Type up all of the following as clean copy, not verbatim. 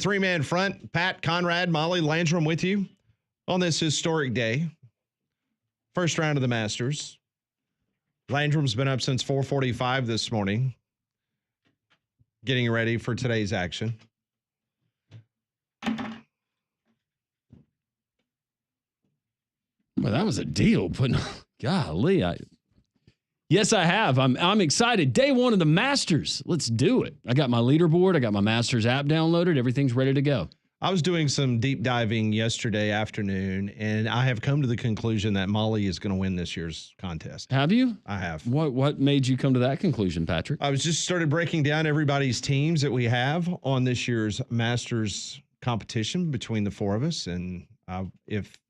Three-man front, Pat, Conrad, Molly, Landrum with you on this historic day. First round of the Masters. Landrum's been up since 4:45 this morning, getting ready for today's action. Well, that was a deal, but golly, yes, I have. I'm excited. Day one of the Masters. Let's do it. I got my leaderboard. I got my Masters app downloaded. Everything's ready to go. I was doing some deep diving yesterday afternoon, and I have come to the conclusion that Molly is going to win this year's contest. Have you? I have. What made you come to that conclusion, Patrick? I was just started breaking down everybody's teams that we have on this year's Masters competition between the four of us, and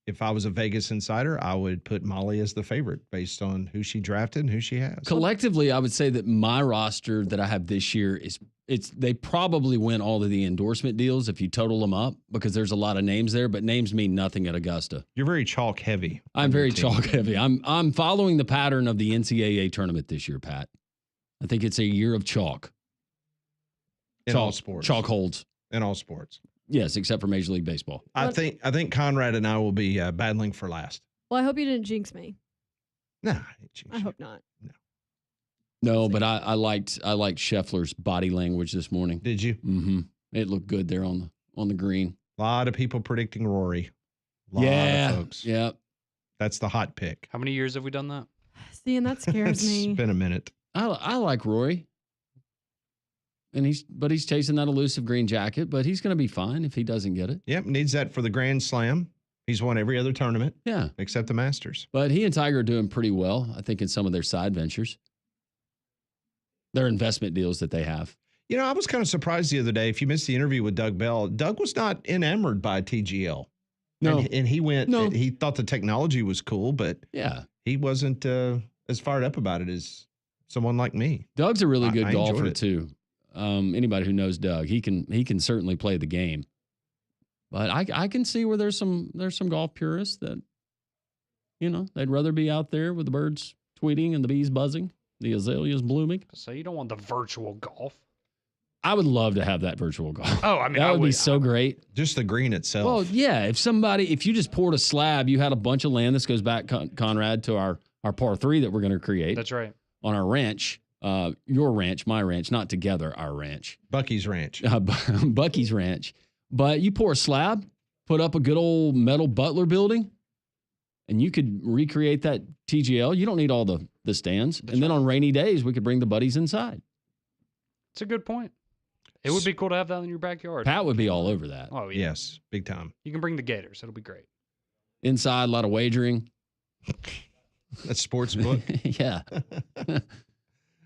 if I was a Vegas insider, I would put Molly as the favorite based on who she drafted and who she has. Collectively, I would say that my roster that I have this year they probably win all of the endorsement deals if you total them up, because there's a lot of names there, but names mean nothing at Augusta. You're very chalk heavy. I'm very chalk heavy. I'm following the pattern of the NCAA tournament this year, Pat. I think it's a year of chalk. In all sports. Chalk holds. In all sports. Yes, except for Major League Baseball. I think Conrad and I will be battling for last. Well, I hope you didn't jinx me. Nah, I hope not. No, but I liked Scheffler's body language this morning. Did you? Mm-hmm. It looked good there on the green. A lot of people predicting Rory. A lot of folks. Yeah. That's the hot pick. How many years have we done that? See, and that scares me. It's been a minute. I like Rory. And he's chasing that elusive green jacket, but he's going to be fine if he doesn't get it. Yep, needs that for the Grand Slam. He's won every other tournament. Yeah. Except the Masters. But he and Tiger are doing pretty well, I think, in some of their side ventures. Their investment deals that they have. You know, I was kind of surprised the other day. If you missed the interview with Doug Bell, Doug was not enamored by TGL. No. And he thought the technology was cool, but yeah, he wasn't as fired up about it as someone like me. Doug's a really good golfer, it. too. Anybody who knows Doug, he can certainly play the game. But I can see where there's some golf purists that, they'd rather be out there with the birds tweeting and the bees buzzing, the azaleas blooming. So you don't want the virtual golf. I would love to have that virtual golf. Oh, I mean, that would be so great. Just the green itself. Well, yeah. If you just poured a slab, you had a bunch of land. This goes back, Conrad, to our par 3 that we're going to create. That's right. On our ranch. Your ranch, my ranch, not together, our ranch. Bucky's ranch. Bucky's ranch. But you pour a slab, put up a good old metal Butler building, and you could recreate that TGL. You don't need all the stands. That's then on rainy days, we could bring the buddies inside. It's a good point. It would be cool to have that in your backyard. Pat would be all over that. Oh, yeah. Yes, big time. You can bring the Gators. It'll be great. Inside, a lot of wagering. That's sports book. Yeah.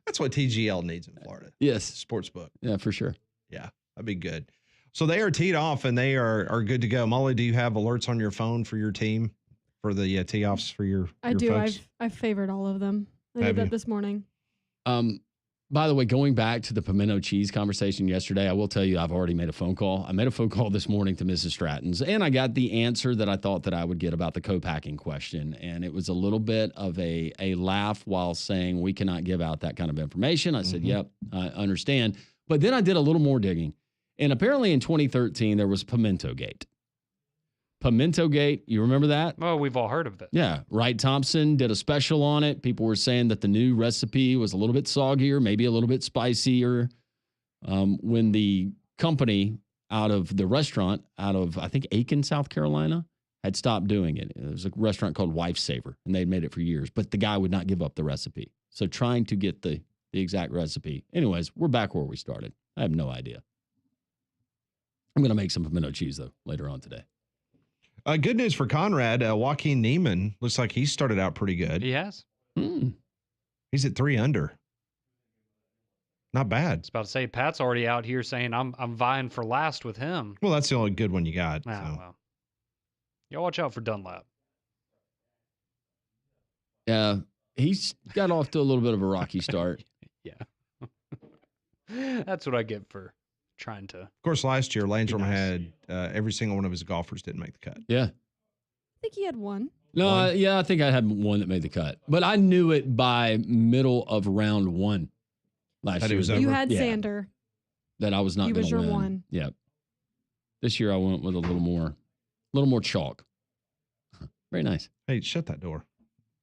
That's what TGL needs in Florida. Yes. Sports book. Yeah, for sure. Yeah, that'd be good. So they are teed off and they are good to go. Molly, do you have alerts on your phone for your team for the tee offs for your I do. folks? I've favored all of them. I did that this morning. By the way, going back to the pimento cheese conversation yesterday, I will tell you I've already made a phone call. I made a phone call this morning to Mrs. Stratton's, and I got the answer that I thought that I would get about the co-packing question. And it was a little bit of a laugh while saying we cannot give out that kind of information. I said, yep, I understand. But then I did a little more digging. And apparently in 2013, there was Pimento Gate. Pimento Gate, you remember that? Oh, we've all heard of that. Yeah. Wright Thompson did a special on it. People were saying that the new recipe was a little bit soggier, maybe a little bit spicier. When the company out of the restaurant out of, I think, Aiken, South Carolina, had stopped doing it. It was a restaurant called Wife Saver, and they'd made it for years. But the guy would not give up the recipe. So trying to get the exact recipe. Anyways, we're back where we started. I have no idea. I'm going to make some pimento cheese, though, later on today. Good news for Conrad. Joaquin Neiman looks like he started out pretty good. He has. He's at 3 under. Not bad. I was about to say, Pat's already out here saying I'm vying for last with him. Well, that's the only good one you got. Well. Y'all watch out for Dunlap. Yeah, he's got off to a little bit of a rocky start. Yeah. That's what I get for trying to. Of course, last year, Landrum had every single one of his golfers didn't make the cut. Yeah. I think he had one. No, yeah, I think I had one that made the cut. But I knew it by middle of round 1 last year. You had Sander. That I was not going to win. He was your one. Yeah. This year I went with a little more chalk. Very nice. Hey, shut that door.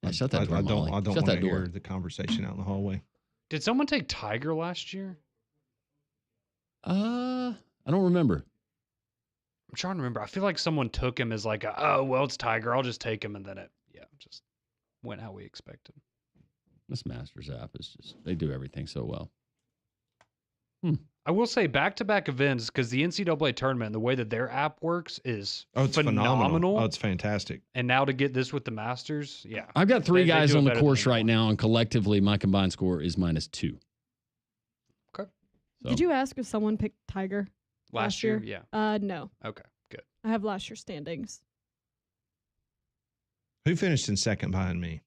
Yeah, shut that door, I Molly. don't Shut want that to hear door. the conversation out in the hallway. Did someone take Tiger last year? I don't remember. I'm trying to remember. I feel like someone took him as like, oh, well, it's Tiger. I'll just take him. And then it, just went how we expected. This Masters app is they do everything so well. I will say back-to-back events, because the NCAA tournament, the way that their app works is It's phenomenal. Oh, it's fantastic. And now to get this with the Masters, yeah. I've got three They guys do it on the better than course right anyone. now, and collectively my combined score is -2. Okay. So, Did you ask if someone picked Tiger? Last year? Yeah. No. Okay, good. I have last year's standings. Who finished in second behind me?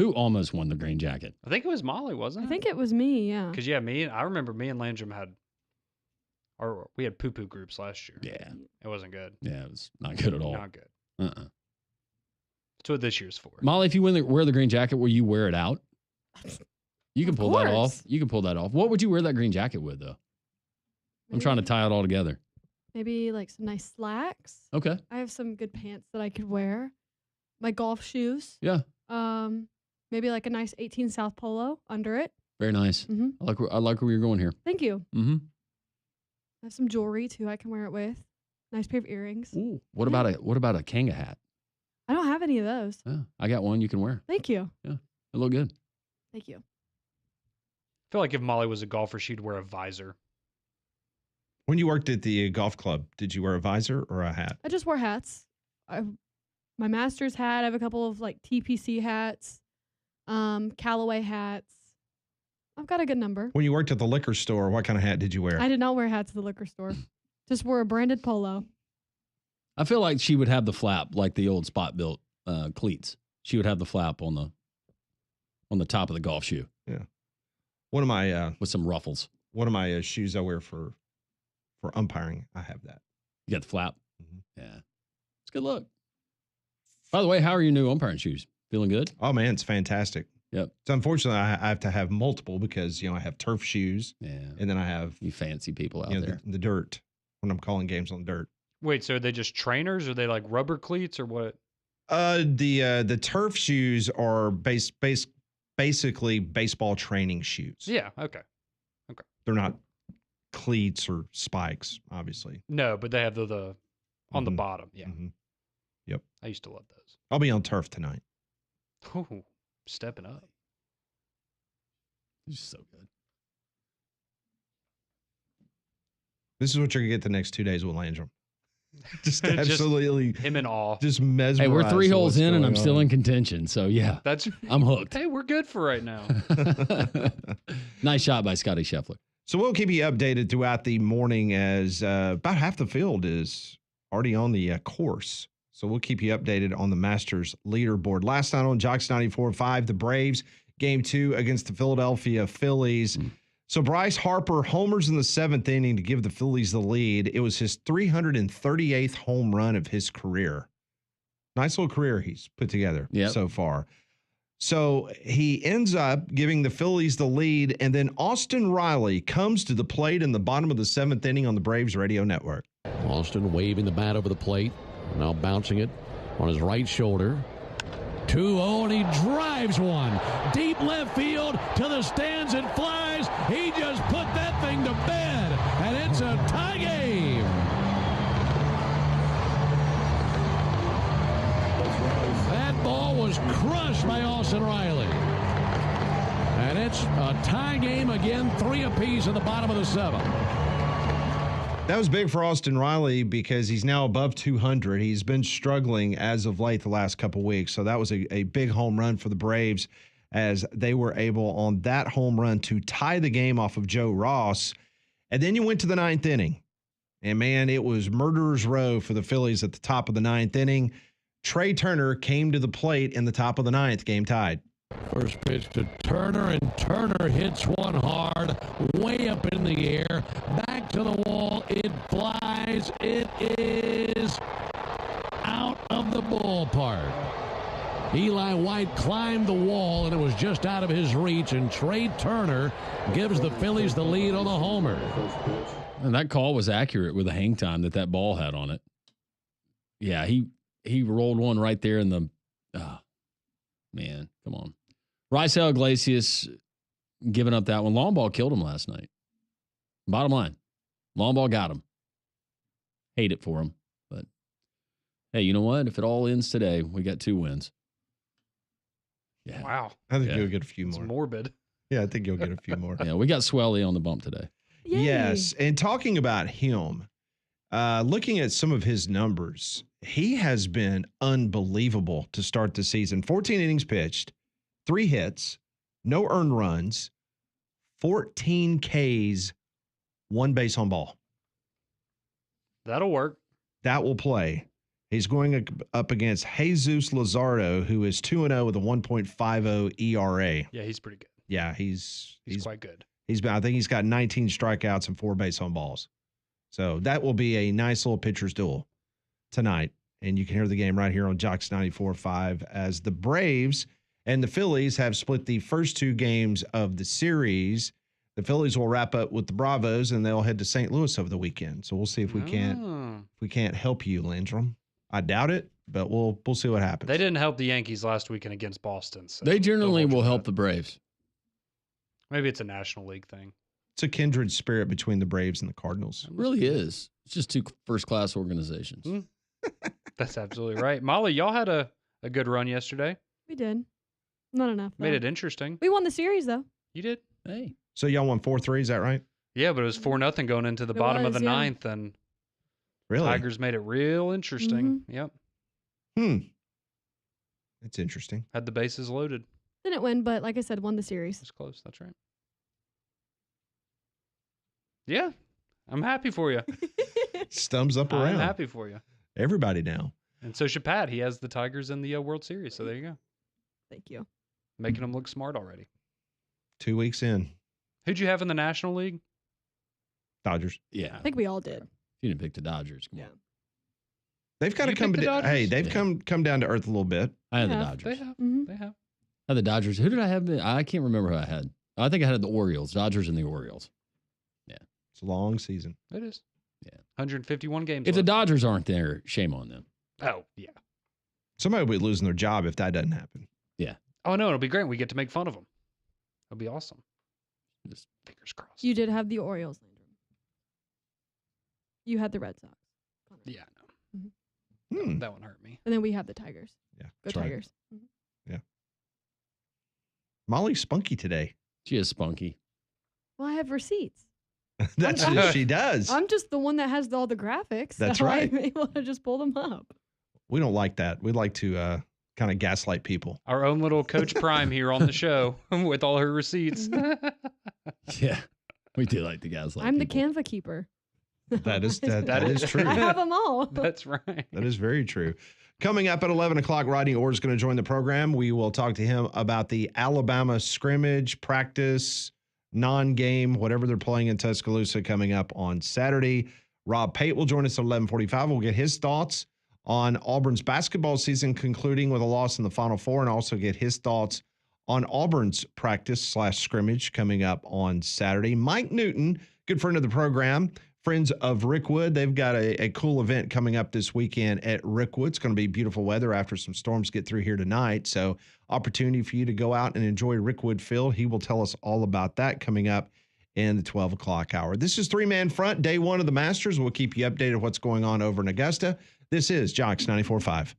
who almost won the green jacket? I think it was Molly, wasn't I it? think it was me, yeah. Because, I remember me and Landrum we had poo-poo groups last year. Yeah. It wasn't good. Yeah, it was not good at all. Not good. Uh-uh. That's what this year's for. Molly, if you wear the green jacket, will you wear it out? You can Of pull that off. course. You can pull that off. What would you wear that green jacket with, though? I'm trying to tie it all together. Maybe like some nice slacks. Okay. I have some good pants that I could wear. My golf shoes. Yeah. Maybe like a nice 18 South Polo under it. Very nice. Mm-hmm. I like where you're going here. Thank you. Mm-hmm. I have some jewelry too. I can wear it with. Nice pair of earrings. Ooh. What about a Kanga hat? I don't have any of those. Yeah, I got one you can wear. Thank you. It look good. Thank you. I feel like if Molly was a golfer, she'd wear a visor. When you worked at the golf club, did you wear a visor or a hat? I just wear hats. My master's hat. I have a couple of like TPC hats, Callaway hats. I've got a good number. When you worked at the liquor store, what kind of hat did you wear? I did not wear hats at the liquor store. Just wore a branded polo. I feel like she would have the flap like the old spot built cleats. She would have the flap on the top of the golf shoe. Yeah. One of my with some ruffles. One of my shoes I wear for umpiring, I have that. You got the flap? Mm-hmm. Yeah. It's a good look. By the way, how are your new umpiring shoes? Feeling good? Oh, man, it's fantastic. Yep. So unfortunately, I have to have multiple because, I have turf shoes. Yeah. And then I have you fancy people out there. The dirt when I'm calling games on dirt. Wait, so are they just trainers? Are they like rubber cleats or what? The turf shoes are basically baseball training shoes. Yeah, okay. They're not cleats or spikes, obviously. No, but they have the on the bottom. Yeah. Mm-hmm. Yep. I used to love those. I'll be on turf tonight. Oh, stepping up. It's so good. This is what you're going to get the next 2 days with Landrum. Just absolutely. Him in awe. Just mesmerized. Hey, we're 3 holes in and I'm on. still in contention. So, yeah. I'm hooked. Hey, we're good for right now. Nice shot by Scotty Scheffler. So we'll keep you updated throughout the morning as about half the field is already on the course. So we'll keep you updated on the Masters leaderboard. Last night on Jocks 94.5, the Braves, Game 2 against the Philadelphia Phillies. So Bryce Harper homers in the 7th inning to give the Phillies the lead. It was his 338th home run of his career. Nice little career he's put together so far. So he ends up giving the Phillies the lead, and then Austin Riley comes to the plate in the bottom of the 7th inning on the Braves radio network. Austin waving the bat over the plate, now bouncing it on his right shoulder. 2-0, and he drives one. Deep left field to the stands and flies. He just put that thing to bed, and it's a tie game. That ball was crushed by Austin Riley. And it's a tie game again, 3 apiece in the bottom of the 7th. That was big for Austin Riley because he's now above 200. He's been struggling as of late the last couple weeks. So that was a big home run for the Braves as they were able on that home run to tie the game off of Joe Ross. And then you went to the 9th inning. And, man, it was murderer's row for the Phillies at the top of the 9th inning. Trey Turner came to the plate in the top of the 9th, game tied. First pitch to Turner, and Turner hits one hard, way up in the air, back to the wall. It flies. It is out of the ballpark. Eli White climbed the wall, and it was just out of his reach, and Trey Turner gives the Phillies the lead on the homer. And that call was accurate with the hang time that ball had on it. Yeah, he rolled one right there in the man, come on. Raisel Iglesias giving up that one. Long ball killed him last night. Bottom line, long ball got him. Hate it for him. But, hey, you know what? If it all ends today, we got 2 wins. Yeah. Wow. I think you'll get a few It's more. morbid. Yeah, I think you'll get a few more. Yeah, we got Swelly on the bump today. Yay. Yes. And talking about him, looking at some of his numbers, he has been unbelievable to start the season. 14 innings pitched, 3 hits, no earned runs, 14 Ks, 1 base on ball. That'll work. That will play. He's going up against Jesus Luzardo, who is 2-0 with a 1.50 ERA. Yeah, he's pretty good. Yeah, he's quite good. I think he's got 19 strikeouts and 4 base on balls. So that will be a nice little pitcher's duel tonight. And you can hear the game right here on Jocks 94.5 as the Braves and the Phillies have split the first 2 games of the series. The Phillies will wrap up with the Bravos, and they'll head to St. Louis over the weekend. So we'll see if we can't help you, Landrum. I doubt it, but we'll see what happens. They didn't help the Yankees last weekend against Boston. So They generally don't hold will your help breath. the Braves. Maybe it's a National League thing. It's a kindred spirit between the Braves and the Cardinals. It really is. It's just 2 first-class organizations. That's absolutely right. Molly, y'all had a good run yesterday. We did. Not enough. Made though. it interesting. We won the series, though. You did? Hey. So y'all won 4-3, is that right? Yeah, but it was 4-0 going into the It bottom of was, the yeah. 9th, and Really? Tigers made it real interesting. Yep. That's interesting. Had the bases loaded. Didn't win, but like I said, won the series. It's close. That's right. Yeah. I'm happy for you. Thumbs up I'm around. happy for you. Everybody now. And so should Pat. He has the Tigers in the World Series. So there you go. Thank you. Making them look smart already. 2 weeks in. Who'd you have in the National League? Dodgers. Yeah. I think we all did. You didn't pick the Dodgers. Come on. They've got to You come. picked the Dodgers? Hey, they've Yeah. come down to earth a little bit. I had the Yeah, Dodgers. They have. Mhm. They have. I had the Dodgers. Who did I have? I can't remember who I had. I think I had the Orioles. Dodgers and the Orioles. It's a long season. It is. Yeah. 151 games. If the left. Dodgers aren't there, shame on them. Oh, yeah. Somebody will be losing their job if that doesn't happen. Oh, no. It'll be great. We get to make fun of them. It'll be awesome. Just Fingers crossed. You did have the Orioles, Landrum. You had the Red Sox. Connor. Yeah, no. Hmm. That one hurt me. And then we have the Tigers. Yeah, Go that's right. Tigers. Mhm. Molly's spunky today. she is spunky. Well, I have receipts. That's I'm- what she does. I'm just the one that has all the graphics. That's so right. I'm able to just pull them up. We don't like that. We like to kind of gaslight people. Our own little Coach Prime here on the show with all her receipts. Yeah. We do like the guys like I'm the people. Canva keeper. That is That is true. I have them all. That's right. That is very true. Coming up at 11 o'clock, Rodney Orr is going to join the program. We will talk to him about the Alabama scrimmage, practice, non-game, whatever they're playing in Tuscaloosa coming up on Saturday. Rob Pate will join us at 11:45. We'll get his thoughts on Auburn's basketball season concluding with a loss in the Final Four, and also get his thoughts on Auburn's practice/scrimmage coming up on Saturday. Mike Newton, good friend of the program, friends of Rickwood. They've got a cool event coming up this weekend at Rickwood. It's going to be beautiful weather after some storms get through here tonight. So opportunity for you to go out and enjoy Rickwood Field. He will tell us all about that coming up in the 12 o'clock hour. This is Three-Man Front, day one of the Masters. We'll keep you updated what's going on over in Augusta. This is Jocks 94.5.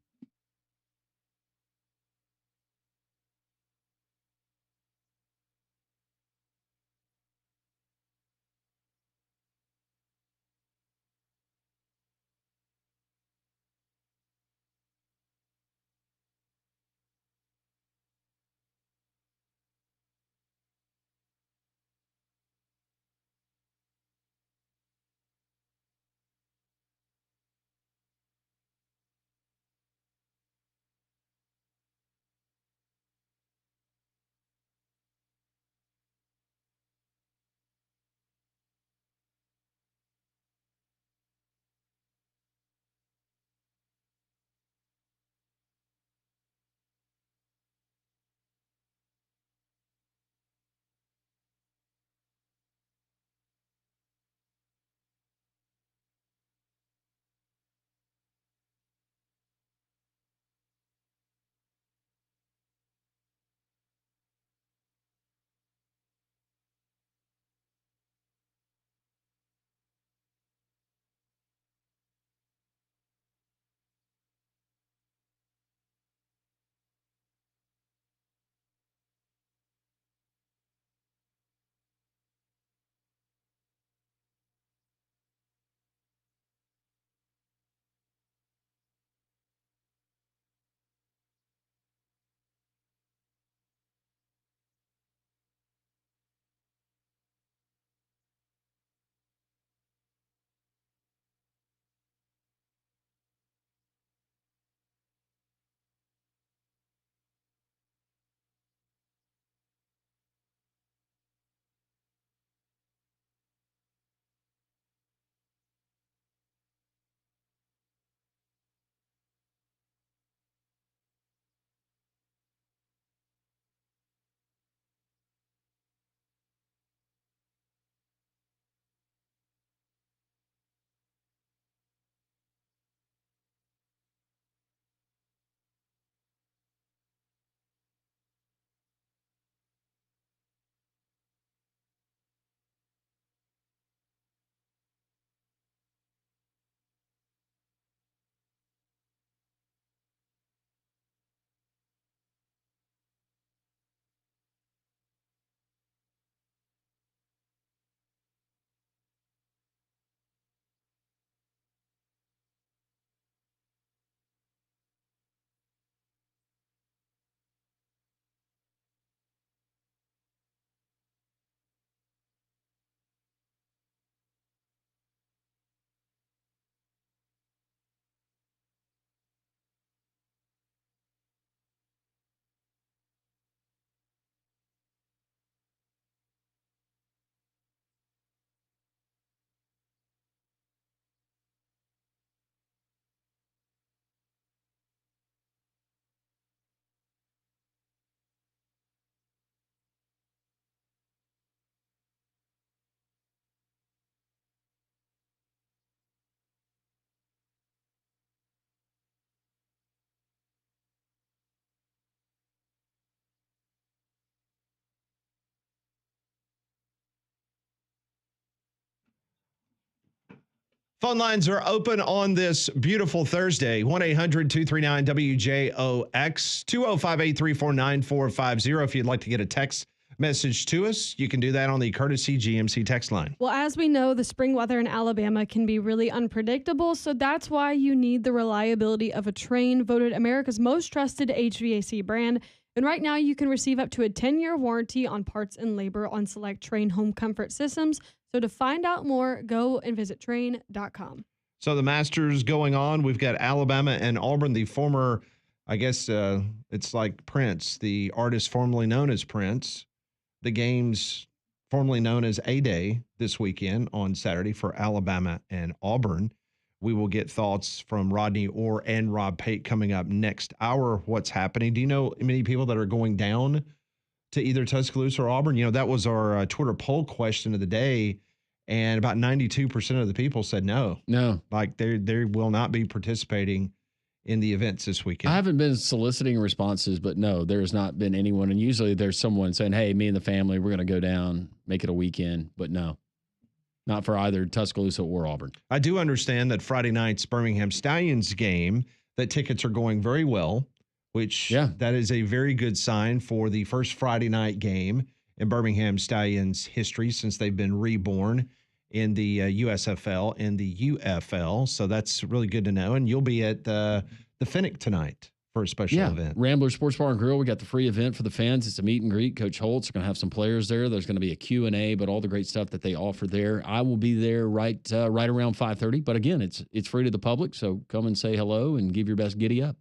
Phone lines are open on this beautiful Thursday. 1-800-239-WJOX, 205-834-9450. If you'd like to get a text message to us, you can do that on the courtesy GMC text line. Well, as we know, the spring weather in Alabama can be really unpredictable, so that's why you need the reliability of a Trane, voted America's most trusted HVAC brand. And right now, you can receive up to a 10-year warranty on parts and labor on select Trane home comfort systems. So to find out more, go and visit Trane.com. So the Masters going on. We've got Alabama and Auburn, the former, I guess it's like Prince, the artist formerly known as Prince. The games formerly known as A-Day this weekend on Saturday for Alabama and Auburn. We will get thoughts from Rodney Orr and Rob Pate coming up next hour. What's happening? Do you know many people that are going down to either Tuscaloosa or Auburn? You know, that was our Twitter poll question of the day, and about 92% of the people said no. No. Like they will not be participating in the events this weekend. I haven't been soliciting responses, but no, there's not been anyone. And usually there's someone saying, hey, me and the family, we're going to go down, make it a weekend. But no, not for either Tuscaloosa or Auburn. I do understand that Friday night's Birmingham Stallions game, that tickets are going very well, which that is a very good sign for the first Friday night game in Birmingham Stallions history since they've been reborn in the USFL and the UFL. So that's really good to know. And you'll be at the Finnick tonight for a special event. Rambler Sports Bar and Grill. We got the free event for the fans. It's a meet and greet. Coach Holt's going to have some players there. There's going to be a Q&A, but all the great stuff that they offer there. I will be there right around 5:30. But again, it's free to the public. So come and say hello and give your best giddy up.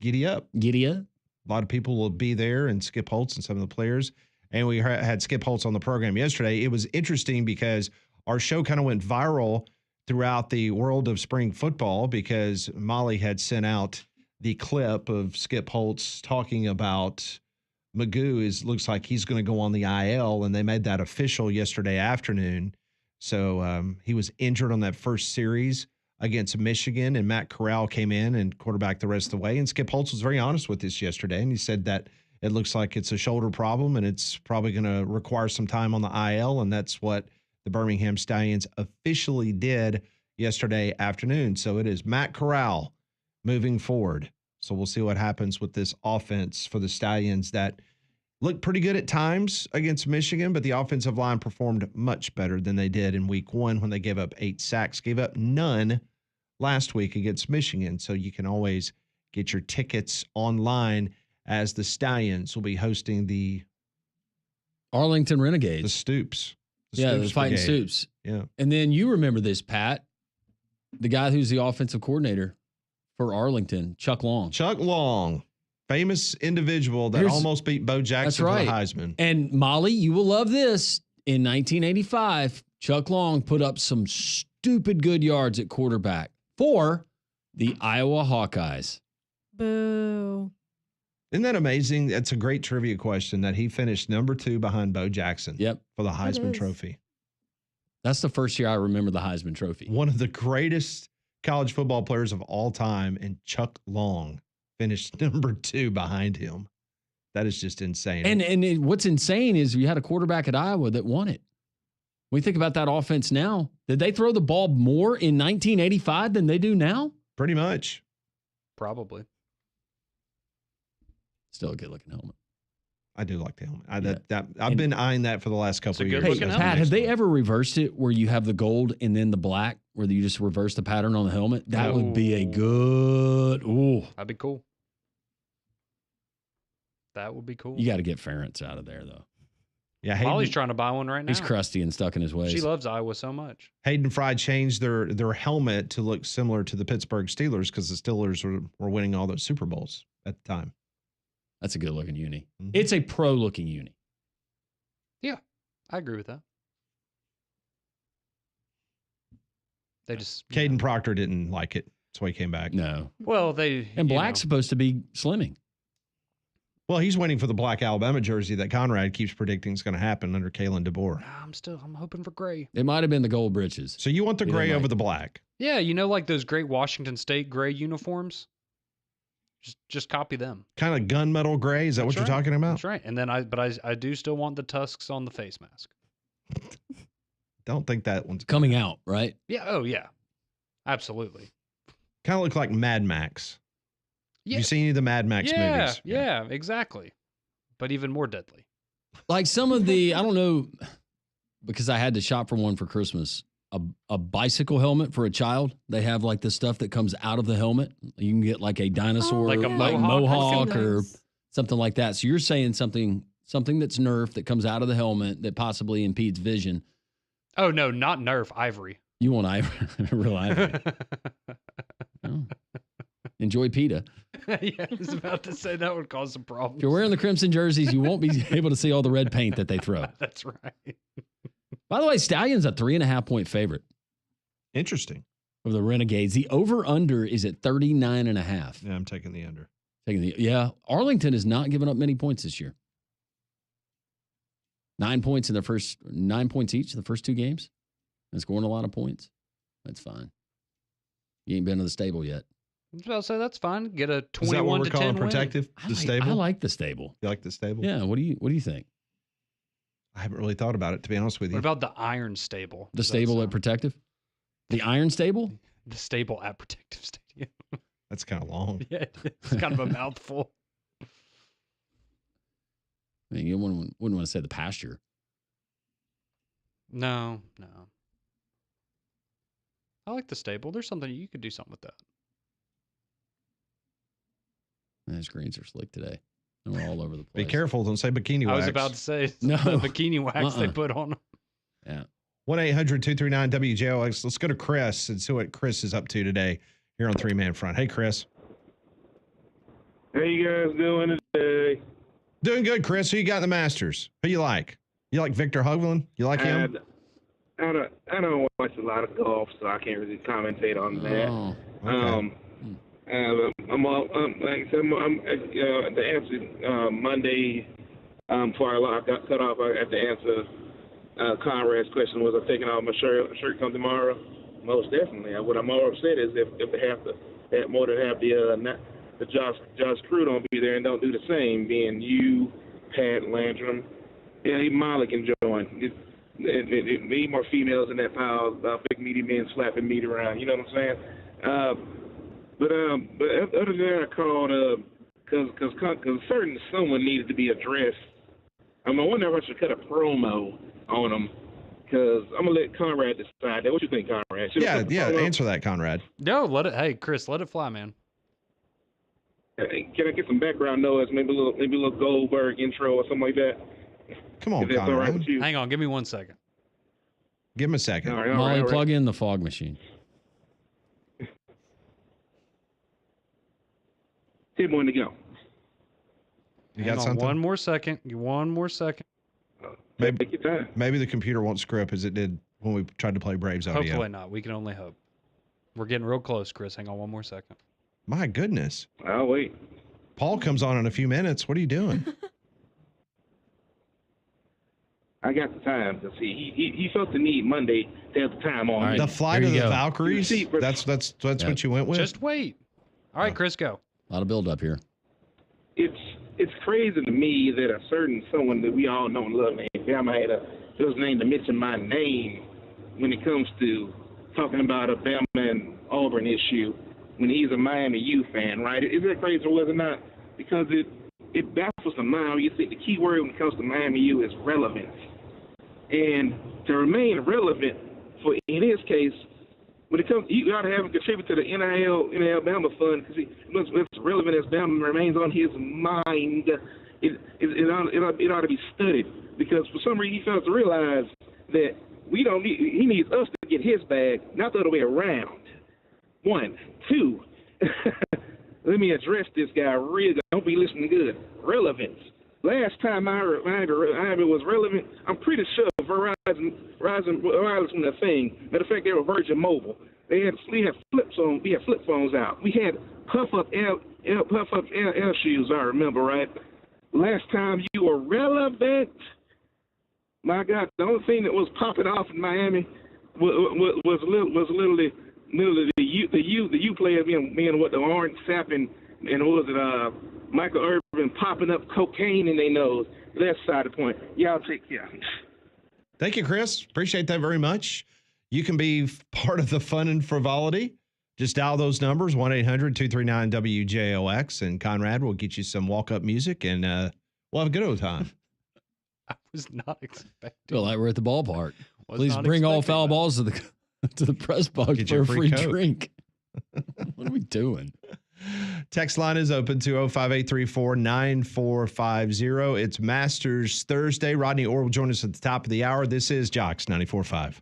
Giddy up. Giddy up. A lot of people will be there, and Skip Holtz and some of the players. And we had Skip Holtz on the program yesterday. It was interesting because our show kind of went viral throughout the world of spring football because Molly had sent out the clip of Skip Holtz talking about Magoo looks like he's going to go on the IL, and they made that official yesterday afternoon. So he was injured on that first series against Michigan, and Matt Corral came in and quarterbacked the rest of the way. And Skip Holtz was very honest with this yesterday, and he said that it looks like it's a shoulder problem, and it's probably going to require some time on the IL, and that's what the Birmingham Stallions officially did yesterday afternoon. So it is Matt Corral moving forward. So we'll see what happens with this offense for the Stallions that looked pretty good at times against Michigan, but the offensive line performed much better than they did in week 1 when they gave up 8 sacks, gave up none last week against Michigan. So you can always get your tickets online as the Stallions will be hosting the Arlington Renegades. The Stoops. The Fighting Stoops. Yeah. And then you remember this, Pat, the guy who's the offensive coordinator for Arlington, Chuck Long. Chuck Long, famous individual that almost beat Bo Jackson for the Heisman. And Molly, you will love this. In 1985, Chuck Long put up some stupid good yards at quarterback for the Iowa Hawkeyes. Boo. Isn't that amazing? That's a great trivia question that he finished number 2 behind Bo Jackson for the Heisman Trophy. That's the first year I remember the Heisman Trophy. One of the greatest college football players of all time, and Chuck Long finished number 2 behind him. That is just insane. And what's insane is you had a quarterback at Iowa that won it. When we think about that offense now, did they throw the ball more in 1985 than they do now? Pretty much. Probably. Still a good-looking helmet. I do like the helmet. I've been eyeing that for the last couple of years. Hey, Pat, have they ever reversed it where you have the gold and then the black, where you just reverse the pattern on the helmet? That would be a good. Ooh, that'd be cool. That would be cool. You got to get Ferentz out of there, though. Yeah, Molly's trying to buy one right now. He's crusty and stuck in his ways. She loves Iowa so much. Hayden Fry changed their helmet to look similar to the Pittsburgh Steelers because the Steelers were winning all those Super Bowls at the time. That's a good-looking uni. Mm-hmm. It's a pro-looking uni. Yeah, I agree with that. They just Caden Proctor didn't like it. That's why he came back. No. Well, black's supposed to be slimming. Well, he's waiting for the black Alabama jersey that Conrad keeps predicting is going to happen under Kalen DeBoer. I'm hoping for gray. It might have been the gold britches. So you want the gray over the black? Yeah, like those great Washington State gray uniforms. Just copy them. Kind of gunmetal gray. Is that what you're talking about? That's right. And then I do still want the tusks on the face mask. Don't think that one's coming out, right? Yeah. Oh, yeah. Absolutely. Kind of look like Mad Max. Yeah. You seen any of the Mad Max movies? Yeah, exactly. But even more deadly. Like some of the, I don't know, because I had to shop for one for Christmas. A bicycle helmet for a child. They have like the stuff that comes out of the helmet. You can get like a dinosaur, Like a mohawk I've seen or those. something like that. So you're saying something that's Nerf that comes out of the helmet that possibly impedes vision. Oh, no, not Nerf, Ivory. You want ivory, real ivory. Oh. Enjoy PETA. Yeah, I was about to say that would cause some problems. If you're wearing the crimson jerseys, you won't be able to see all the red paint that they throw. That's right. By the way, Stallion's a 3.5-point favorite Interesting. of the Renegades. The over-under is at 39.5. Yeah, I'm taking the under. Arlington has not given up many points this year. 9 points in 9 points each in the first two games. And scoring a lot of points. That's fine. You ain't been to the stable yet. I was about to say that's fine. Get a Is that what 21 we're to calling 10 win. protective? The stable? I like the stable. You like the stable? Yeah. What do you think? I haven't really thought about it, to be honest with you. What about the Iron Stable? The Does that stable at sound- Protective? The Iron Stable? The stable at Protective Stadium. That's kind of long. Yeah, it's kind of a mouthful. I mean, you wouldn't want to say the pasture. No. I like the stable. There's something you could do something with that. These greens are slick today. And we're all over the Be place. careful. Don't say bikini wax. I was about to say No. the bikini wax they Uh-uh. put on them. Yeah. 1-800-239-WJOX. Let's go to Chris and see what Chris is up to today here on Three Man Front. Hey, Chris. How you guys doing today? Doing good, Chris. Who you got in the Masters? Who you like? You like Victor Hovland? You like him? I don't watch a lot of golf, so I can't really commentate on that. Oh. Okay. I'm like I said, I'm to answer Monday. Before I got cut off, I had to answer Conrad's question. Was I taking off my shirt come tomorrow? Most definitely. What I'm more upset is if they have to have more than half the Josh crew don't be there and don't do the same, being you, Pat, Landrum, even Molly can join. It need more females in that pile. Big meaty men slapping meat around. You know what I'm saying? But other than that, I called because certain someone needed to be addressed. I wonder if I should cut a promo on them. Because I'm gonna let Conrad decide that. What you think, Conrad? Should I cut the promo? Answer that, Conrad. No, hey, Chris, let it fly, man. Can I get some background noise? Maybe a little Goldberg intro or something like that. Come on, If that's all right Conrad. with you. Hang on, give me 1 second. Give him a second. All right, Molly, plug in the fog machine. Hit one to go. You Hang got on something? one more second. One more second. Maybe- Take your time. Maybe the computer won't screw up as it did when we tried to play Braves audio. Hopefully not. We can only hope. We're getting real close, Chris. Hang on one more second. My goodness. I'll wait. Paul comes on in a few minutes. What are you doing? I got the time to see. He felt the need Monday to have the time on. All right. The flight There of you the go. Valkyries? You see, That's Yeah. what you went with? Just wait. All right, Chris, go. A lot of build up here. It's crazy to me that a certain someone that we all know and love named Bama it was named to mention my name when it comes to talking about a Bama and Auburn issue when he's a Miami U fan, right? Is that crazy or was it not? Because it baffles the mind. You think the key word when it comes to Miami U is relevance. And to remain relevant for in his case, when it comes, you got to have him contribute to the NIL Bama fund because what's relevant as Bama remains on his mind. It ought to be studied because for some reason he fails to realize that he needs us to get his bag, not the other way around. 1, 2. Let me address this guy real good. Don't be listening good. Relevance. Last time I was relevant, I'm pretty sure Verizon wasn't a thing. Matter of fact, they were Virgin Mobile. We had flip phones out. We had puff up L shoes. I remember, right? Last time you were relevant, my God, the only thing that was popping off in Miami was literally the U players being what the orange sap and what was it Michael Irvin popping up cocaine in their nose. That's side of the point. Y'all take care. Thank you, Chris. Appreciate that very much. you can be part of the fun and frivolity. Just dial those numbers, 1-800-239-WJOX, and Conrad will get you some walk-up music, and we'll have a good old time. I was not expecting. Feel like we're at the ballpark. Was Please not bring all expecting foul that. balls to the press box Get for you a a free free Coke. drink. What are we doing? Text line is open, 205-834-9450. It's Masters Thursday. Rodney Orr will join us at the top of the hour. This is Jocks 94.5.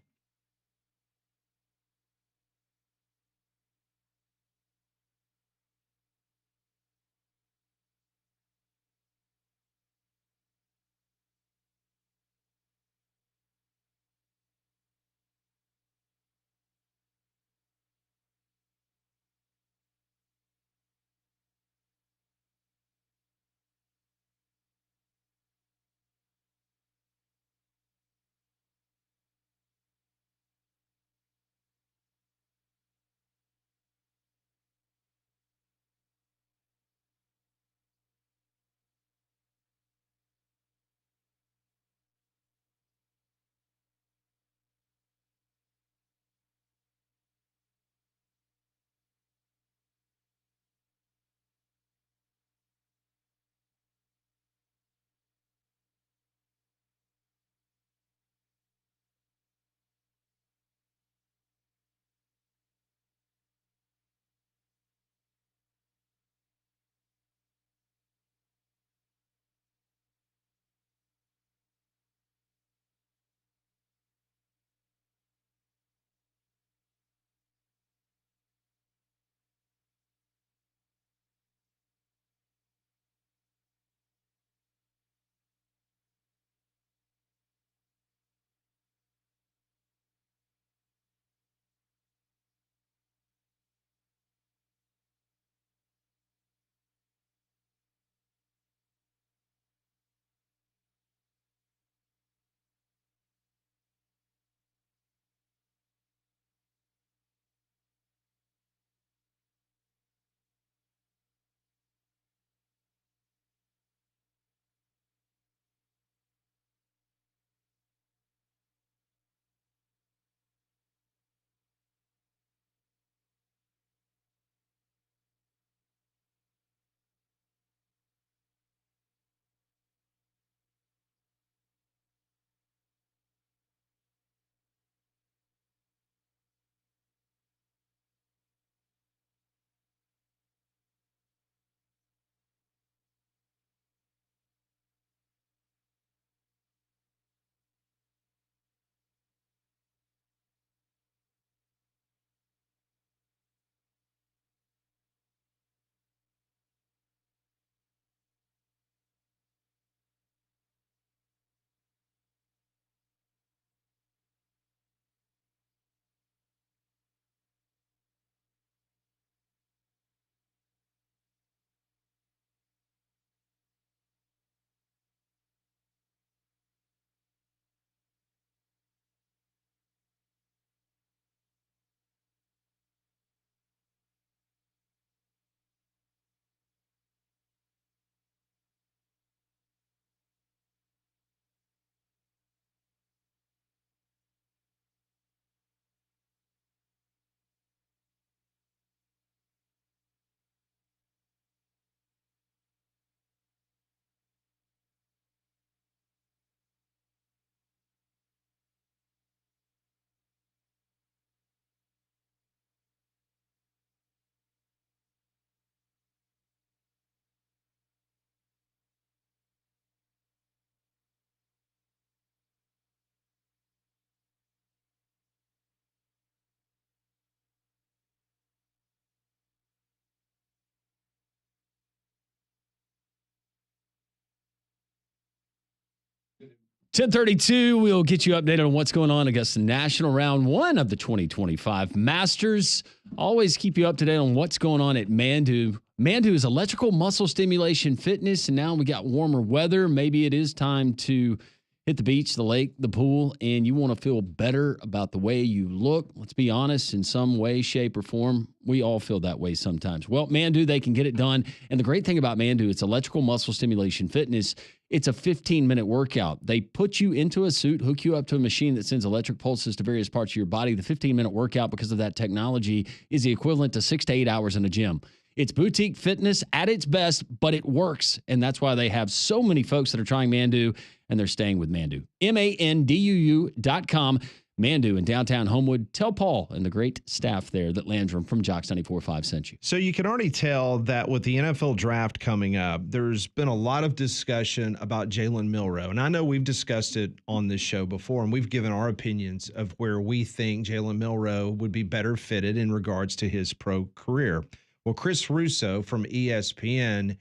$10:32, we'll get you updated on what's going on against the National Round 1 of the 2025 Masters. Always keep you up to date on what's going on at Mandu. Mandu is electrical muscle stimulation fitness, and now we got warmer weather. Maybe it is time to hit the beach, the lake, the pool, and you want to feel better about the way you look. Let's be honest, in some way, shape, or form, we all feel that way sometimes. Well, Mandu, they can get it done. And the great thing about Mandu, it's electrical muscle stimulation fitness. It's a 15-minute workout. They put you into a suit, hook you up to a machine that sends electric pulses to various parts of your body. The 15-minute workout, because of that technology, is the equivalent to 6 to 8 hours in a gym. It's boutique fitness at its best, but it works. And that's why they have so many folks that are trying Mandu, and they're staying with Mandu. MANDUU.com. Mandu in downtown Homewood. Tell Paul and the great staff there that Landrum from Jocks 94.5 sent you. So you can already tell that with the NFL draft coming up, there's been a lot of discussion about Jalen Milroe. And I know we've discussed it on this show before, and we've given our opinions of where we think Jalen Milroe would be better fitted in regards to his pro career. Well, Chris Russo from ESPN,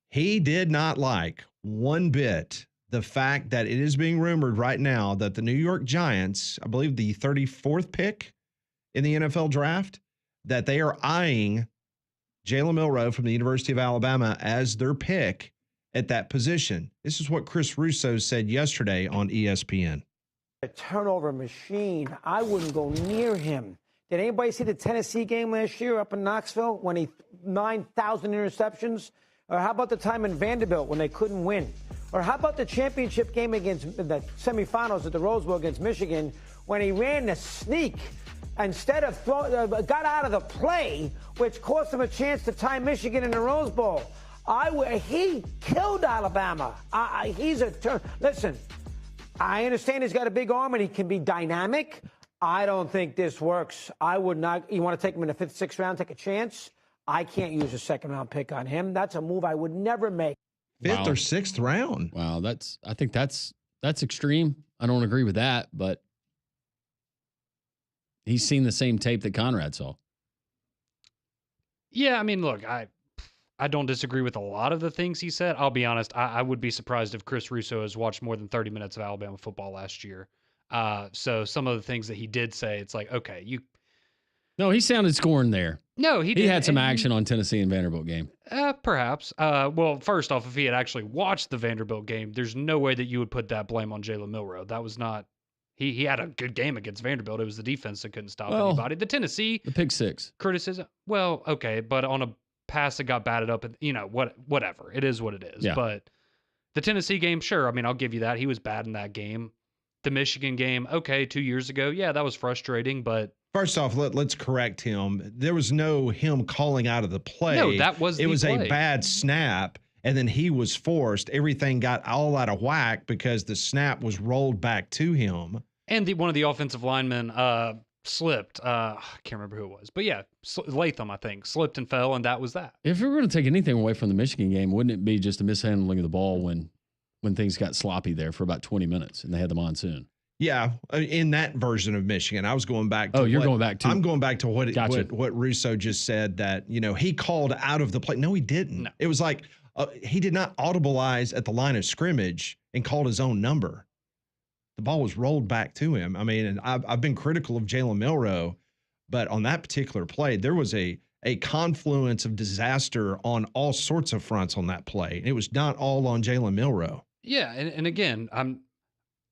he did not like one bit the fact that it is being rumored right now that the New York Giants, I believe the 34th pick in the NFL draft, that they are eyeing Jalen Milroe from the University of Alabama as their pick at that position. This is what Chris Russo said yesterday on ESPN. A turnover machine. I wouldn't go near him. Did anybody see the Tennessee game last year up in Knoxville when he 9,000 interceptions? Or how about the time in Vanderbilt when they couldn't win? Or how about the championship game against the semifinals at the Rose Bowl against Michigan when he ran the sneak instead of got out of the play, which cost him a chance to tie Michigan in the Rose Bowl? He killed Alabama. Listen, I understand he's got a big arm and he can be dynamic. I don't think this works. I would not. You want to take him in the 5th, 6th round, take a chance? I can't use a 2nd-round pick on him. That's a move I would never make. 5th or 6th round. Wow, I think that's extreme. I don't agree with that, but he's seen the same tape that Conrad saw. Yeah, I mean, look, I don't disagree with a lot of the things he said. I'll be honest, I would be surprised if Chris Russo has watched more than 30 minutes of Alabama football last year. So some of the things that he did say, it's like, okay, No, he sounded scorned there. No, he did. He had some action on Tennessee and Vanderbilt game. Perhaps. Well, first off, if he had actually watched the Vanderbilt game, there's no way that you would put that blame on Jalen Milroe. That was not. He had a good game against Vanderbilt. It was the defense that couldn't stop anybody. The Tennessee. The pick six. Criticism. Well, okay, but on a pass that got batted up, whatever. It is what it is. Yeah. But the Tennessee game, sure. I mean, I'll give you that. He was bad in that game. The Michigan game, okay, 2 years ago. Yeah, that was frustrating, but. First off, let's correct him. There was no him calling out of the play. No, that was the It was play. a bad snap, and then he was forced. Everything got all out of whack because the snap was rolled back to him. And one of the offensive linemen slipped. I can't remember who it was. But yeah, Latham, I think, slipped and fell, and that was that. If we were going to take anything away from the Michigan game, wouldn't it be just a mishandling of the ball when things got sloppy there for about 20 minutes and they had the monsoon? Yeah, in that version of Michigan, I was going back to. Oh, you're going back to. I'm going back to Gotcha. what Russo just said, that he called out of the play. No, he didn't. No. It was like he did not audibilize at the line of scrimmage and called his own number. The ball was rolled back to him. I mean, and I've been critical of Jalen Milroe, but on that particular play, there was a confluence of disaster on all sorts of fronts on that play. It was not all on Jalen Milroe. Yeah, and again,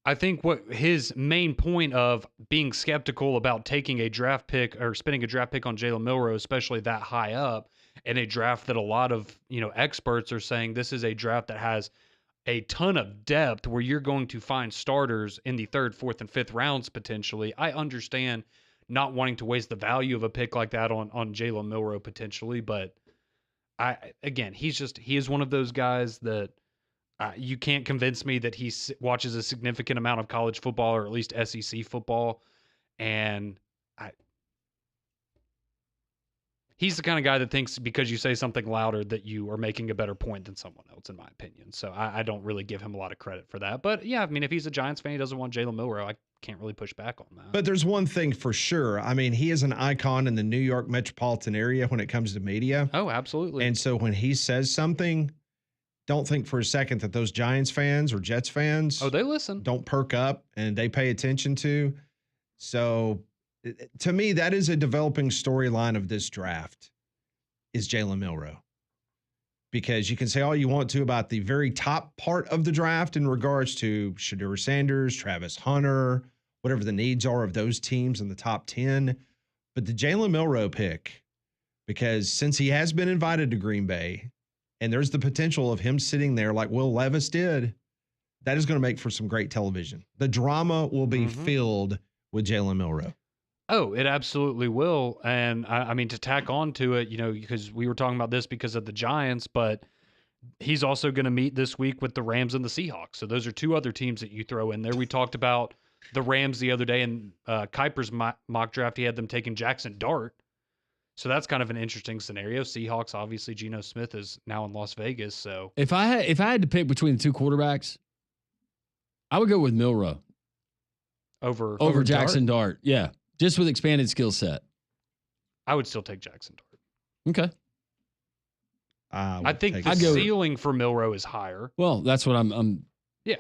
I think what his main point of being skeptical about taking a draft pick or spending a draft pick on Jalen Milroe, especially that high up, in a draft that a lot of experts are saying this is a draft that has a ton of depth where you're going to find starters in the 3rd, 4th, and 5th rounds potentially. I understand not wanting to waste the value of a pick like that on Jalen Milroe potentially, but he is one of those guys that you can't convince me that he watches a significant amount of college football or at least SEC football, and he's the kind of guy that thinks because you say something louder that you are making a better point than someone else, in my opinion. So I don't really give him a lot of credit for that. But yeah, I mean, if he's a Giants fan, he doesn't want Jalen Milroe, I can't really push back on that. But there's one thing for sure. I mean, he is an icon in the New York metropolitan area when it comes to media. Oh, absolutely. And so when he says something, don't think for a second that those Giants fans or Jets fans they listen. Don't perk up and they pay attention to. So to me, that is a developing storyline of this draft is Jalen Milroe. Because you can say all you want to about the very top part of the draft in regards to Shedeur Sanders, Travis Hunter, whatever the needs are of those teams in the top 10. But the Jalen Milroe pick, because since he has been invited to Green Bay, and there's the potential of him sitting there like Will Levis did that is going to make for some great television. The drama will be filled with Jalen Milroe. Oh, it absolutely will. And I mean, to tack on to it, because we were talking about this because of the Giants, but he's also going to meet this week with the Rams and the Seahawks. So those are two other teams that you throw in there. We talked about the Rams the other day in Kuiper's mock draft. He had them taking Jackson Dart. So that's kind of an interesting scenario. Seahawks, obviously, Geno Smith is now in Las Vegas. So If I had to pick between the two quarterbacks, I would go with Milroe over Jackson Dart. Yeah, just with expanded skill set. I would still take Jackson Dart. Okay. I think the ceiling for Milroe is higher. Well, that's what I'm. Yeah.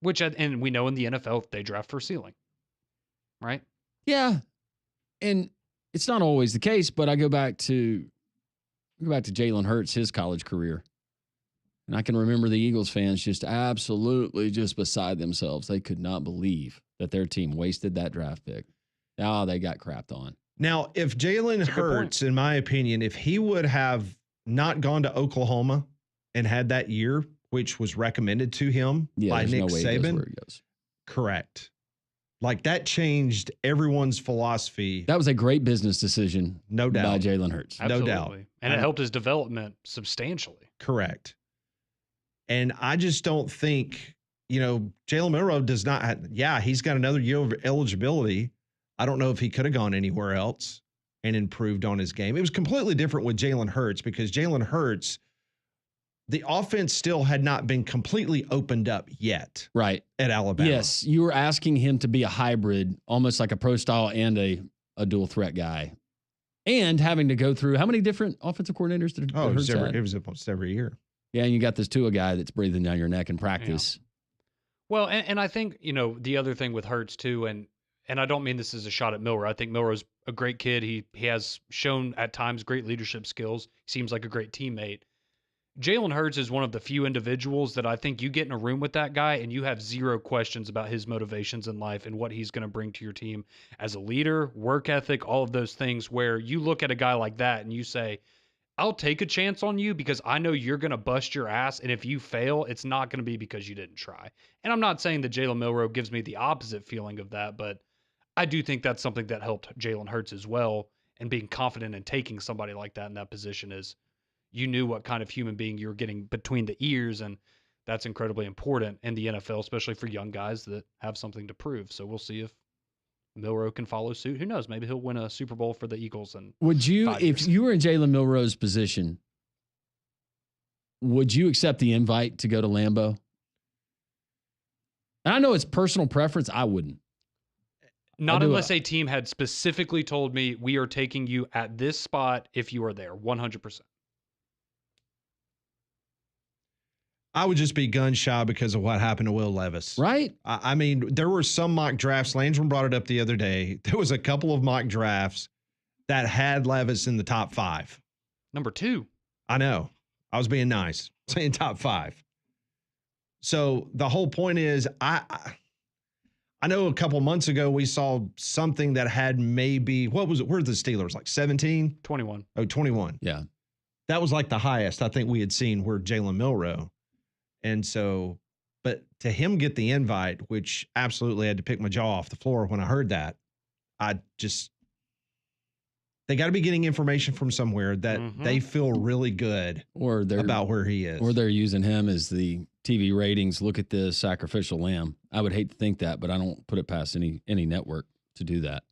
And we know in the NFL they draft for ceiling, right? Yeah, and it's not always the case, but I go back to Jalen Hurts, his college career. And I can remember the Eagles fans just absolutely just beside themselves. They could not believe that their team wasted that draft pick. Oh, they got crapped on. Now, if Jalen Hurts, in my opinion, if he would have not gone to Oklahoma and had that year, which was recommended to him by Nick Saban, where he goes. Correct. Like that changed everyone's philosophy. That was a great business decision, no doubt, by Jalen Hurts. Absolutely. No doubt, and it helped his development substantially. Correct. And I just don't think, Jalen Milroe does not have, he's got another year of eligibility. I don't know if he could have gone anywhere else and improved on his game. It was completely different with Jalen Hurts because Jalen Hurts, the offense still had not been completely opened up yet. Right. At Alabama. Yes. You were asking him to be a hybrid, almost like a pro style and a dual threat guy. And having to go through how many different offensive coordinators did Hurts had? It was almost every year. Yeah, and you got this Tua guy that's breathing down your neck in practice. Yeah. Well, and I think, the other thing with Hurts too, and I don't mean this as a shot at Milroe. I think Milroe's a great kid. He has shown at times great leadership skills. Seems like a great teammate. Jalen Hurts is one of the few individuals that I think you get in a room with that guy and you have zero questions about his motivations in life and what he's going to bring to your team as a leader, work ethic, all of those things where you look at a guy like that and you say, I'll take a chance on you because I know you're going to bust your ass. And if you fail, it's not going to be because you didn't try. And I'm not saying that Jalen Milroe gives me the opposite feeling of that, but I do think that's something that helped Jalen Hurts as well. And being confident in taking somebody like that in that position is you knew what kind of human being you were getting between the ears. And that's incredibly important in the NFL, especially for young guys that have something to prove. So we'll see if Milroe can follow suit. Who knows? Maybe he'll win a Super Bowl for the Eagles. And would you, if you were in Jalen Milroe's position, would you accept the invite to go to Lambeau? And I know it's personal preference. I wouldn't. Not unless a team had specifically told me we are taking you at this spot if you are there, 100%. I would just be gun shy because of what happened to Will Levis. Right. I mean, there were some mock drafts. Landrum brought it up the other day. There was a couple of mock drafts that had Levis in the top 5. Number 2. I know. I was being nice, saying top 5. So the whole point is, I know a couple months ago we saw something that had maybe, what was it? Where are the Steelers? Like 17? 21. Oh, 21. Yeah. That was like the highest I think we had seen where Jalen Milroe. And so, but to him get the invite, which absolutely had to pick my jaw off the floor when I heard that, they got to be getting information from somewhere that they feel really good about where he is. Or they're using him as the TV ratings. Look at this sacrificial lamb. I would hate to think that, but I don't put it past any network to do that.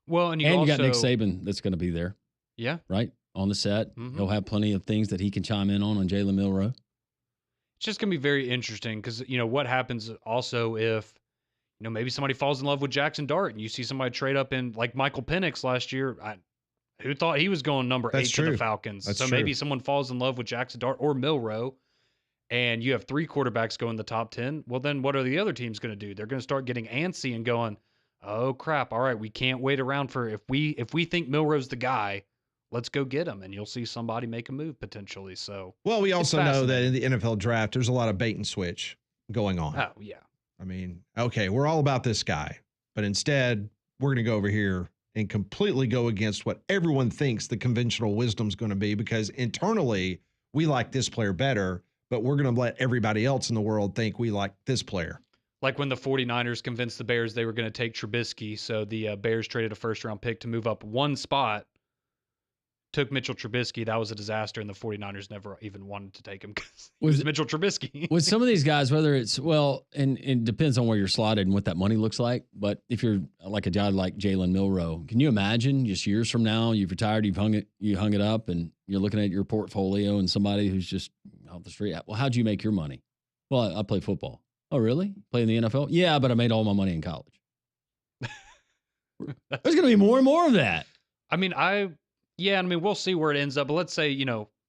Well, and you got Nick Saban that's going to be there. Yeah. Right? On the set. He'll have plenty of things that he can chime in on Jalen Milroe. It's just going to be very interesting because, what happens also if, maybe somebody falls in love with Jackson Dart and you see somebody trade up in like Michael Penix last year. Who thought he was going number 8 to the Falcons? So maybe someone falls in love with Jackson Dart or Milroe and you have 3 quarterbacks go in the top 10. Well, then what are the other teams going to do? They're going to start getting antsy and going, oh, crap. All right, we can't wait around for if we think Milroe's the guy, let's go get him, and you'll see somebody make a move potentially. So, well, we also know that in the NFL draft, there's a lot of bait and switch going on. Oh, yeah. I mean, okay, we're all about this guy, but instead, we're going to go over here and completely go against what everyone thinks the conventional wisdom is going to be because internally, we like this player better, but we're going to let everybody else in the world think we like this player. Like when the 49ers convinced the Bears they were going to take Trubisky, so the Bears traded a first-round pick to move up one spot, took Mitchell Trubisky. That was a disaster, and the 49ers never even wanted to take him because he was Mitchell Trubisky. With some of these guys, whether it's, and it depends on where you're slotted and what that money looks like, but if you're like a guy like Jalen Milroe, can you imagine just years from now, you've retired, you hung it up, and you're looking at your portfolio and somebody who's just off the street, well, how'd you make your money? Well, I play football. Oh, really? Play in the NFL? Yeah, but I made all my money in college. There's going to be more and more of that. I mean, we'll see where it ends up. But let's say,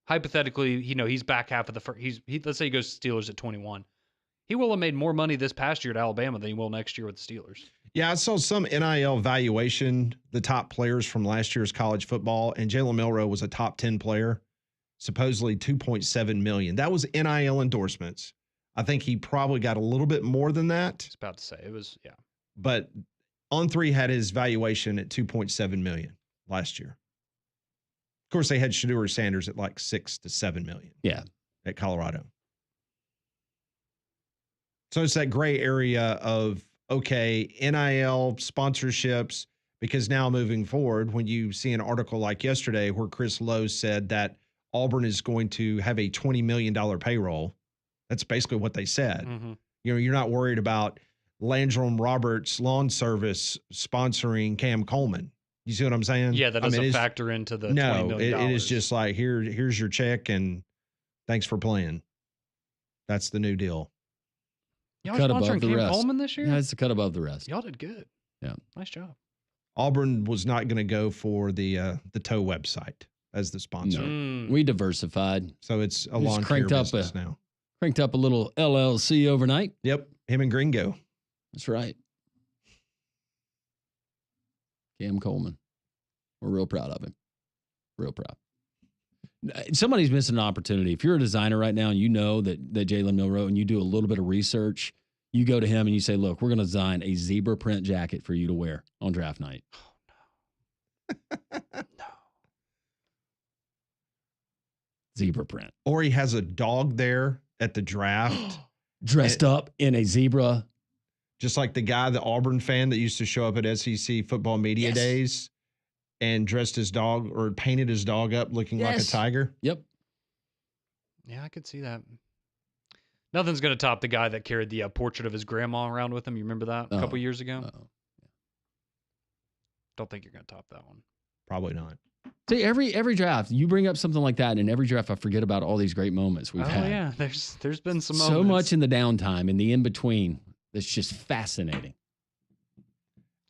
hypothetically, he's back half of the first. Let's say he goes to Steelers at 21. He will have made more money this past year at Alabama than he will next year with the Steelers. Yeah, I saw some NIL valuation, the top players from last year's college football, and Jalen Milroe was a top 10 player, supposedly $2.7 million. That was NIL endorsements. I think he probably got a little bit more than that. I was about to say it was, yeah. But On3 had his valuation at $2.7 million last year. Of course, they had Shedeur Sanders at like $6 to $7 million. Yeah, at Colorado. So it's that gray area of, okay, NIL sponsorships, because now moving forward, when you see an article like yesterday where Chris Lowe said that Auburn is going to have a $20 million payroll, that's basically what they said. Mm-hmm. You're not worried about Landrum Roberts Lawn Service sponsoring Cam Coleman. You see what I'm saying? Yeah, that doesn't factor into the $20 million. It is just like, here's your check and thanks for playing. That's the new deal. Y'all sponsoring Cam Coleman this year? Yeah, it's a cut above the rest. Y'all did good. Yeah. Nice job. Auburn was not going to go for the Toe website as the sponsor. No. We diversified. So it's a lawn care business now. Cranked up a little LLC overnight. Yep. Him and Gringo. That's right. Cam Coleman. We're real proud of him. Real proud. Somebody's missing an opportunity. If you're a designer right now and you know that Jalen Milroe and you do a little bit of research, you go to him and you say, look, we're going to design a zebra print jacket for you to wear on draft night. Oh, no. No. Zebra print. Or he has a dog there at the draft. Dressed up in a zebra. Just like the guy, the Auburn fan that used to show up at SEC football media days and dressed his dog or painted his dog up looking like a tiger. Yep. Yeah, I could see that. Nothing's going to top the guy that carried the portrait of his grandma around with him. You remember that a couple years ago? Don't think you're going to top that one. Probably not. See, every draft, you bring up something like that, and in every draft, I forget about all these great moments we've had. Oh, yeah. There's been some moments. So much in the downtime, in the in-between, that's just fascinating.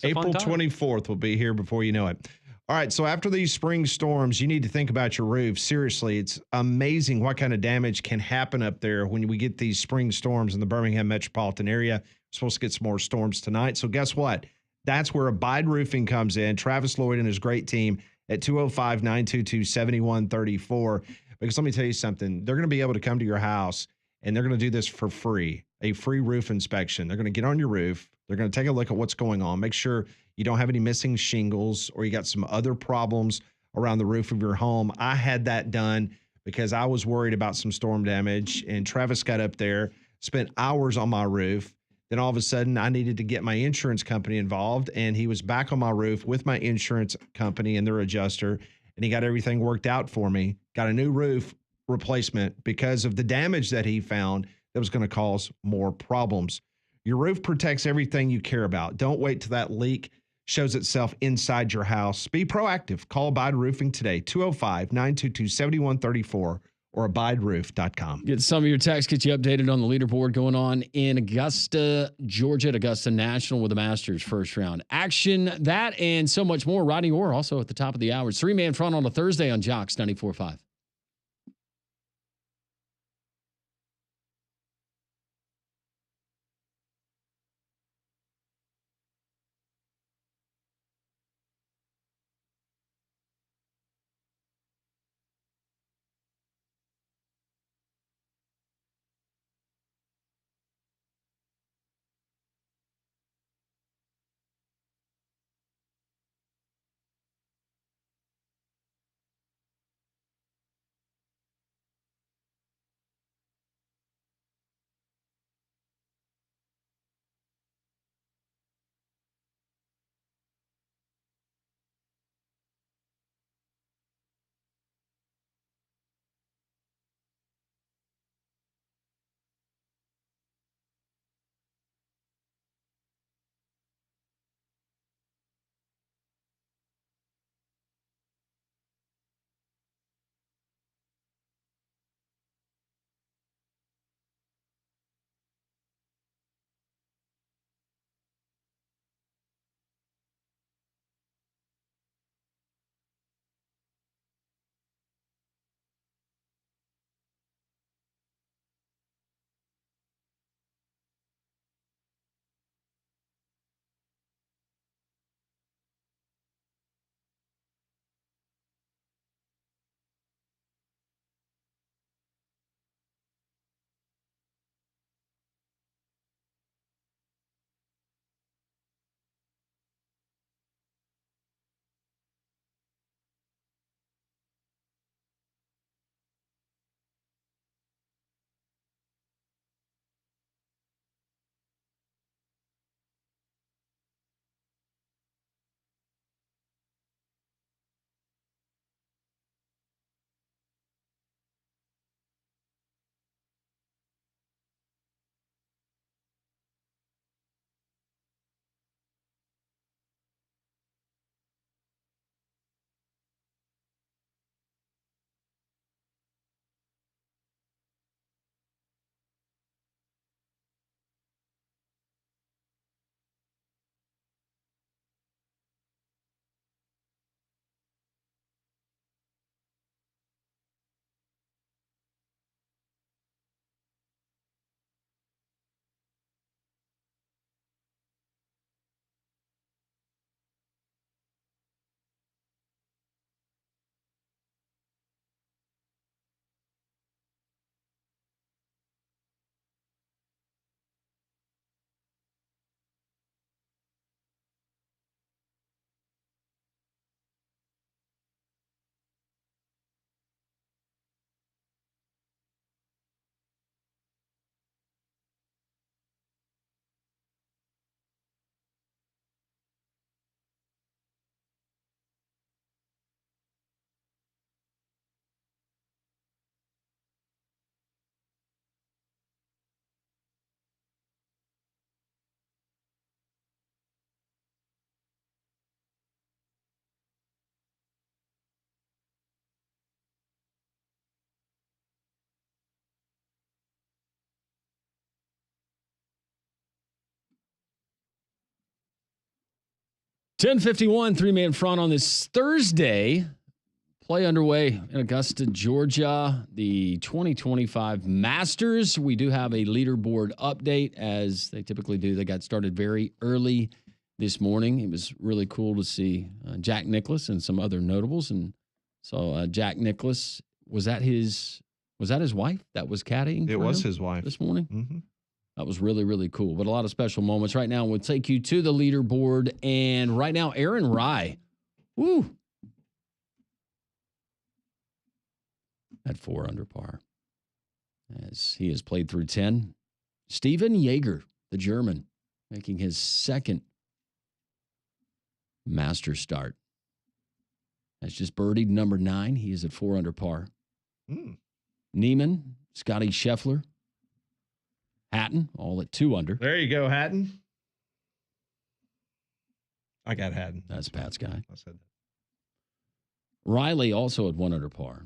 April 24th will be here before you know it. All right, so after these spring storms, you need to think about your roof. Seriously, it's amazing what kind of damage can happen up there when we get these spring storms in the Birmingham metropolitan area. We're supposed to get some more storms tonight. So guess what? That's where Abide Roofing comes in. Travis Lloyd and his great team at 205-922-7134. Because let me tell you something. They're going to be able to come to your house, and they're going to do this for free, a free roof inspection. They're going to get on your roof. They're going to take a look at what's going on, make sure you don't have any missing shingles or you got some other problems around the roof of your home. I had that done because I was worried about some storm damage, and Travis got up there, spent hours on my roof. Then all of a sudden I needed to get my insurance company involved, and he was back on my roof with my insurance company and their adjuster, and he got everything worked out for me. Got a new roof replacement because of the damage that he found that was going to cause more problems. Your roof protects everything you care about. Don't wait till that leak shows itself inside your house. Be proactive. Call Abide Roofing today, 205-922-7134 or abideroof.com. Get some of your texts, get you updated on the leaderboard going on in Augusta, Georgia at Augusta National with the Masters first round. Action, that and so much more. Rodney Orr also at the top of the hour. It's three-man front on a Thursday on Jocks 94.5. 10:51, three-man front on this Thursday. Play underway in Augusta, Georgia, the 2025 Masters. We do have a leaderboard update, as they typically do. They got started very early this morning. It was really cool to see Jack Nicklaus and some other notables. And so Jack Nicklaus, was that his wife that was caddying? It was his wife this morning. Mm-hmm. That was really, really cool. But a lot of special moments. Right now, we'll take you to the leaderboard. And right now, Aaron Rye. Woo. At 4 under par, as he has played through 10. Steven Jaeger, the German, making his second Masters start. Has just birdied number 9. He is at 4 under par. Neiman, Scotty Scheffler, Hatton, all at 2 under. There you go, Hatton. I got Hatton. That's Pat's guy. I said that. Riley also at 1 under par.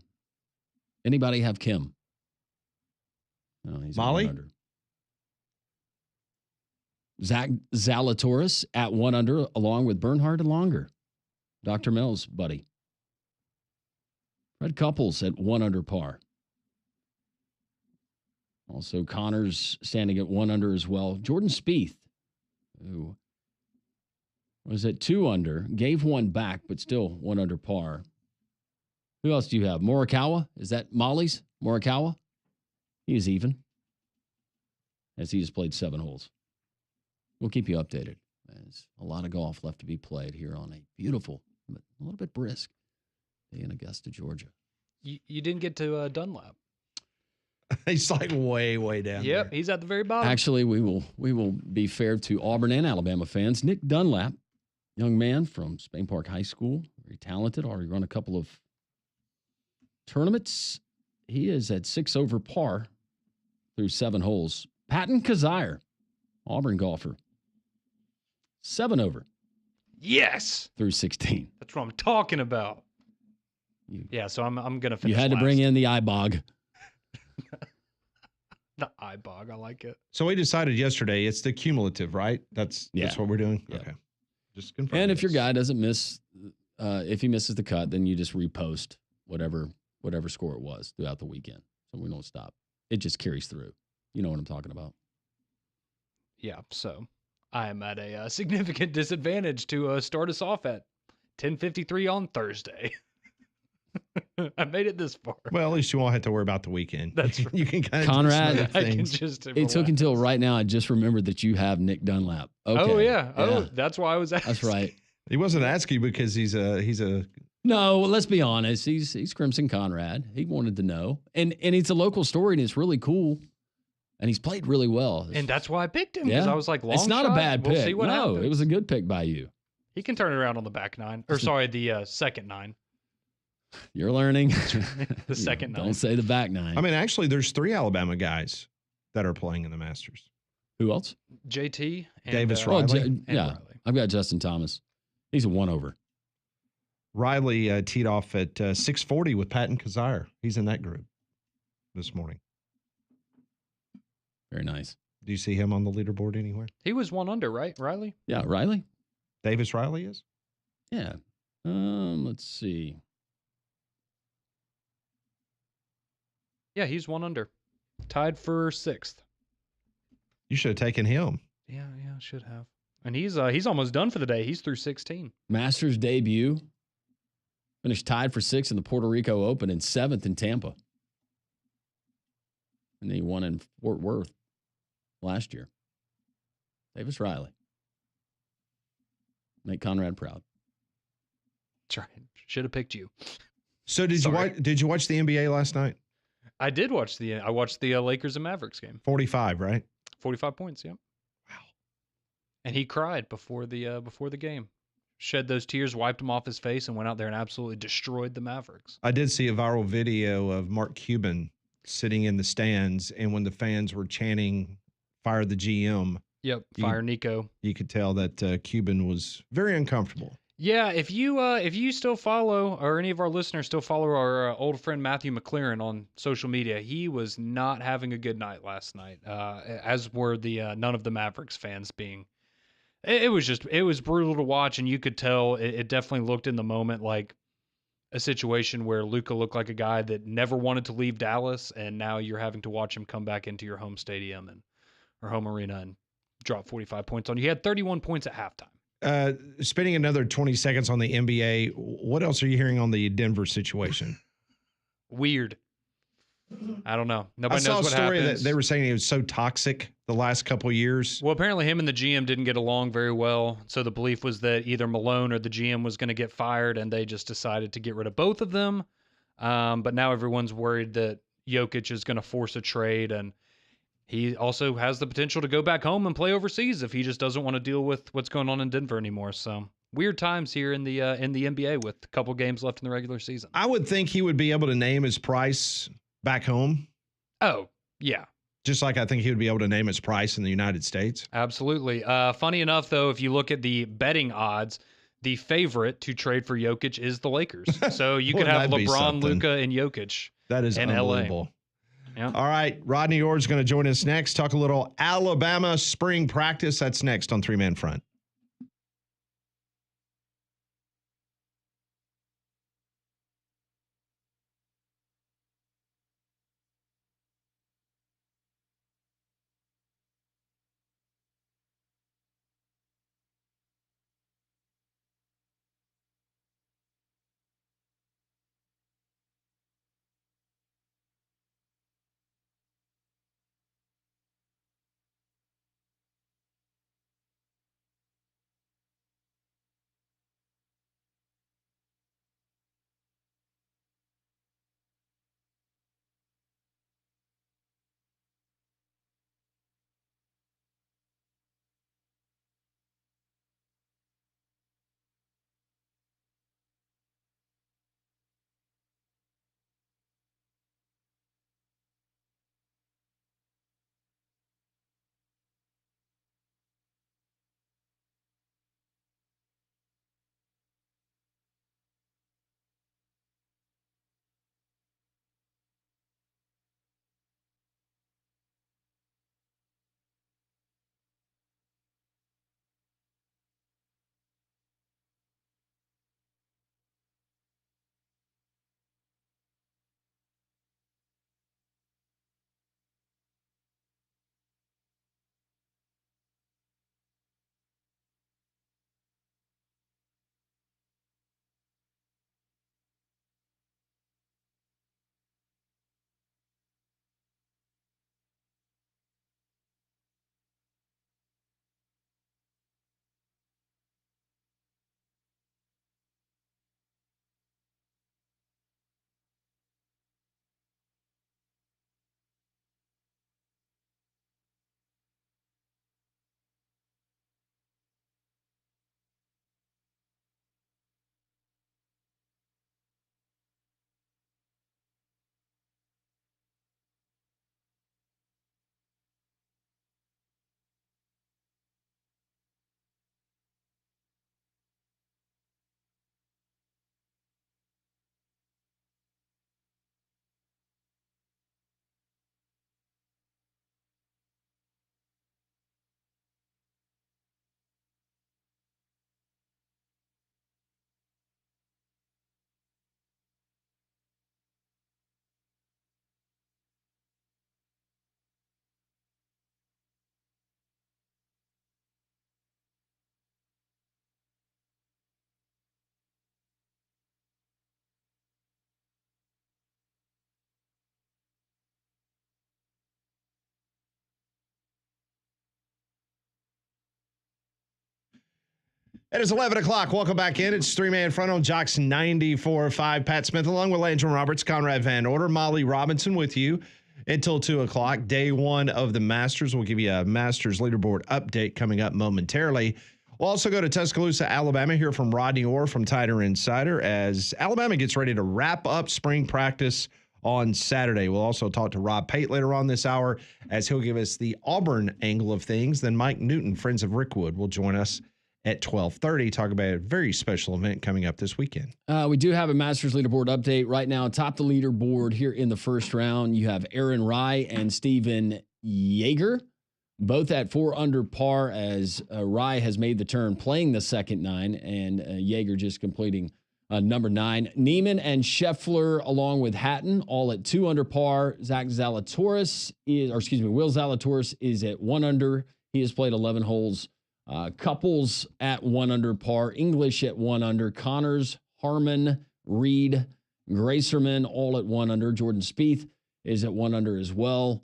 Anybody have Kim? No, he's Molly? at 1 under. Zach Zalatoris at 1 under, along with Bernhard and Longer. Dr. Mel's buddy. Fred Couples at 1 under par. Also, Connors standing at 1 under as well. Jordan Spieth, who was at 2 under, gave 1 back, but still 1 under par. Who else do you have? Morikawa? Is that Molly's? Morikawa? He is even, as he has played 7 holes. We'll keep you updated. There's a lot of golf left to be played here on a beautiful, but a little bit brisk day in Augusta, Georgia. You didn't get to Dunlap. He's like way, way down there. He's at the very bottom. Actually, we will be fair to Auburn and Alabama fans. Nick Dunlap, young man from Spain Park High School, very talented, already run a couple of tournaments. He is at 6 over par through 7 holes. Patton Kazire, Auburn golfer, 7 over. Yes. Through 16. That's what I'm talking about. So I'm going to finish. You had to bring in the iBog. The iBog. I like it. So we decided yesterday it's the cumulative, right? That's what we're doing? Yeah. Okay. Just confirm. And if your guy doesn't miss, if he misses the cut, then you just repost whatever score it was throughout the weekend. So we don't stop. It just carries through. You know what I'm talking about. Yeah, so I am at a significant disadvantage to start us off at 10:53 on Thursday. I made it this far. Well, at least you won't have to worry about the weekend. That's right. You can kind of Conrad, I can just it took until right now I just remembered that you have Nick Dunlap. Okay. Oh yeah. That's why I was asking. That's right. He wasn't asking because he's a No, let's be honest. He's Crimson Conrad. He wanted to know. And it's a local story and it's really cool. And he's played really well. And that's why I picked him, because I was like, long it's not shot. a bad pick. We'll see what happens. It was a good pick by you. He can turn it around on the back 9. Or sorry, the second 9. You're learning. The second 9. Don't say the back 9. I mean, actually, there's 3 Alabama guys that are playing in the Masters. Who else? JT and Davis Riley. Riley. I've got Justin Thomas. He's a 1 over. Riley teed off at 640 with Patton Kazire. He's in that group this morning. Very nice. Do you see him on the leaderboard anywhere? He was 1 under, right, Riley? Yeah, Riley? Davis Riley is? Yeah. Let's see. Yeah, he's 1 under. Tied for 6th. You should have taken him. Yeah, should have. And he's almost done for the day. He's through 16. Masters debut. Finished tied for 6th in the Puerto Rico Open and 7th in Tampa. And then he won in Fort Worth last year. Davis Riley. Make Conrad proud. That's right. Should have picked you. So did you watch the NBA last night? I did watch I watched the Lakers and Mavericks game. 45, right? 45 points, yeah. Wow. And he cried before the game. Shed those tears, wiped them off his face, and went out there and absolutely destroyed the Mavericks. I did see a viral video of Mark Cuban sitting in the stands, and when the fans were chanting "Fire the GM," Yep, fire Nico. You could tell that Cuban was very uncomfortable. Yeah, if you still follow, or any of our listeners still follow our old friend Matthew McLaren on social media, he was not having a good night last night, as were the none of the Mavericks fans being It was brutal to watch, and you could tell it definitely looked in the moment like a situation where Luka looked like a guy that never wanted to leave Dallas, and now you're having to watch him come back into your home stadium or home arena and drop 45 points on you. He had 31 points at halftime. Spending another 20 seconds on the NBA, what else are you hearing on the Denver situation? Weird. I don't know. I Nobody saw knows a what story happens. that they were saying he was so toxic the last couple of years. Well, apparently him and the GM didn't get along very well. So the belief was that either Malone or the GM was going to get fired, and they just decided to get rid of both of them. But now everyone's worried that Jokic is going to force a trade, and he also has the potential to go back home and play overseas if he just doesn't want to deal with what's going on in Denver anymore. So weird times here in the NBA with a couple games left in the regular season. I would think he would be able to name his price back home. Oh, yeah. Just like I think he would be able to name his price in the United States. Absolutely. Funny enough, though, if you look at the betting odds, the favorite to trade for Jokic is the Lakers. So you could have Wouldn't that be LeBron, something? Luka, and Jokic. That is in unbelievable. LA. Yeah. All right. Rodney Orr is going to join us next. Talk a little Alabama spring practice. That's next on 3-Man Front. It is 11 o'clock. Welcome back in. It's 3-Man Front on Jocks 94.5. Pat Smith along with Landrum Roberts, Conrad Van Order, Molly Robinson with you until 2 o'clock. Day one of the Masters. We'll give you a Masters leaderboard update coming up momentarily. We'll also go to Tuscaloosa, Alabama, hear from Rodney Orr from Tider Insider as Alabama gets ready to wrap up spring practice on Saturday. We'll also talk to Rob Pate later on this hour as he'll give us the Auburn angle of things. Then Mike Newton, Friends of Rickwood, will join us at 12:30, talk about a very special event coming up this weekend. We do have a Masters leaderboard update right now. Top the leaderboard here in the first round. You have Aaron Rye and Steven Yeager both at 4 under par as Rye has made the turn playing the second 9 and Jaeger just completing number 9. Neiman and Scheffler along with Hatton all at 2 under par. Will Zalatoris is at 1 under. He has played 11 holes. Couples at 1 under par. English at 1 under. Connors, Harmon, Reed, Gracerman all at 1 under. Jordan Spieth is at 1 under as well.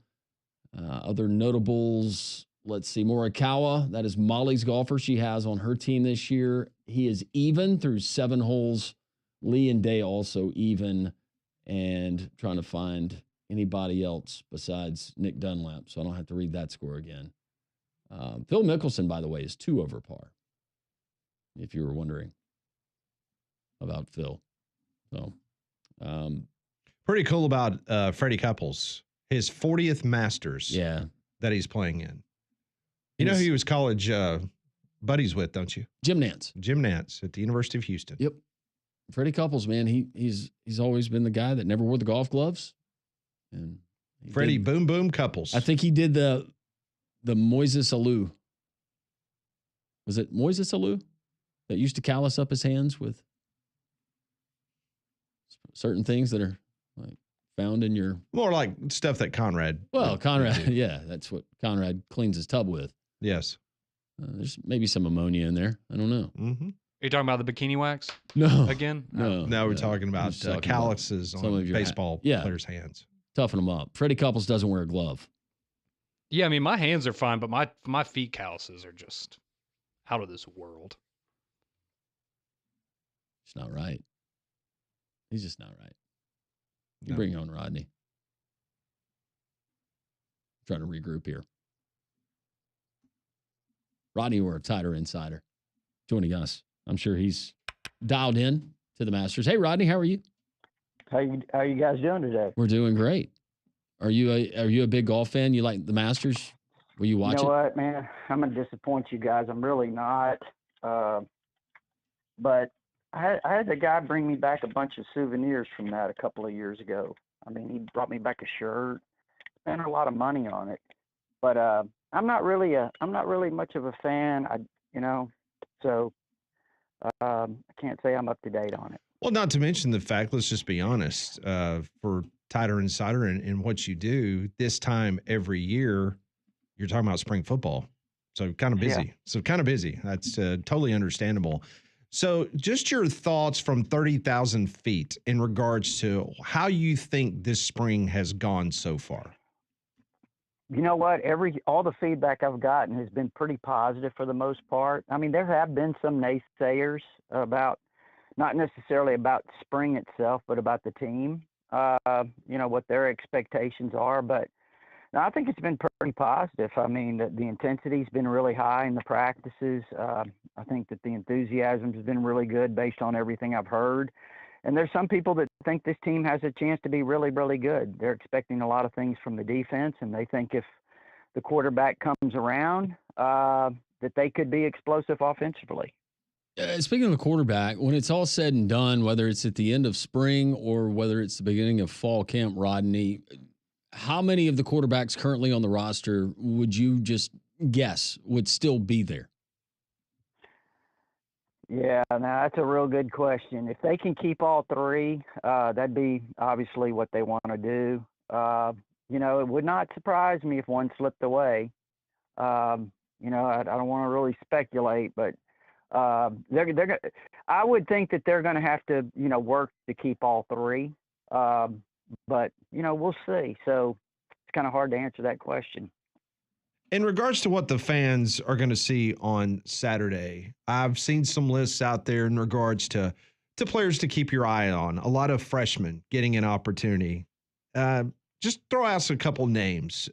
Other notables, let's see. Morikawa, that is Molly's golfer she has on her team this year. He is even through 7 holes. Lee and Day also even. And trying to find anybody else besides Nick Dunlap, so I don't have to read that score again. Phil Mickelson, by the way, is 2 over par, if you were wondering about Phil. So, pretty cool about Freddie Couples. His 40th Masters that he's playing in. You know who he was college buddies with, don't you? Jim Nantz. Jim Nantz at the University of Houston. Yep. Freddie Couples, man, he's always been the guy that never wore the golf gloves. And Freddie Boom Boom Couples. I think he did the Moises Alou. Was it Moises Alou that used to callus up his hands with certain things that are like found in your... More like stuff that Conrad... Well, Conrad, yeah, that's what Conrad cleans his tub with. Yes. There's maybe some ammonia in there. I don't know. Mm-hmm. Are you talking about the bikini wax? No. Again? No. Now we're talking about calluses on baseball players' hands. Toughen them up. Freddie Couples doesn't wear a glove. Yeah, I mean, my hands are fine, but my feet calluses are just out of this world. It's not right. He's just not right. You No. bring on Rodney. Trying to regroup here. Rodney, we're a tighter insider joining us. I'm sure he's dialed in to the Masters. Hey, Rodney, how are you? How you guys doing today? We're doing great. Are you a big golf fan? You like the Masters? Will you watch it? You know what, man? I'm gonna disappoint you guys. I'm really not. But I had a guy bring me back a bunch of souvenirs from that a couple of years ago. I mean, he brought me back a shirt. Spent a lot of money on it. But I'm not really much of a fan. So I can't say I'm up to date on it. Well, not to mention the fact, let's just be honest, for Tighter Insider and what you do, this time every year, you're talking about spring football. So kind of busy. That's totally understandable. So just your thoughts from 30,000 feet in regards to how you think this spring has gone so far. You know what? All the feedback I've gotten has been pretty positive for the most part. I mean, there have been some naysayers about, not necessarily about spring itself, but about the team, what their expectations are. But no, I think it's been pretty positive. I mean, the intensity's been really high in the practices. I think that the enthusiasm has been really good based on everything I've heard. And there's some people that think this team has a chance to be really, really good. They're expecting a lot of things from the defense, and they think if the quarterback comes around, that they could be explosive offensively. Speaking of the quarterback, when it's all said and done, whether it's at the end of spring or whether it's the beginning of fall camp, Rodney, how many of the quarterbacks currently on the roster would you just guess would still be there? Yeah, now that's a real good question. If they can keep all 3, that'd be obviously what they want to do. It would not surprise me if one slipped away. I don't want to really speculate, but I would think that they're going to have to, work to keep all 3. But we'll see. So it's kind of hard to answer that question. In regards to what the fans are going to see on Saturday, I've seen some lists out there in regards to players to keep your eye on. A lot of freshmen getting an opportunity. Just throw out a couple names,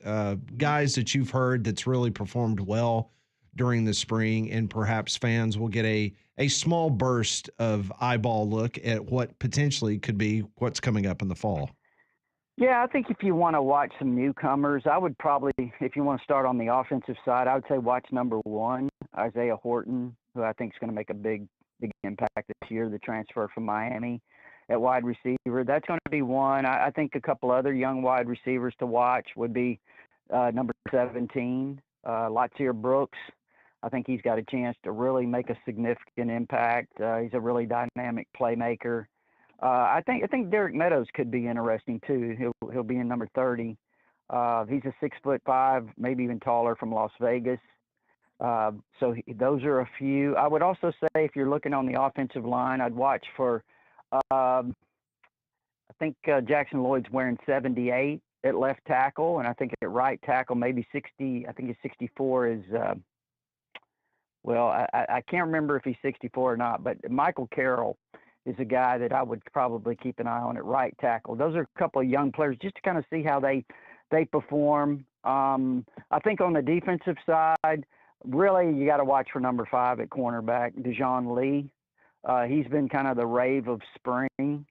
guys that you've heard that's really performed well during the spring, and perhaps fans will get a small burst of eyeball look at what potentially could be what's coming up in the fall. Yeah, I think if you want to watch some newcomers, I would probably, if you want to start on the offensive side, I would say watch number 1, Isaiah Horton, who I think is going to make a big impact this year, the transfer from Miami at wide receiver. That's going to be one. I think a couple other young wide receivers to watch would be number 17, Latsier Brooks, I think he's got a chance to really make a significant impact. He's a really dynamic playmaker. I think Derek Meadows could be interesting too. He'll be in number 30. He's a 6'5", maybe even taller, from Las Vegas. Those are a few. I would also say, if you're looking on the offensive line, I'd watch for. I think Jackson Lloyd's wearing 78 at left tackle, and I think at right tackle maybe 60. I think his 64 is. I can't remember if he's 64 or not, but Michael Carroll is a guy that I would probably keep an eye on at right tackle. Those are a couple of young players just to kind of see how they perform. I think on the defensive side, really you got to watch for number 5 at cornerback, Dijon Lee. He's been kind of the rave of spring.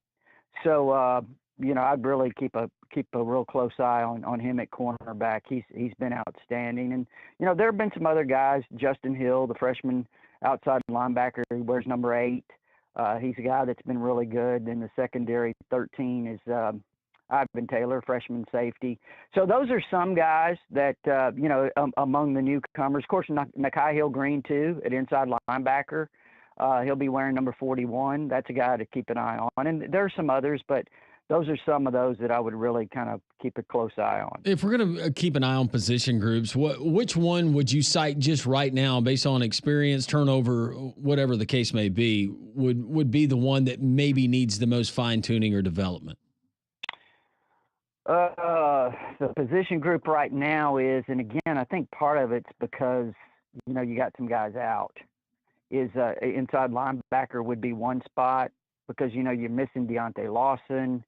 So, I'd really keep a real close eye on him at cornerback. He's been outstanding. And, there have been some other guys, Justin Hill, the freshman outside linebacker, he wears number 8. He's a guy that's been really good. In the secondary, 13 is Ivan Taylor, freshman safety. So those are some guys that, among the newcomers. Of course, Nakai Hill-Green, too, at inside linebacker. He'll be wearing number 41. That's a guy to keep an eye on. And there are some others, but those are some of those that I would really kind of keep a close eye on. If we're going to keep an eye on position groups, which one would you cite just right now, based on experience, turnover, whatever the case may be, would be the one that maybe needs the most fine-tuning or development? The position group right now is, and again, I think part of it's because, you got some guys out, is inside linebacker would be one spot because, you're missing Deontay Lawson.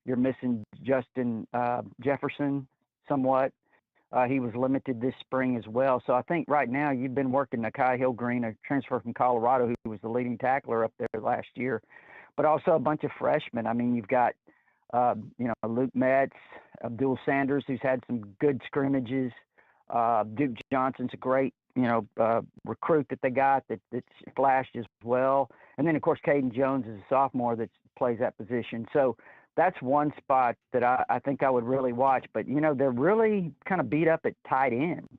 You're missing Justin Jefferson somewhat. He was limited this spring as well. So I think right now you've been working Nakai Hill-Green, a transfer from Colorado, who was the leading tackler up there last year, but also a bunch of freshmen. I mean, you've got, Luke Metz, Abdul Sanders, who's had some good scrimmages. Duke Johnson's a great, recruit that they got that's flashed as well. And then, of course, Caden Jones is a sophomore that plays that position. So that's one spot that I think I would really watch. But, they're really kind of beat up at tight end.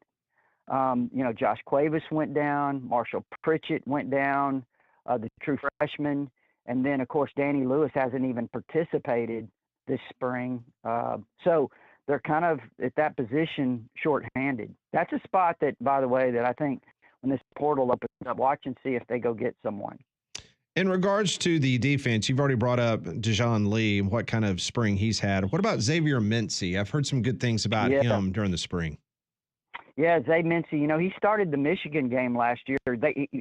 Josh Cuevas went down. Marshall Pritchett went down, the true freshman. And then, of course, Danny Lewis hasn't even participated this spring. So they're kind of at that position shorthanded. That's a spot that, by the way, that I think when this portal opens up, watch and see if they go get someone. In regards to the defense, you've already brought up Dijon Lee, what kind of spring he's had. What about Xavier Mincy? I've heard some good things about him during the spring. Yeah, Zay Mincy, he started the Michigan game last year.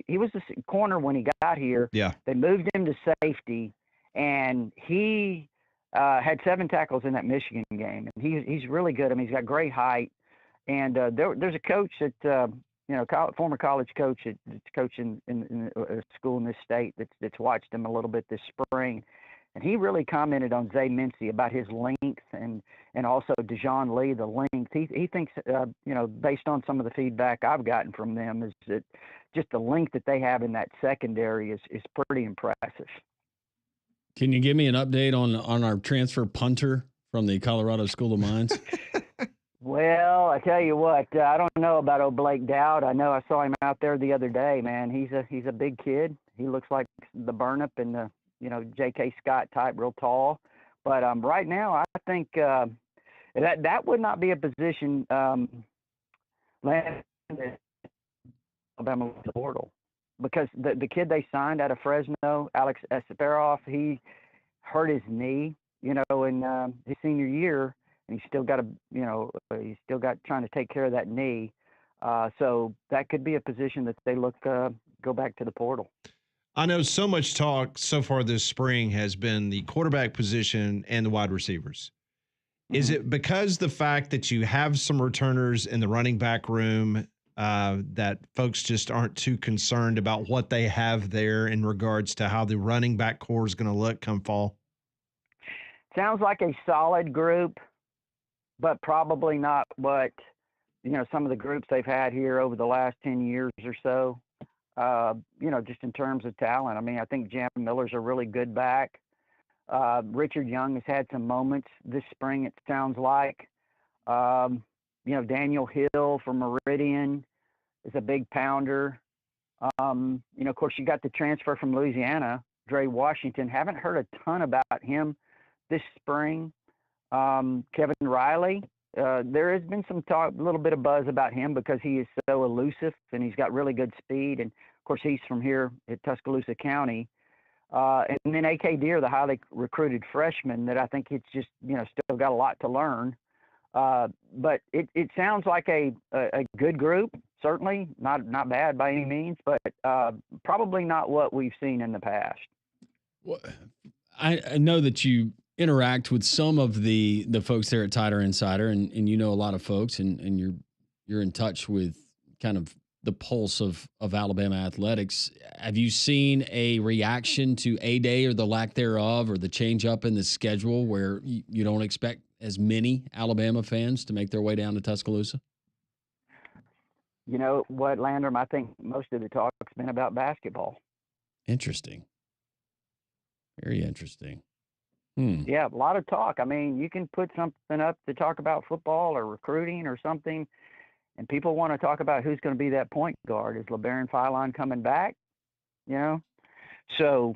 He was the corner when he got here. Yeah. They moved him to safety, and he had 7 tackles in that Michigan game. And he's really good. I mean, he's got great height. And there's a coach that former college coach that's coaching in a school in this state that's watched him a little bit this spring. And he really commented on Zay Mincy about his length and also Dijon Lee, the length. He thinks, based on some of the feedback I've gotten from them, is that just the length that they have in that secondary is pretty impressive. Can you give me an update on our transfer punter from the Colorado School of Mines? Well, I tell you what, I don't know about old Blake Dowd. I know I saw him out there the other day, man. He's a big kid. He looks like the burn-up in the, J.K. Scott type, real tall. But right now, I think that would not be a position Alabama portal, because the kid they signed out of Fresno, Alex Esperoff, he hurt his knee, in his senior year. And he's still got trying to take care of that knee. So that could be a position that they go back to the portal. I know so much talk so far this spring has been the quarterback position and the wide receivers. Mm-hmm. Is it because the fact that you have some returners in the running back room that folks just aren't too concerned about what they have there in regards to how the running back core is going to look come fall? Sounds like a solid group, but probably not what, some of the groups they've had here over the last 10 years or so, just in terms of talent. I mean, I think Jam Miller's a really good back. Richard Young has had some moments this spring, it sounds like. Daniel Hill from Meridian is a big pounder. Of course, you got the transfer from Louisiana, Dre Washington. Haven't heard a ton about him this spring. Kevin Riley, there has been some talk, a little bit of buzz about him because he is so elusive and he's got really good speed. And of course, he's from here at Tuscaloosa County. And then AK Deer, the highly recruited freshman that I think it's just, still got a lot to learn. But it sounds like a good group, certainly not bad by any means, but probably not what we've seen in the past. Well, I know that you interact with some of the folks there at Tider Insider, and a lot of folks, and you're in touch with kind of the pulse of Alabama athletics. Have you seen a reaction to A-Day or the lack thereof, or the change up in the schedule where you don't expect as many Alabama fans to make their way down to Tuscaloosa? You know what, Landrum? I think most of the talk's been about basketball. Interesting. Very interesting. Yeah, a lot of talk. I mean, you can put something up to talk about football or recruiting or something, and people want to talk about who's going to be that point guard. Is LeBaron Philon coming back? So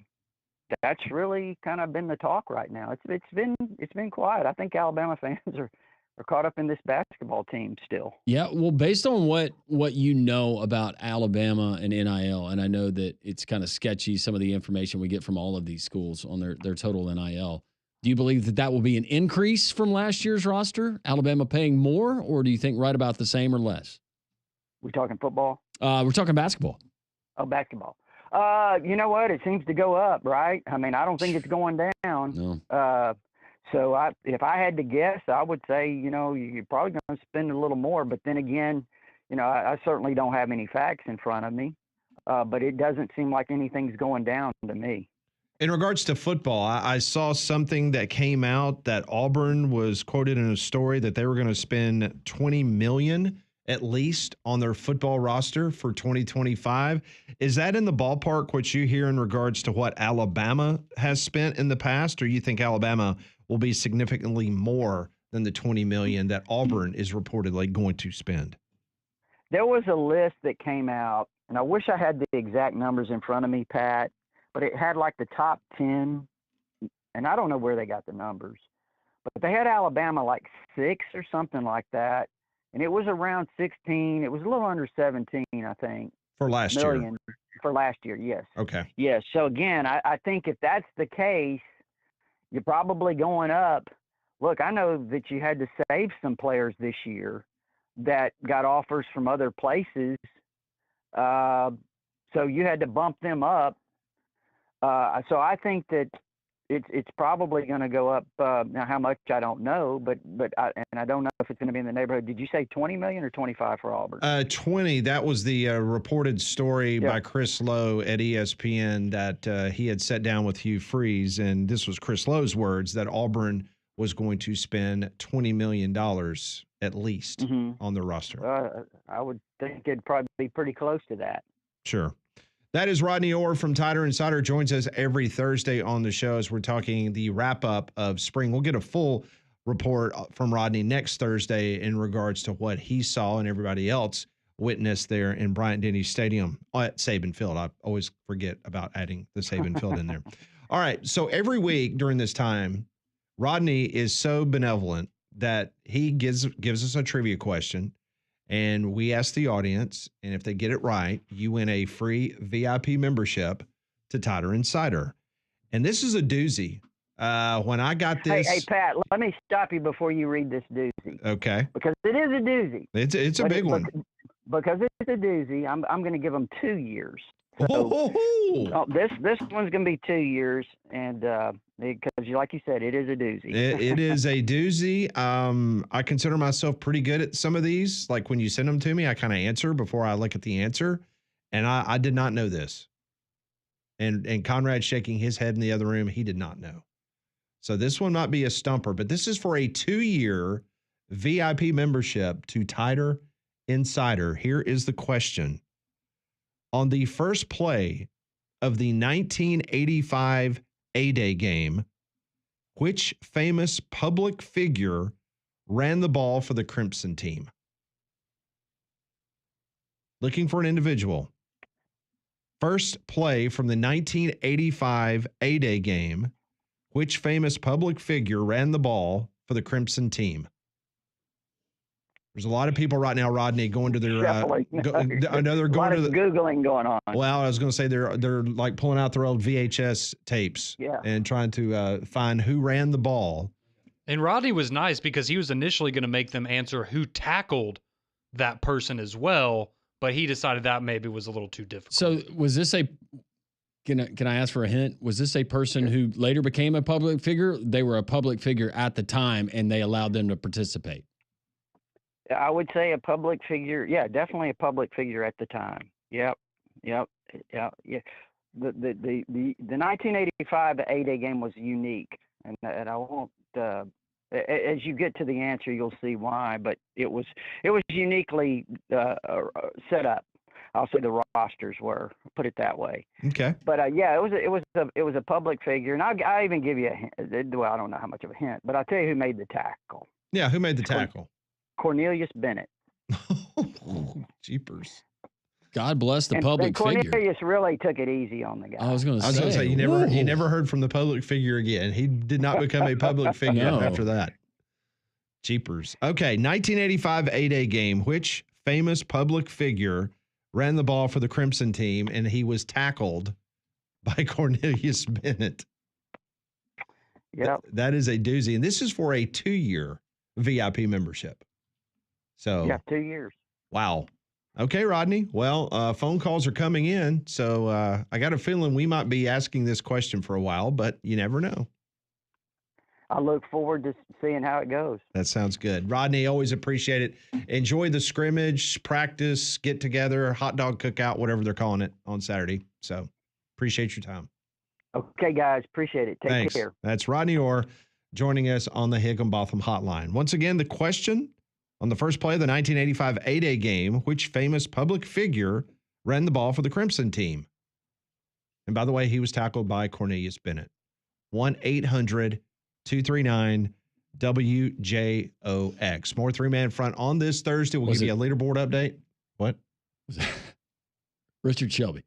that's really kind of been the talk right now. It's been quiet. I think Alabama fans are caught up in this basketball team still. Yeah, well, based on what you know about Alabama and NIL, and I know that it's kind of sketchy, some of the information we get from all of these schools on their total NIL. Do you believe that will be an increase from last year's roster? Alabama paying more, or do you think right about the same or less? We talking football? We're talking basketball. Oh, basketball. You know what? It seems to go up, right? I mean, I don't think it's going down. No. So if I had to guess, I would say, you're probably going to spend a little more. But then again, I certainly don't have any facts in front of me. But it doesn't seem like anything's going down to me. In regards to football, I saw something that came out that Auburn was quoted in a story that they were going to spend $20 million at least on their football roster for 2025. Is that in the ballpark what you hear in regards to what Alabama has spent in the past, or you think Alabama will be significantly more than the $20 million that Auburn is reportedly going to spend? There was a list that came out, and I wish I had the exact numbers in front of me, Pat, but it had like the top 10, and I don't know where they got the numbers, but they had Alabama like 6 or something like that, and it was around 16. It was a little under 17, I think. For last year? For last year, yes. Okay. Yes. So, again, I think if that's the case, you're probably going up. Look, I know that you had to save some players this year that got offers from other places, so you had to bump them up. So I think that it's probably going to go up. Now, how much I don't know, but I don't know if it's going to be in the neighborhood. Did you say 20 million or 25 for Auburn? 20. That was the reported story by Chris Lowe at ESPN that he had sat down with Hugh Freeze, and this was Chris Lowe's words that Auburn was going to spend $20 million at least on the roster. I would think it'd probably be pretty close to that. Sure. That is Rodney Orr from Tider Insider. Joins us every Thursday on the show as we're talking the wrap-up of spring. We'll get a full report from Rodney next Thursday in regards to what he saw and everybody else witnessed there in Bryant-Denny Stadium at Saban Field. I always forget about adding the Saban Field in there. All right, so every week during this time, Rodney is so benevolent that he gives us a trivia question. And we ask the audience, and if they get it right, you win a free VIP membership to Tider Insider. And this is a doozy. When I got this... Hey, Pat, let me stop you before you read this doozy. Okay. Because it is a doozy. It's a big one. Because it's a doozy, I'm going to give them 2 years. So this one's going to be 2 years, and because, like you said, it is a doozy. It is a doozy. I consider myself pretty good at some of these. Like when you send them to me, I kind of answer before I look at the answer, and I did not know this. And Conrad shaking his head in the other room, he did not know. So this one might be a stumper, but this is for a 2-year VIP membership to Tider Insider. Here is the question. On the first play of the 1985 A-Day game, which famous public figure ran the ball for the Crimson team? Looking for an individual. First play from the 1985 A-Day game. Which famous public figure ran the ball for the Crimson team? There's a lot of people right now, Rodney, going to their. Shuffling. I know they're A going lot to of the. Googling going on. Well, I was going to say they're like pulling out their old VHS tapes and trying to find who ran the ball. And Rodney was nice because he was initially going to make them answer who tackled that person as well, but he decided that maybe was a little too difficult. So was this a? Can I ask for a hint? Was this a person who later became a public figure? They were a public figure at the time, and they allowed them to participate. I would say a public figure. Yeah, definitely a public figure at the time. Yep. The 1985 A-Day game was unique, and I won't. As you get to the answer, you'll see why. But it was uniquely set up. I'll say the rosters were, put it that way. Okay. But it was a public figure, and I even give you a hint. Well, I don't know how much of a hint, but I'll tell you who made the tackle. Yeah, who made the tackle? Cornelius Bennett. Jeepers. God bless the public Cornelius figure. really took it easy on the guy. I was going to say you never heard from the public figure again. He did not become a public figure after that. Jeepers. Okay, 1985 A-Day game. Which famous public figure ran the ball for the Crimson team, and he was tackled by Cornelius Bennett? Yep. That is a doozy. And this is for a 2-year VIP membership. So yeah, 2 years. Wow. Okay, Rodney. Well, phone calls are coming in, so I got a feeling we might be asking this question for a while, but you never know. I look forward to seeing how it goes. That sounds good. Rodney, always appreciate it. Enjoy the scrimmage, practice, get together, hot dog cookout, whatever they're calling it on Saturday. So appreciate your time. Okay, guys. Appreciate it. Take Thanks. care. That's Rodney Orr joining us on the Higginbotham Hotline. Once again, the question on the first play of the 1985 A-Day game, which famous public figure ran the ball for the Crimson team? And by the way, he was tackled by Cornelius Bennett. 1-800-239-WJOX. More three-man front on this Thursday. We'll give you a leaderboard update. What? Richard Shelby.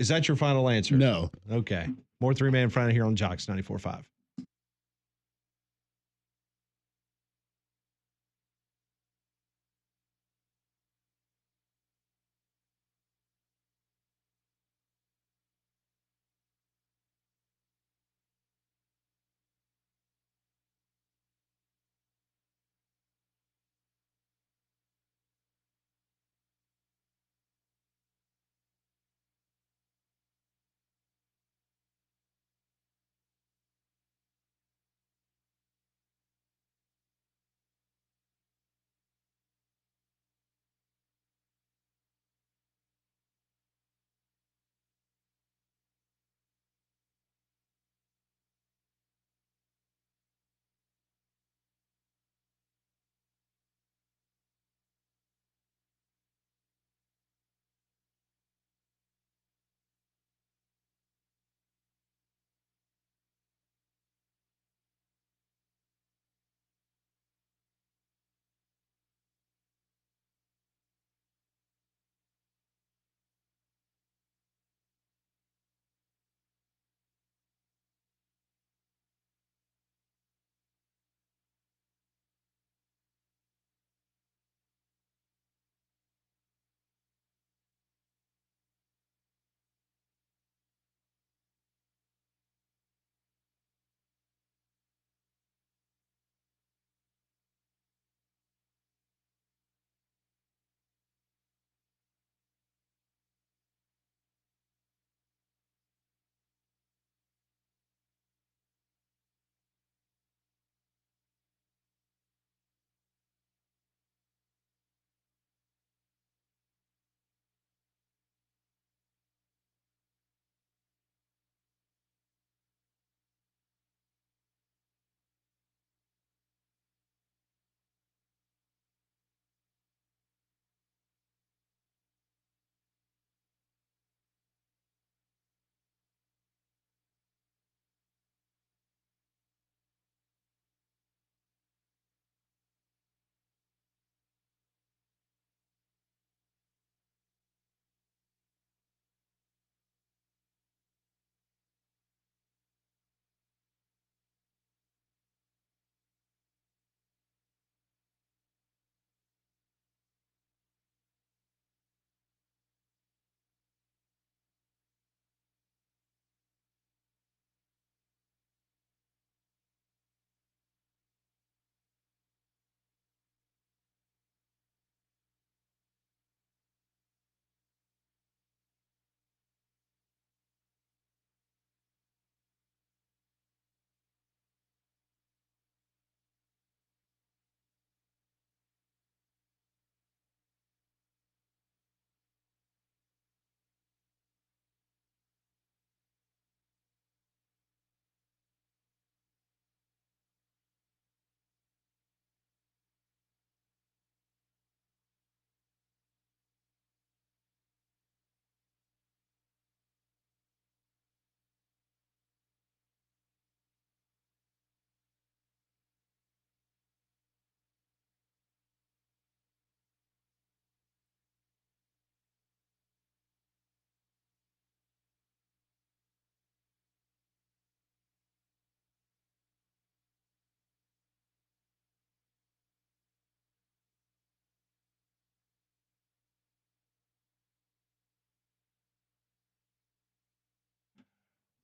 Is that your final answer? No. Okay. More three-man front here on Jocks 94.5.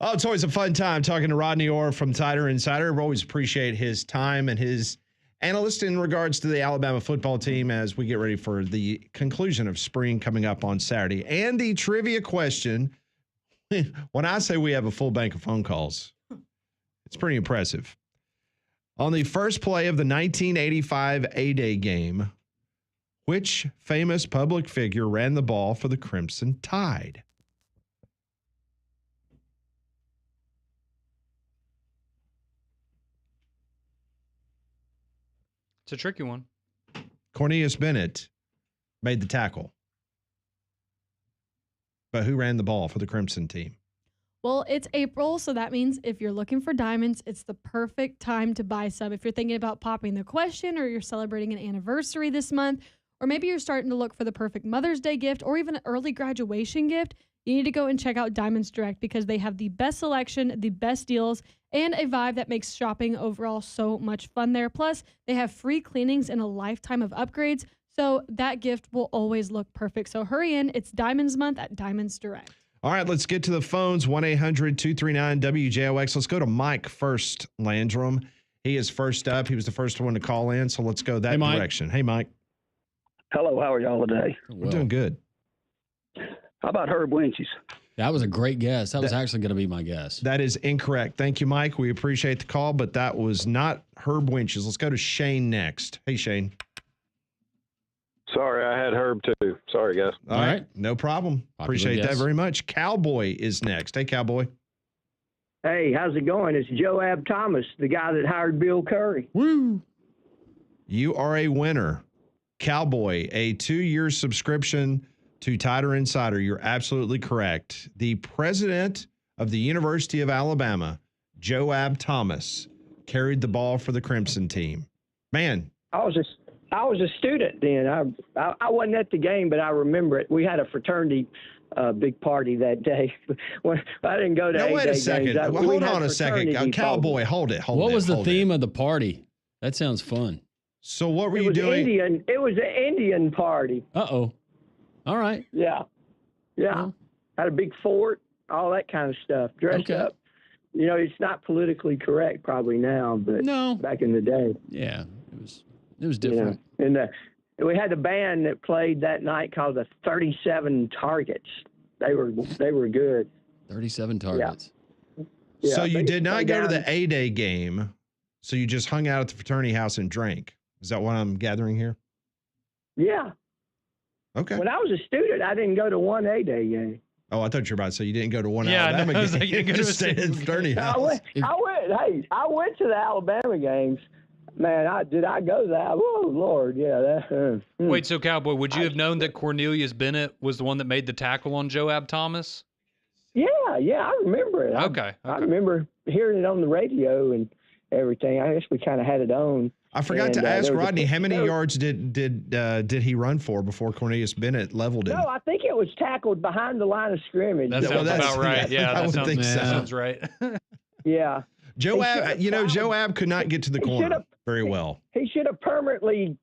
Oh, it's always a fun time talking to Rodney Orr from Tider Insider. We always appreciate his time and his analyst in regards to the Alabama football team as we get ready for the conclusion of spring coming up on Saturday. And the trivia question, when I say we have a full bank of phone calls, it's pretty impressive. On the first play of the 1985 A-Day game, which famous public figure ran the ball for the Crimson Tide? It's a tricky one. Cornelius Bennett made the tackle. But who ran the ball for the Crimson team? Well, it's April, so that means if you're looking for diamonds, it's the perfect time to buy some. If you're thinking about popping the question, or you're celebrating an anniversary this month, or maybe you're starting to look for the perfect Mother's Day gift or even an early graduation gift, you need to go and check out Diamonds Direct because they have the best selection, the best deals, and a vibe that makes shopping overall so much fun there. Plus, they have free cleanings and a lifetime of upgrades, so that gift will always look perfect. So hurry in. It's Diamonds Month at Diamonds Direct. All right, let's get to the phones. 1-800-239-WJOX. Let's go to Mike first, Landrum. He is first up. He was the first one to call in, so let's go that direction. Hey, Mike. Hello, how are y'all today? We're doing good. How about Herb Lynch's? That was a great guess. That was actually going to be my guess. That is incorrect. Thank you, Mike. We appreciate the call, but that was not Herb Winch's. Let's go to Shane next. Hey, Shane. Sorry, I had Herb too. Sorry, guys. All right. No problem. Appreciate that very much. Cowboy is next. Hey, Cowboy. Hey, how's it going? It's Joab Thomas, the guy that hired Bill Curry. Woo! You are a winner. Cowboy, a 2-year subscription to Tider Insider. You're absolutely correct. The president of the University of Alabama, Joab Thomas, carried the ball for the Crimson team. Man. I was a student then. I wasn't at the game, but I remember it. We had a fraternity big party that day. When I didn't go to No, wait a second. games. Hold on a second. Cowboy, hold it. What was the theme of the party? That sounds fun. So what were you doing? It was an Indian party. Uh-oh. All right. Yeah. Yeah. Had a big fort, all that kind of stuff. Dressed up. You know, it's not politically correct probably now, but back in the day. Yeah, it was different. You know, and we had a band that played that night called the 37 Targets. They were good. 37 Targets. Yeah. So you did not go to the A-Day game. So you just hung out at the fraternity house and drank. Is that what I'm gathering here? Yeah. Okay. When I was a student, I didn't go to one A-Day game. Oh, I thought you were about to say you didn't go to one I Alabama was game. like, you didn't go to just a stayed in the fraternity house. I went to the Alabama games. Man, did I go that? Oh, Lord, yeah. Wait, so Cowboy, would you have known that Cornelius Bennett was the one that made the tackle on Joab Thomas? Yeah, I remember it. Okay. I remember hearing it on the radio and everything. I guess we kind of had it on. I forgot to ask Rodney, how many yards did he run for before Cornelius Bennett leveled him? No, I think it was tackled behind the line of scrimmage. That sounds about right. Yeah, that sounds right. Yeah. Joab, Joab could not get to the corner very well. He should have permanently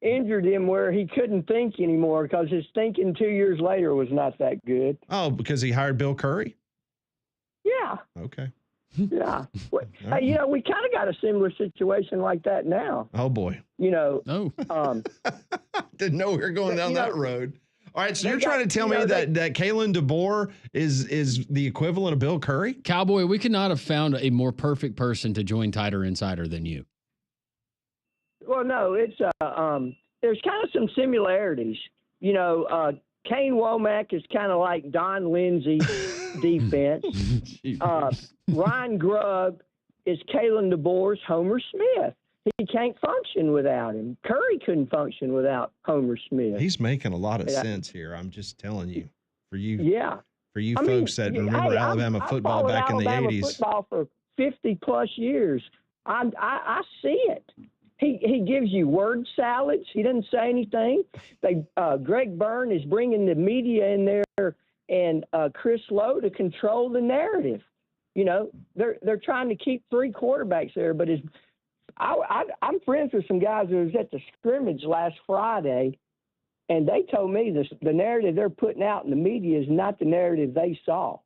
injured him where he couldn't think anymore because his thinking 2 years later was not that good. Oh, because he hired Bill Curry? Yeah. Okay. Yeah. Hey, we kind of got a similar situation like that now. Oh, boy. No. Didn't know we were going down that road. All right, so you're trying to tell me that Kalen DeBoer is the equivalent of Bill Curry? Cowboy, we could not have found a more perfect person to join Tider Insider than you. Well, no, it's there's kind of some similarities. Kane Womack is kind of like Don Lindsay defense. Ryan Grubb is Kalen DeBoer's Homer Smith. He can't function without him. Curry couldn't function without Homer Smith. He's making a lot of sense here. I'm just telling you. For you I folks that remember Alabama football back in the 80s. Football for 50 plus years. I see it. He gives you word salads. He doesn't say anything. Greg Byrne is bringing the media in there and Chris Lowe to control the narrative. They're trying to keep 3 quarterbacks there, but I'm friends with some guys who was at the scrimmage last Friday, And they told me the narrative they're putting out in the media is not the narrative they saw.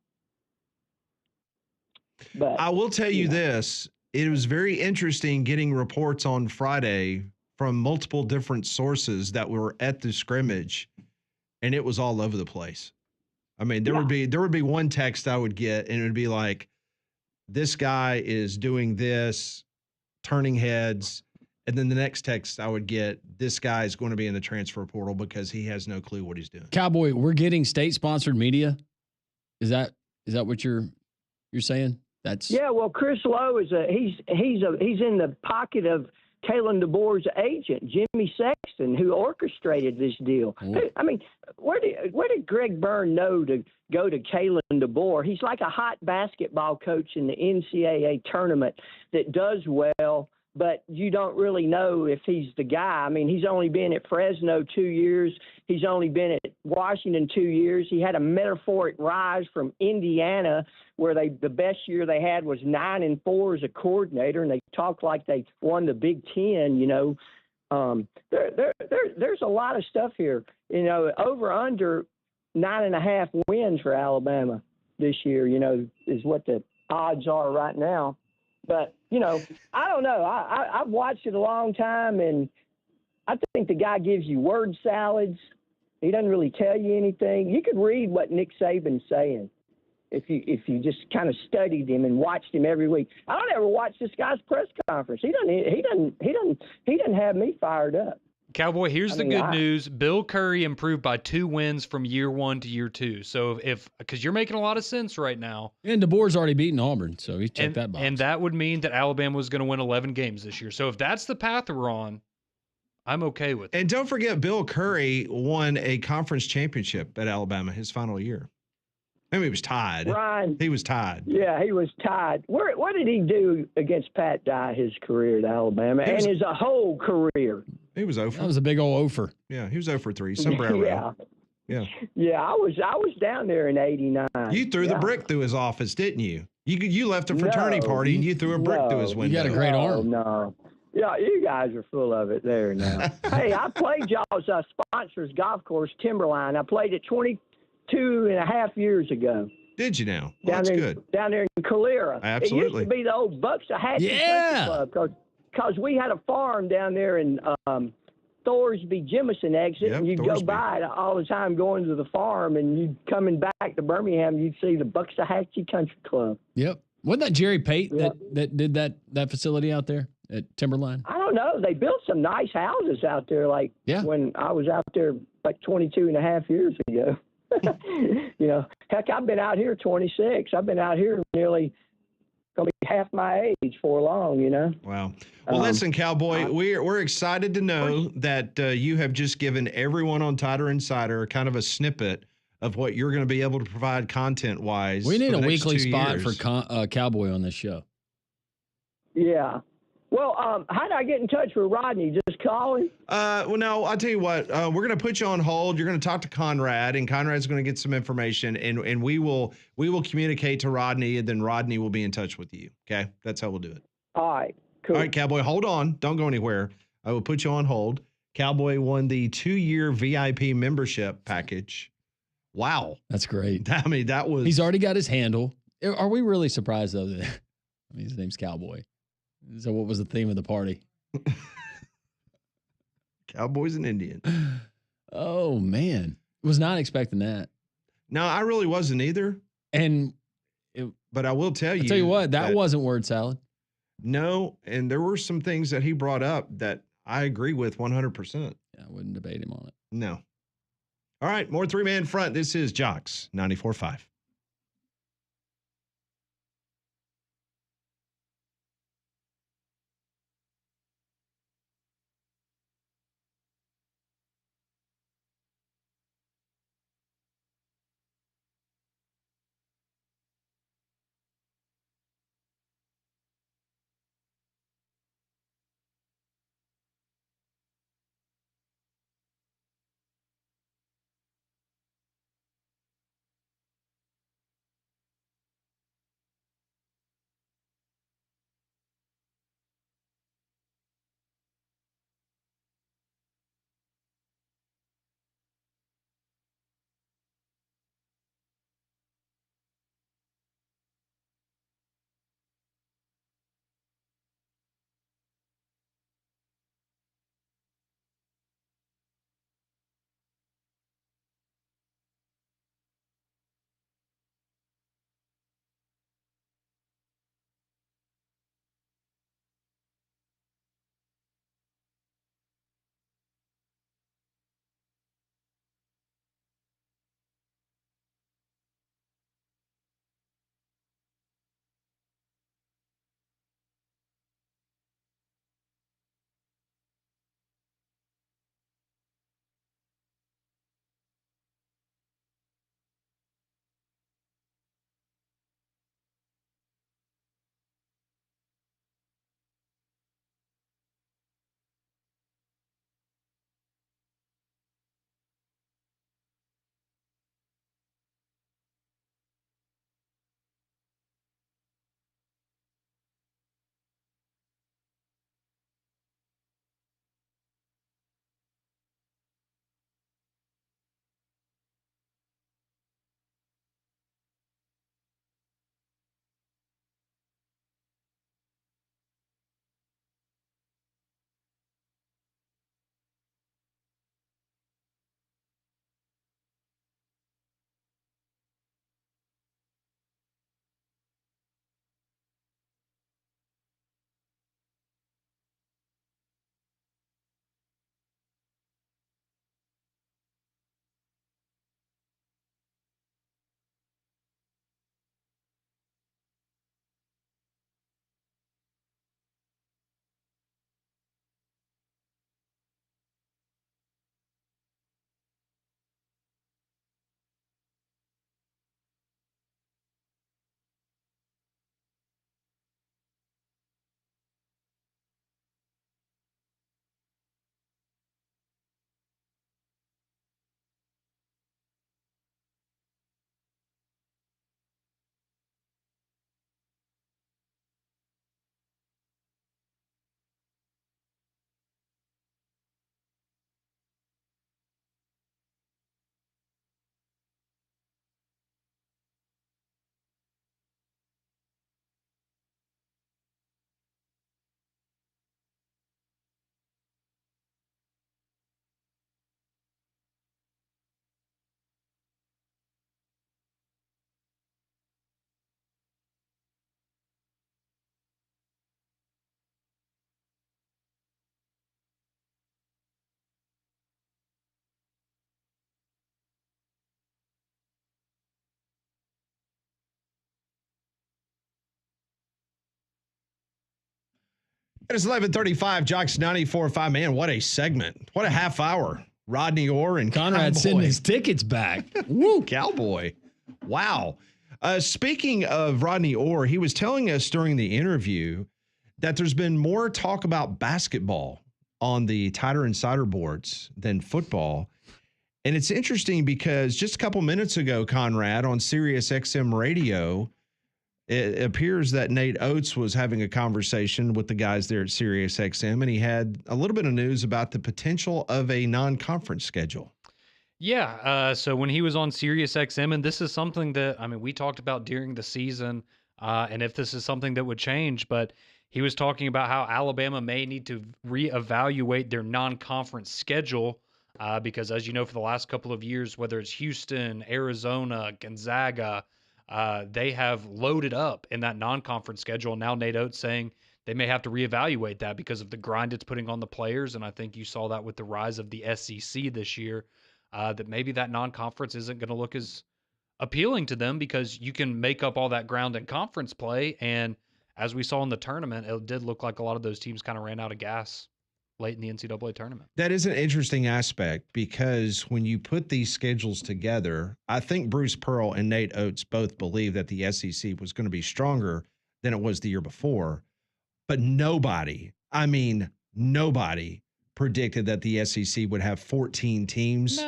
But I will tell you this. It was very interesting getting reports on Friday from multiple different sources that were at the scrimmage, and it was all over the place. I mean, there would be one text I would get, and it would be like, this guy is doing this, turning heads. And then the next text I would get, this guy is going to be in the transfer portal because he has no clue what he's doing. Cowboy, we're getting state-sponsored media. Is that what you're saying? That's Well, Chris Lowe is he's in the pocket of Kalen DeBoer's agent, Jimmy Sexton, who orchestrated this deal. I mean, where did Greg Byrne know to go to Kalen DeBoer? He's like a hot basketball coach in the NCAA tournament that does well, but you don't really know if he's the guy. I mean, he's only been at Fresno 2 years. He's only been at Washington 2 years. He had a meteoric rise from Indiana, where the best year they had was 9-4 as a coordinator, and they talked like they won the Big Ten. You know, there's a lot of stuff here. You know, over under 9.5 wins for Alabama this year. You know, is what the odds are right now. But, you know, I don't know. I've watched it a long time, and I think the guy gives you word salads. He doesn't really tell you anything. You could read what Nick Saban's saying if you just kind of studied him and watched him every week. I don't ever watch this guy's press conference. He doesn't have me fired up. Cowboy, here's the good news. Bill Curry improved by 2 wins from year 1 to year 2. So because you're making a lot of sense right now. And DeBoer's already beaten Auburn, so he checked that box. And that would mean that Alabama was going to win 11 games this year. So if that's the path we're on, I'm okay with it. And don't forget, Bill Curry won a conference championship at Alabama his final year. I mean, he was tied. Ryan, he was tied. Yeah, he was tied. What did he do against Pat Dye his career at Alabama and his whole career? He was 0 for. That was a big old 0 for. Yeah, he was 0 for 3. Sombrero. Yeah. Yeah, I was down there in '89. You threw the brick through his office, didn't you? You left a fraternity party and you threw a brick through his window. You got a great arm. No. Yeah, you guys are full of it there now. Hey, I played y'all's sponsors golf course, Timberline. I played it 22.5 years ago. Did you now? Well, that's good. Down there in Calera. Absolutely. It used to be the old Buxahatchee Country Club because we had a farm down there in Thorsby Jemison exit, and you'd go by it all the time going to the farm, and you'd coming back to Birmingham, you'd see the Buxahatchee Country Club. Yep. Wasn't that Jerry Pate that did that facility out there at Timberline? I don't know. They built some nice houses out there, when I was out there 22.5 years ago. You know, heck, I've been out here 26. I've been out here nearly going to be half my age for long, you know. Wow. Well, listen, Cowboy, we're excited to know that you have just given everyone on Tighter Insider kind of a snippet of what you're going to be able to provide content-wise. We need a weekly spot for Cowboy on this show. Yeah. Well, how do I get in touch with Rodney? Just call him? Well, no, I'll tell you what. We're going to put you on hold. You're going to talk to Conrad, and Conrad's going to get some information, and we will communicate to Rodney, and then Rodney will be in touch with you. Okay? That's how we'll do it. All right. Cool. All right, Cowboy, hold on. Don't go anywhere. I will put you on hold. Cowboy won the 2-year VIP membership package. Wow. That's great. I mean, that was... He's already got his handle. Are we really surprised, though, that his name's Cowboy? So what was the theme of the party? Cowboys and Indians. Oh, man. Was not expecting that. No, I really wasn't either. But I will tell you. I'll tell you what, that wasn't word salad. No, and there were some things that he brought up that I agree with 100%. Yeah, I wouldn't debate him on it. No. All right, more 3-man front. This is Jocks 94.5. It is 11:35. Jocks 94.5. Man, what a segment! What a half hour. Rodney Orr and Conrad Cowboy. sending his tickets back. Woo, Cowboy! Wow. Speaking of Rodney Orr, he was telling us during the interview that there's been more talk about basketball on the Tighter Insider boards than football. And it's interesting because just a couple minutes ago, Conrad, on Sirius XM radio, it appears that Nate Oates was having a conversation with the guys there at Sirius XM, and he had a little bit of news about the potential of a non-conference schedule. Yeah. So when he was on Sirius XM, and this is something that, I mean, we talked about during the season, and if this is something that would change, but he was talking about how Alabama may need to reevaluate their non-conference schedule because, as you know, for the last couple of years, whether it's Houston, Arizona, Gonzaga, they have loaded up in that non-conference schedule. Now Nate Oates saying they may have to reevaluate that because of the grind it's putting on the players, and I think you saw that with the rise of the SEC this year, that maybe that non-conference isn't going to look as appealing to them because you can make up all that ground in conference play, and as we saw in the tournament, it did look like a lot of those teams kind of ran out of gas late in the NCAA tournament. That is an interesting aspect because when you put these schedules together, I think Bruce Pearl and Nate Oates both believe that the SEC was going to be stronger than it was the year before. But nobody predicted that the SEC would have 14 teams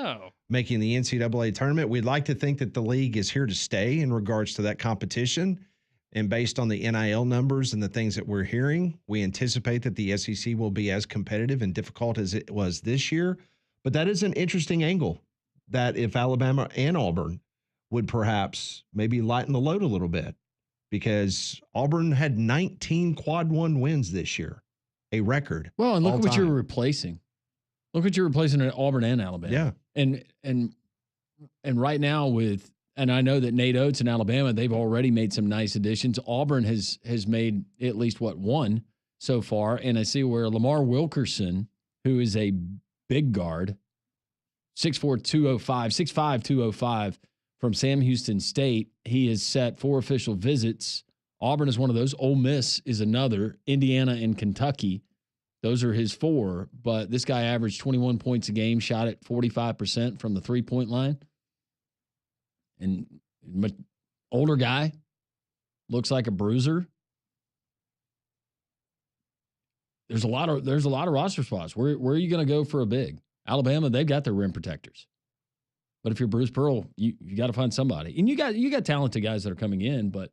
making the NCAA tournament. We'd like to think that the league is here to stay in regards to that competition. And based on the NIL numbers and the things that we're hearing, we anticipate that the SEC will be as competitive and difficult as it was this year. But that is an interesting angle that if Alabama and Auburn would perhaps maybe lighten the load a little bit, because Auburn had 19 quad one wins this year, a record. Well, and look at what you're replacing. Look what you're replacing at Auburn and Alabama. Yeah. And right now with, and I know that Nate Oates in Alabama, they've already made some nice additions. Auburn has made at least one so far. And I see where Lamar Wilkerson, who is a big guard, 6'4", 205, 6'5", 205 from Sam Houston State. He has set 4 official visits. Auburn is one of those. Ole Miss is another. Indiana and Kentucky. Those are his 4. But this guy averaged 21 points a game, shot at 45% from the three-point line. And older guy, looks like a bruiser. There's a lot of roster spots. Where are you going to go for a big? Alabama, they've got their rim protectors. But if you're Bruce Pearl, you got to find somebody. And you got talented guys that are coming in, but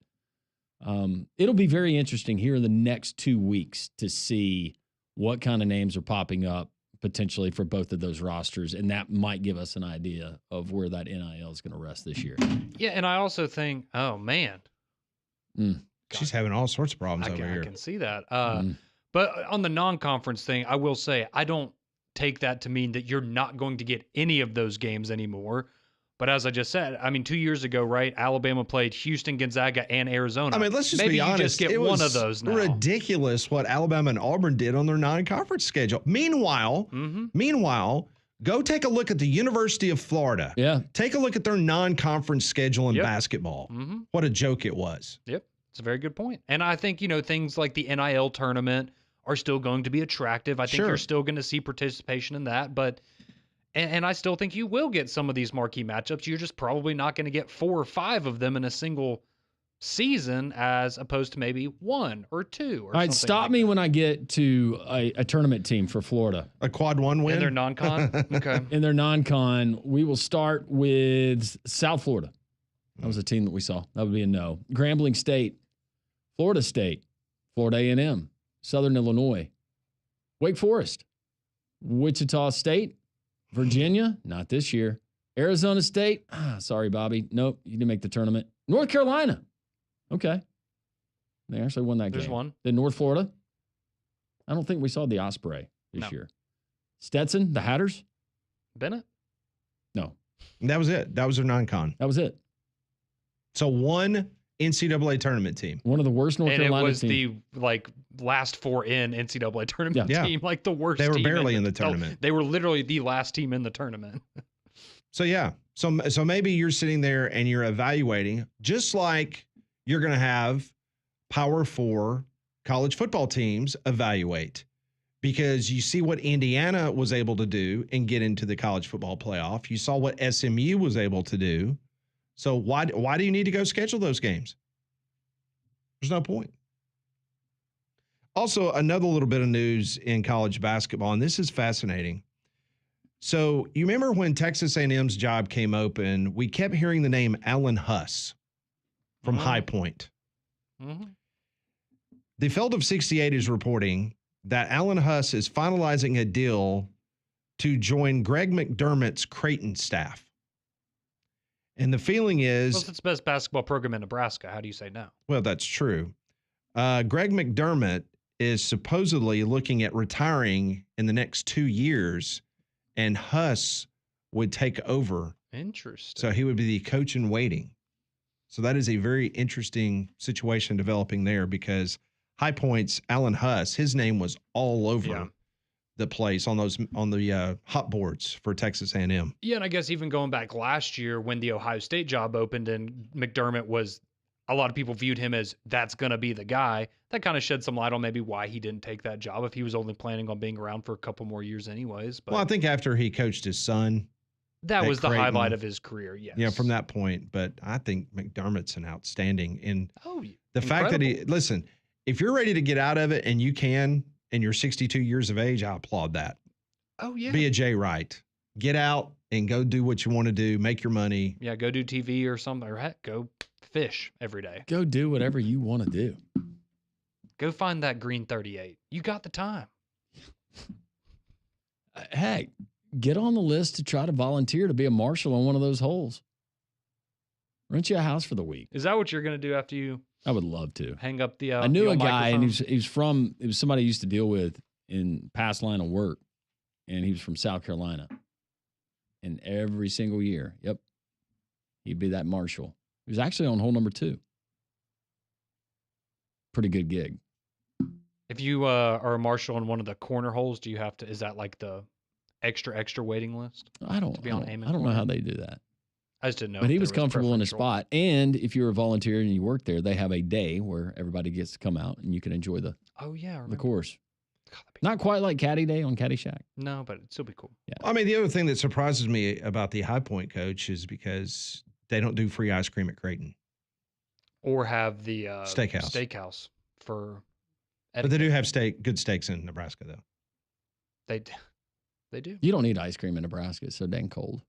it'll be very interesting here in the next 2 weeks to see what kind of names are popping up potentially for both of those rosters, and that might give us an idea of where that NIL is going to rest this year. Yeah, and I also think, oh, man. She's having all sorts of problems over here. I can see that. But on the non-conference thing, I will say I don't take that to mean that you're not going to get any of those games anymore. But as I just said, I mean, 2 years ago, right, Alabama played Houston, Gonzaga, and Arizona. I mean, let's just Maybe be honest. You just get it one was of those now. Ridiculous what Alabama and Auburn did on their non-conference schedule. Meanwhile, go take a look at the University of Florida. Yeah. Take a look at their non-conference schedule in basketball. Mm-hmm. What a joke it was. Yep. It's a very good point. And I think, things like the NIL tournament are still going to be attractive. I think you're still going to see participation in that. But and I still think you will get some of these marquee matchups. You're just probably not going to get 4 or 5 of them in a single season as opposed to maybe 1 or 2 or All right, stop like me that. when I get to a tournament team for Florida. A quad one win? In their non-con? Okay. In their non-con, we will start with South Florida. That was a team that we saw. That would be a no. Grambling State, Florida State, Florida A&M, Southern Illinois, Wake Forest, Wichita State, Virginia, not this year. Arizona State, sorry, Bobby. Nope, you didn't make the tournament. North Carolina, okay. They actually won that game. There's one. Then North Florida. I don't think we saw the Osprey this year. Stetson, the Hatters. Bennett? No. That was it. That was their non-con. That was it. So one NCAA tournament team. One of the worst North Carolina teams. And it was the last 4 in NCAA tournament team, like the worst. They were team barely in the tournament. They were literally the last team in the tournament. So yeah, so maybe you're sitting there and you're evaluating, just like you're going to have Power 4 college football teams evaluate, because you see what Indiana was able to do and get into the college football playoff. You saw what SMU was able to do. So why do you need to go schedule those games? There's no point. Also, another little bit of news in college basketball, and this is fascinating. So you remember when Texas A&M's job came open, we kept hearing the name Alan Huss from High Point. Mm-hmm. The Field of 68 is reporting that Alan Huss is finalizing a deal to join Greg McDermott's Creighton staff. And the feeling is... Well, it's the best basketball program in Nebraska. How do you say no? Well, that's true. Greg McDermott is supposedly looking at retiring in the next 2 years, and Huss would take over. Interesting. So he would be the coach in waiting. So that is a very interesting situation developing there, because High Point's Alan Huss, his name was all over the place on the hot boards for Texas A&M. Yeah, and I guess even going back last year when the Ohio State job opened and McDermott was, a lot of people viewed him as that's going to be the guy. That kind of shed some light on maybe why he didn't take that job if he was only planning on being around for a couple more years anyways. But Well, I think after he coached his son, that was the Creighton, highlight of his career, yes. Yeah, from that point. But I think McDermott's an outstanding. And the incredible. fact that listen, if you're ready to get out of it and you can, and you're 62 years of age, I applaud that. Oh, yeah. Be a Jay Wright. Get out and go do what you want to do. Make your money. Yeah, go do TV or something, or heck, go fish every day. Go do whatever you want to do. Go find that green 38. You got the time. Hey, get on the list to try to volunteer to be a marshal on one of those holes. Rent you a house for the week. Is that what you're going to do after you I would love to. hang up the I knew the a old guy, and microphone? he was somebody I used to deal with in past line of work, and he was from South Carolina. And every single year, he'd be that marshal. He was actually on hole number 2. Pretty good gig. If you are a marshal in one of the corner holes, do you have to, is that like the extra waiting list? I don't know how they do that. I just didn't know. But if he there was comfortable in his preferential. spot. And if you're a volunteer and you work there, they have a day where everybody gets to come out and you can enjoy the Oh, yeah. I the remember. course. Not quite like Caddy Day on Caddyshack. No, but it'd still be cool. Yeah. I mean, the other thing that surprises me about the High Point coach is because they don't do free ice cream at Creighton. Or have the Steakhouse. for. But they do have good steaks in Nebraska, though. They do. You don't need ice cream in Nebraska. It's so dang cold.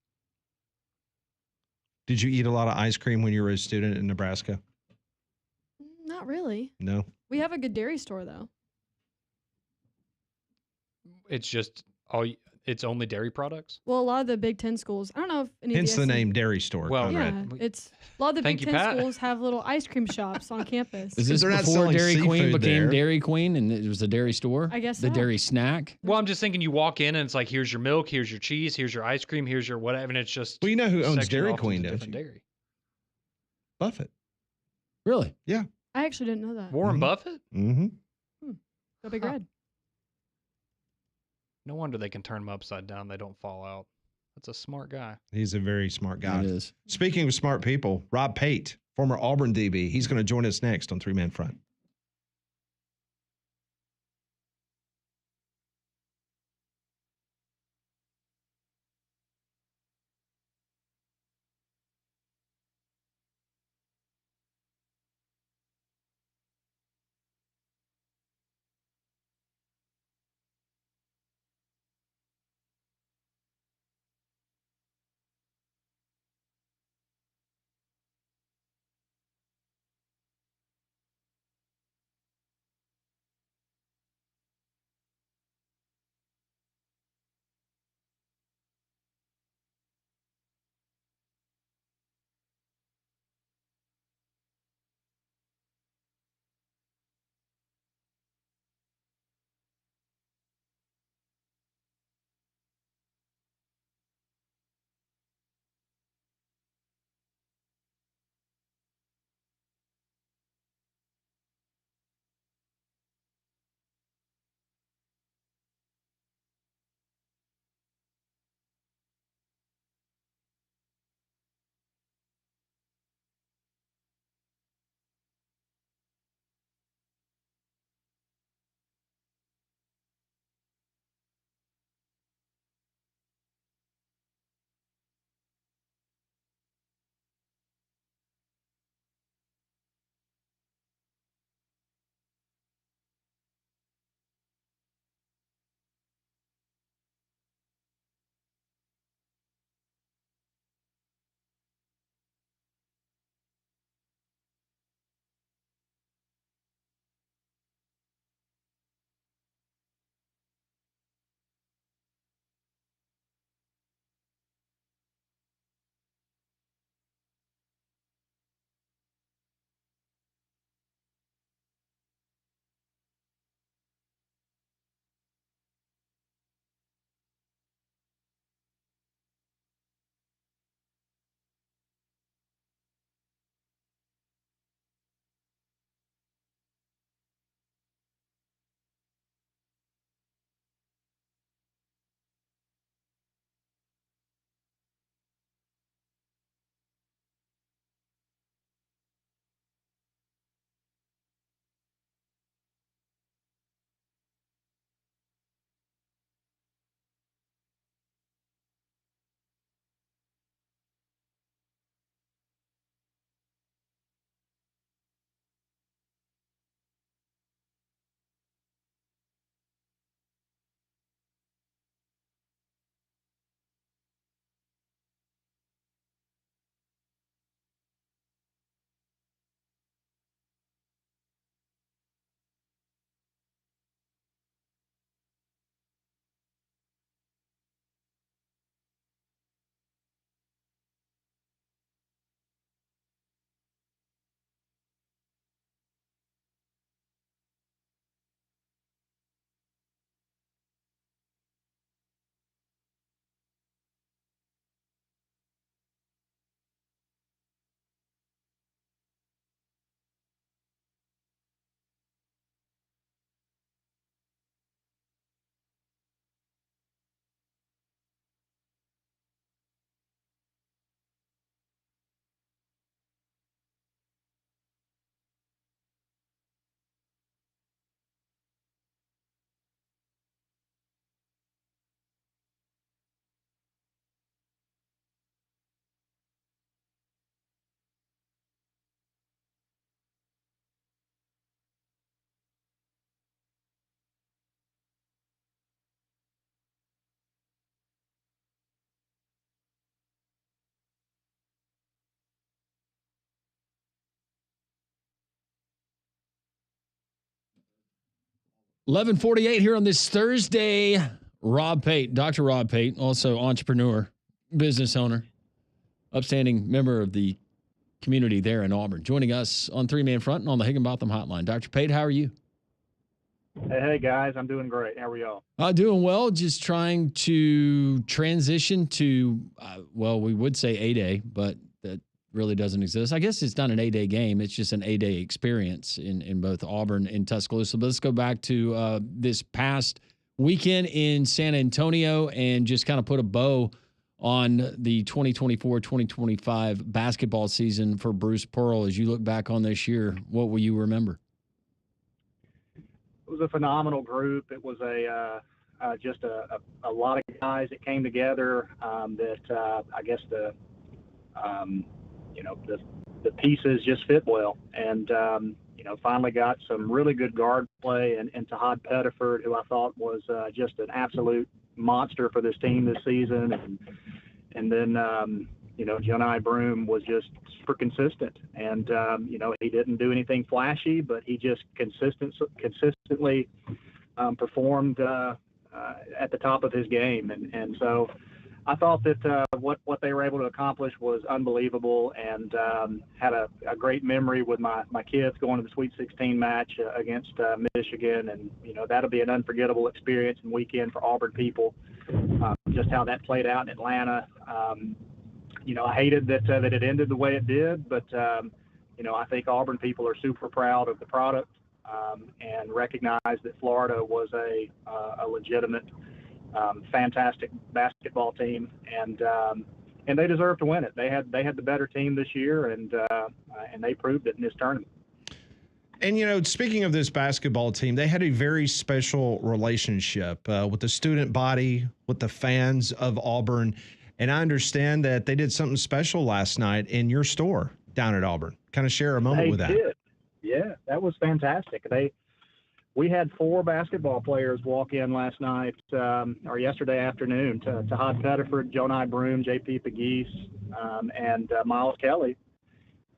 Did you eat a lot of ice cream when you were a student in Nebraska? Not really. No. We have a good dairy store though. It's just it's only dairy products. Well, a lot of the Big Ten schools. I don't know if any Hence of the the name Dairy Store. Well, Conrad. Yeah, it's a lot of the Thank Big you, Ten Pat. schools have little ice cream shops on campus. Is this They're not before selling Dairy Queen seafood became there. Dairy Queen and it was a dairy store? I guess The so. dairy snack? Well, I'm just thinking you walk in and it's like, here's your milk, here's your cheese, here's your ice cream, here's your whatever, and it's just. Well, you know who owns sectioned Dairy off into Queen, don't different you? Dairy. Buffett. Really? Yeah. I actually didn't know that. Warren Buffett? Mm-hmm. Go Big Red. No wonder they can turn them upside down. They don't fall out. That's a smart guy. He's a very smart guy. It is. Speaking of smart people, Rob Pate, former Auburn DB, he's going to join us next on 3-Man Front. 11:48 here on this Thursday. Rob Pate, Dr. Rob Pate, also entrepreneur, business owner, upstanding member of the community there in Auburn, joining us on Three Man Front and on the Higginbotham Hotline. Dr. Pate, how are you? Hey, guys, I'm doing great. How are y'all? Doing well. Just trying to transition to, well, we would say A-Day, but that really doesn't exist. I guess it's not an A-Day game. It's just an A-Day experience in both Auburn and Tuscaloosa. But let's go back to this past weekend in San Antonio and just kind of put a bow on the 2024-2025 basketball season for Bruce Pearl. As you look back on this year, what will you remember? It was a phenomenal group. It was just a lot of guys that came together that I guess the pieces just fit well. And, finally got some really good guard play and Tahad Pettiford, who I thought was just an absolute monster for this team this season. And then, Jonai Broom was just super consistent. And, he didn't do anything flashy, but he just consistently performed at the top of his game. And so I thought that what they were able to accomplish was unbelievable, and had a great memory with my kids going to the Sweet 16 match against Michigan. And, that'll be an unforgettable experience and weekend for Auburn people, just how that played out in Atlanta. I hated that it ended the way it did, but, I think Auburn people are super proud of the product and recognize that Florida was a legitimate, fantastic basketball team, and they deserve to win it. They had the better team this year, and they proved it in this tournament. And, speaking of this basketball team, they had a very special relationship with the student body, with the fans of Auburn. And I understand that they did something special last night in your store down at Auburn. Kind of share a moment with that. They did. Yeah, that was fantastic. We had 4 basketball players walk in last night or yesterday afternoon to Tahad Pettiford, Jonai Broom, J.P. Pegues, and Miles Kelly.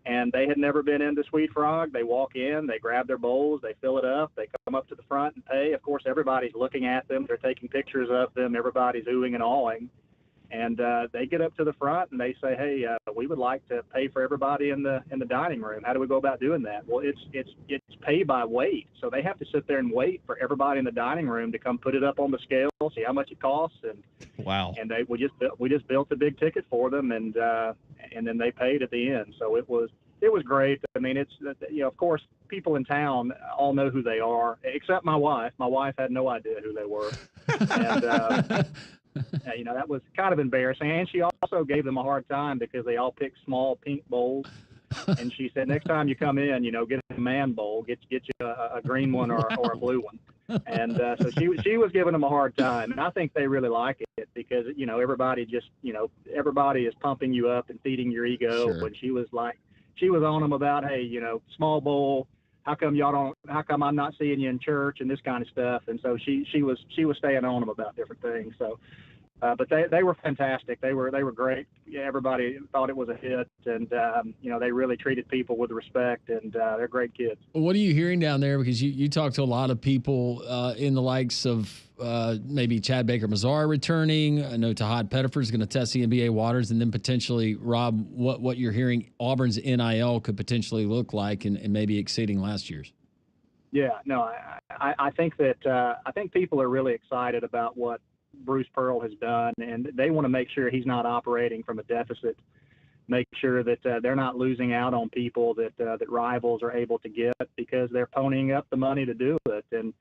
And they had never been into Sweet Frog. They walk in, they grab their bowls, they fill it up, they come up to the front and pay. Of course, everybody's looking at them. They're taking pictures of them. Everybody's oohing and awing. And they get up to the front and they say, "Hey, we would like to pay for everybody in the dining room. How do we go about doing that?" Well, it's pay by weight, so they have to sit there and wait for everybody in the dining room to come put it up on the scale, see how much it costs, and wow. And we just built a big ticket for them, and then they paid at the end. So it was great. I mean, it's of course, people in town all know who they are, except my wife. My wife had no idea who they were, and. That was kind of embarrassing. And she also gave them a hard time because they all picked small pink bowls. And she said, next time you come in, get a man bowl, get you a green one or a blue one. And so she was giving them a hard time. And I think they really like it because, everybody everybody is pumping you up and feeding your ego. Sure. When she was on them about, hey, small bowl. How come I'm not seeing you in church and this kind of stuff? And so she was staying on them about different things. So, but they were fantastic. They were great. Yeah, everybody thought it was a hit, and they really treated people with respect, and they're great kids. What are you hearing down there? Because you talk to a lot of people in the likes of maybe Chad Baker-Mazara returning. I know Tahad Pettiford is going to test the NBA waters, and then potentially, Rob, what you're hearing Auburn's NIL could potentially look like and maybe exceeding last year's. Yeah, no, I think that I think people are really excited about what Bruce Pearl has done, and they want to make sure he's not operating from a deficit, make sure that they're not losing out on people that rivals are able to get because they're ponying up the money to do it. And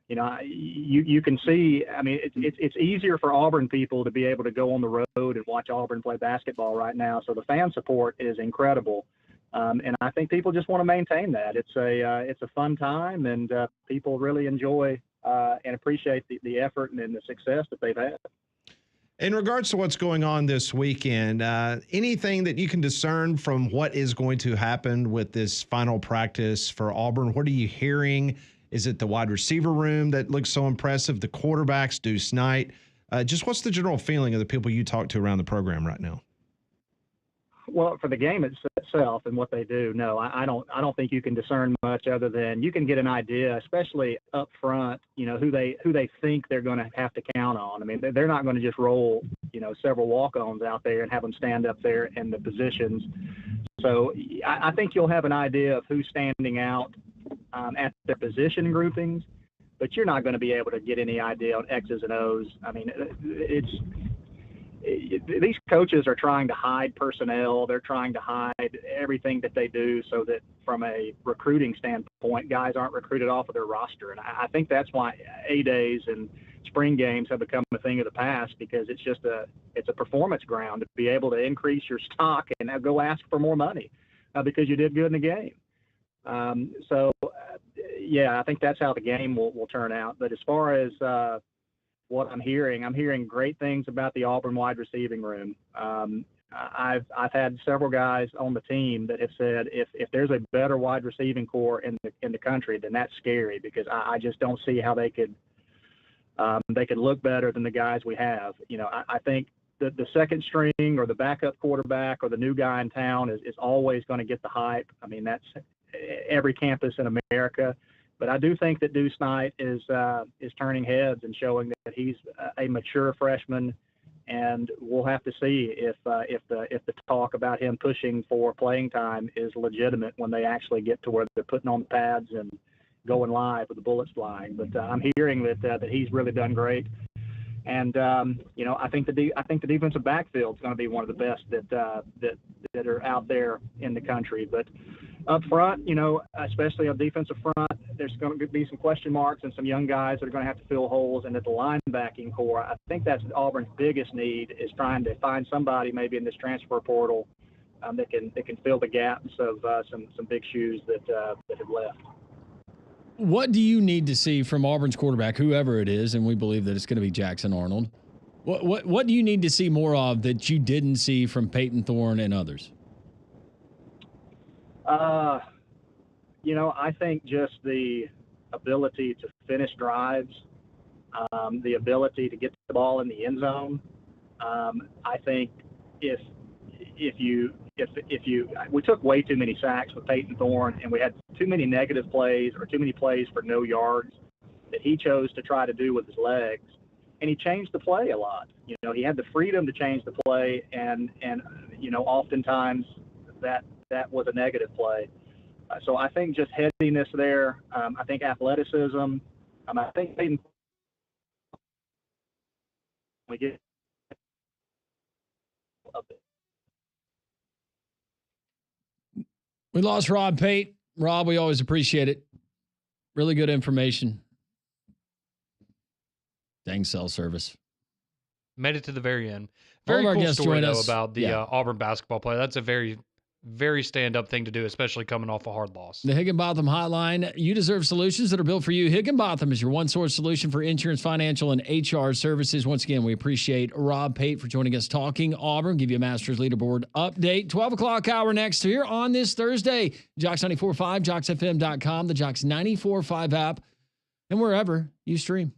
you can see, I mean, it's easier for Auburn people to be able to go on the road and watch Auburn play basketball right now. So the fan support is incredible. And I think people just want to maintain that. It's a fun time, and people really enjoy and appreciate the effort and the success that they've had. In regards to what's going on this weekend, anything that you can discern from what is going to happen with this final practice for Auburn? What are you hearing? Is it the wide receiver room that looks so impressive? The quarterbacks, Deuce Knight? Just what's the general feeling of the people you talk to around the program right now? Well, for the game itself and what they do, no, I don't think you can discern much other than you can get an idea, especially up front, who they think they're going to have to count on. I mean, they're not going to just roll, several walk-ons out there and have them stand up there in the positions. So I think you'll have an idea of who's standing out at their position groupings, but you're not going to be able to get any idea on X's and O's. I mean, these coaches are trying to hide personnel. They're trying to hide everything that they do so that from a recruiting standpoint, guys aren't recruited off of their roster. And I think that's why A-days and spring games have become a thing of the past, because it's a performance ground to be able to increase your stock and go ask for more money because you did good in the game. Yeah, I think that's how the game will turn out. But as far as what I'm hearing great things about the Auburn wide receiving room. I've had several guys on the team that have said if there's a better wide receiving core in the country, then that's scary, because I just don't see how they could look better than the guys we have. I think the second string or the backup quarterback or the new guy in town is always going to get the hype. I mean, that's every campus in America. But I do think that Deuce Knight is turning heads and showing that he's a mature freshman, and we'll have to see if the talk about him pushing for playing time is legitimate when they actually get to where they're putting on the pads and going live with the bullets flying. But I'm hearing that he's really done great, and I think the defensive backfield is going to be one of the best that are out there in the country. But up front, especially on defensive front, there's going to be some question marks and some young guys that are going to have to fill holes. And at the linebacking core, I think that's Auburn's biggest need, is trying to find somebody maybe in this transfer portal that can fill the gaps of some big shoes that have left. What do you need to see from Auburn's quarterback, whoever it is, and we believe that it's going to be Jackson Arnold? What do you need to see more of that you didn't see from Peyton Thorne and others? I think just the ability to finish drives, the ability to get the ball in the end zone. I think if we took way too many sacks with Peyton Thorne, and we had too many negative plays or too many plays for no yards that he chose to try to do with his legs, and he changed the play a lot. He had the freedom to change the play, and oftentimes that was a negative play. So I think just headiness there. I think athleticism. I think we get a bit. We lost Rob Pate. Rob, we always appreciate it. Really good information. Dang cell service. Made it to the very end. All Very of our cool guests story, join though, us. about the Auburn basketball player. That's a very, very stand-up thing to do, especially coming off a hard loss. The Higginbotham Hotline. You deserve solutions that are built for you. Higginbotham is your one-source solution for insurance, financial, and HR services. Once again, we appreciate Rob Pate for joining us talking Auburn. Give you a Masters leaderboard update. 12 o'clock hour next here on this Thursday. Jocks 94.5, JocksFM.com, the Jocks 94.5 app, and wherever you stream.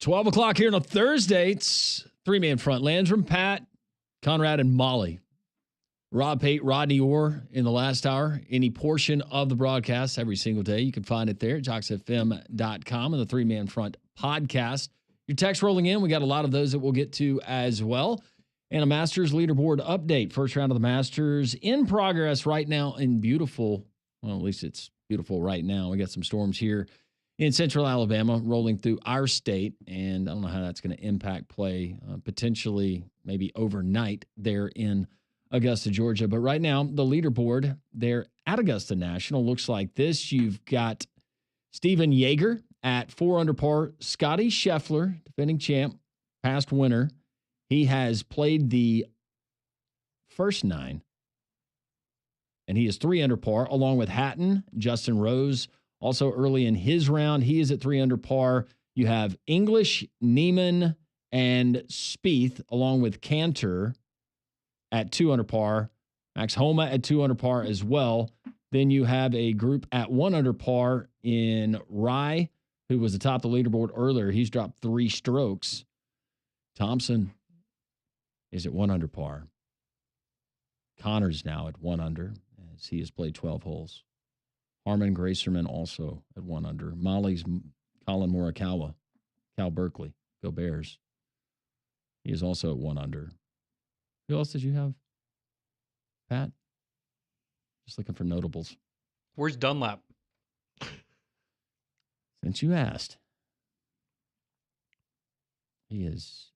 12 o'clock here on a Thursday. It's three-man front. Landrum, Pat, Conrad, and Molly. Rob Pate, Rodney Orr in the last hour. Any portion of the broadcast every single day, you can find it there at jocksfm.com and the three-man front podcast. Your text rolling in. We got a lot of those that we'll get to as well. And a Masters leaderboard update. First round of the Masters in progress right now in beautiful, well, at least it's beautiful right now. We got some storms here in central Alabama rolling through our state, and I don't know how that's going to impact play potentially maybe overnight there in Augusta, Georgia. But right now, the leaderboard there at Augusta National looks like this. You've got Steven Yeager at 4 under par. Scotty Scheffler, defending champ, past winner. He has played the first 9, and he is 3 under par, along with Hatton, Justin Rose. Also early in his round, he is at 3 under par. You have English, Neiman, and Spieth, along with Cantor at 2 under par. Max Homa at 2 under par as well. Then you have a group at 1 under par in Rye, who was atop the leaderboard earlier. He's dropped 3 strokes. Thompson is at 1 under par. Connor's now at 1 under, as he has played 12 holes. Harmon Gracerman also at 1 under. Molly's Colin Morikawa, Cal Berkeley, go Bears. He is also at 1 under. Who else did you have, Pat? Just looking for notables. Where's Dunlap? Since you asked, he is.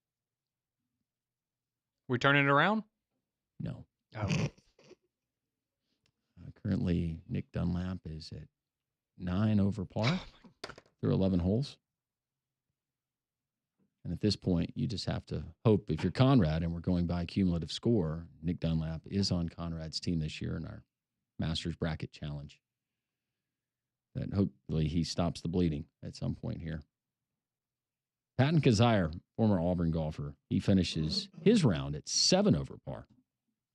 We turning it around? No. Oh. Currently, Nick Dunlap is at 9 over par through 11 holes. And at this point, you just have to hope, if you're Conrad and we're going by cumulative score, Nick Dunlap is on Conrad's team this year in our Masters Bracket Challenge. That hopefully he stops the bleeding at some point here. Patton Kizzire, former Auburn golfer, he finishes his round at 7 over par.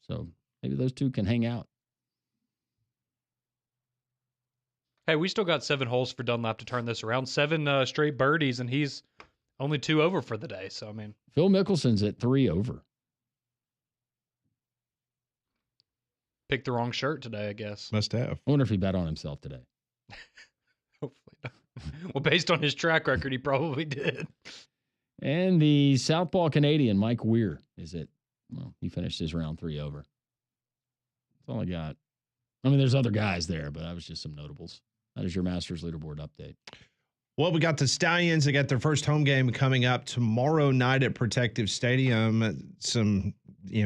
So maybe those two can hang out. Hey, we still got 7 holes for Dunlap to turn this around. 7 straight birdies, and he's only 2 over for the day. So, I mean, Phil Mickelson's at 3 over. Picked the wrong shirt today, I guess. Must have. I wonder if he bet on himself today. Hopefully not. Well, based on his track record, he probably did. And the Southpaw Canadian, Mike Weir, is at, well, he finished his round 3 over. That's all I got. I mean, there's other guys there, but that was just some notables. That is your Masters leaderboard update. Well, we got the Stallions. They got their first home game coming up tomorrow night at Protective Stadium. Some,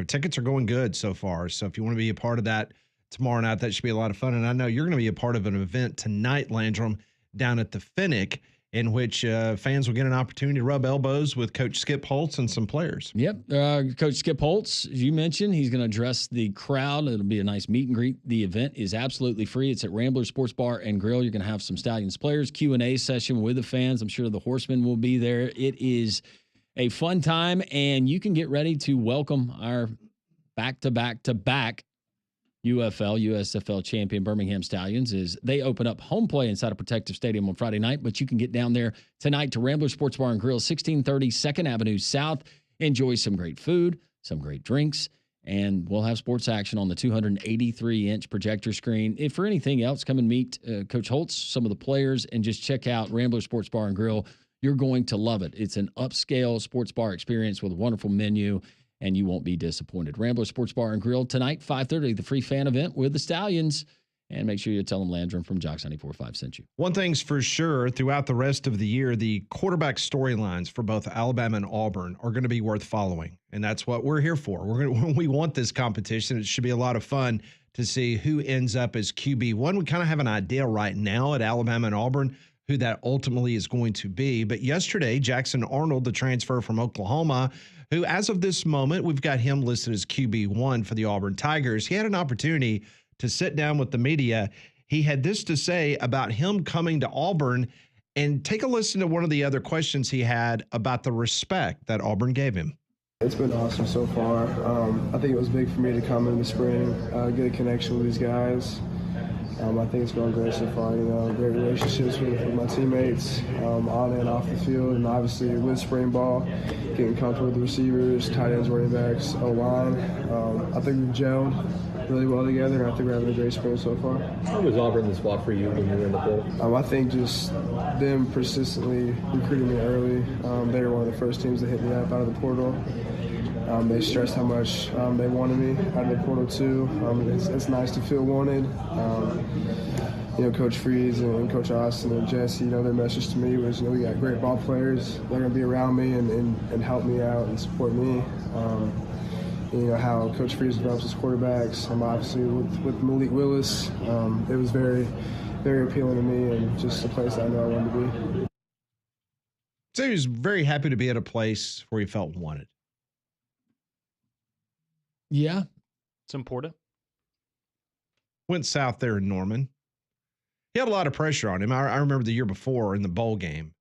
tickets are going good so far. So if you want to be a part of that tomorrow night, that should be a lot of fun. And I know you're going to be a part of an event tonight, Landrum, down at the Finnick, in which fans will get an opportunity to rub elbows with Coach Skip Holtz and some players. Yep. Coach Skip Holtz, as you mentioned, he's going to address the crowd. It'll be a nice meet and greet. The event is absolutely free. It's at Rambler Sports Bar and Grill. You're going to have some Stallions players, Q&A session with the fans. I'm sure the Horsemen will be there. It is a fun time, and you can get ready to welcome our back-to-back-to-back USFL champion Birmingham Stallions as they open up home play inside of Protective Stadium on Friday night. But you can get down there tonight to Rambler Sports Bar and Grill, 1630 2nd Avenue South. Enjoy some great food, some great drinks, and we'll have sports action on the 283-inch projector screen. If for anything else, come and meet Coach Holtz, some of the players, and just check out Rambler Sports Bar and Grill. You're going to love it. It's an upscale sports bar experience with a wonderful menu, and you won't be disappointed. Rambler Sports Bar and Grill tonight, 5:30, the free fan event with the Stallions. And make sure you tell them Landrum from Jocks 94.5 sent you. One thing's for sure, throughout the rest of the year, the quarterback storylines for both Alabama and Auburn are going to be worth following. And that's what we're here for. We want this competition. It should be a lot of fun to see who ends up as QB1. We kind of have an idea right now at Alabama and Auburn who that ultimately is going to be. But yesterday, Jackson Arnold, the transfer from Oklahoma, who as of this moment, we've got him listed as QB1 for the Auburn Tigers. He had an opportunity to sit down with the media. He had this to say about him coming to Auburn, and take a listen to one of the other questions he had about the respect that Auburn gave him. It's been awesome so far. I think it was big for me to come in the spring, get a connection with these guys. I think it's going great so far. Great relationships with my teammates on and off the field, and obviously with spring ball, getting comfortable with the receivers, tight ends, running backs, O-line. I think we've gelled really well together, and I think we're having a great spring so far. How was Auburn the spot for you when you were in the portal? I think just them persistently recruiting me early. They were one of the first teams that hit me up out of the portal. They stressed how much they wanted me out of the portal too. It's nice to feel wanted. Coach Freeze and Coach Austin and Jesse, their message to me was, we got great ball players. They're going to be around me and help me out and support me. How Coach Freeze develops his quarterbacks. Obviously with Malik Willis, it was very, very appealing to me and just a place I know I wanted to be. So he was very happy to be at a place where he felt wanted. Yeah. It's important. Went south there in Norman. He had a lot of pressure on him. I remember the year before in the bowl game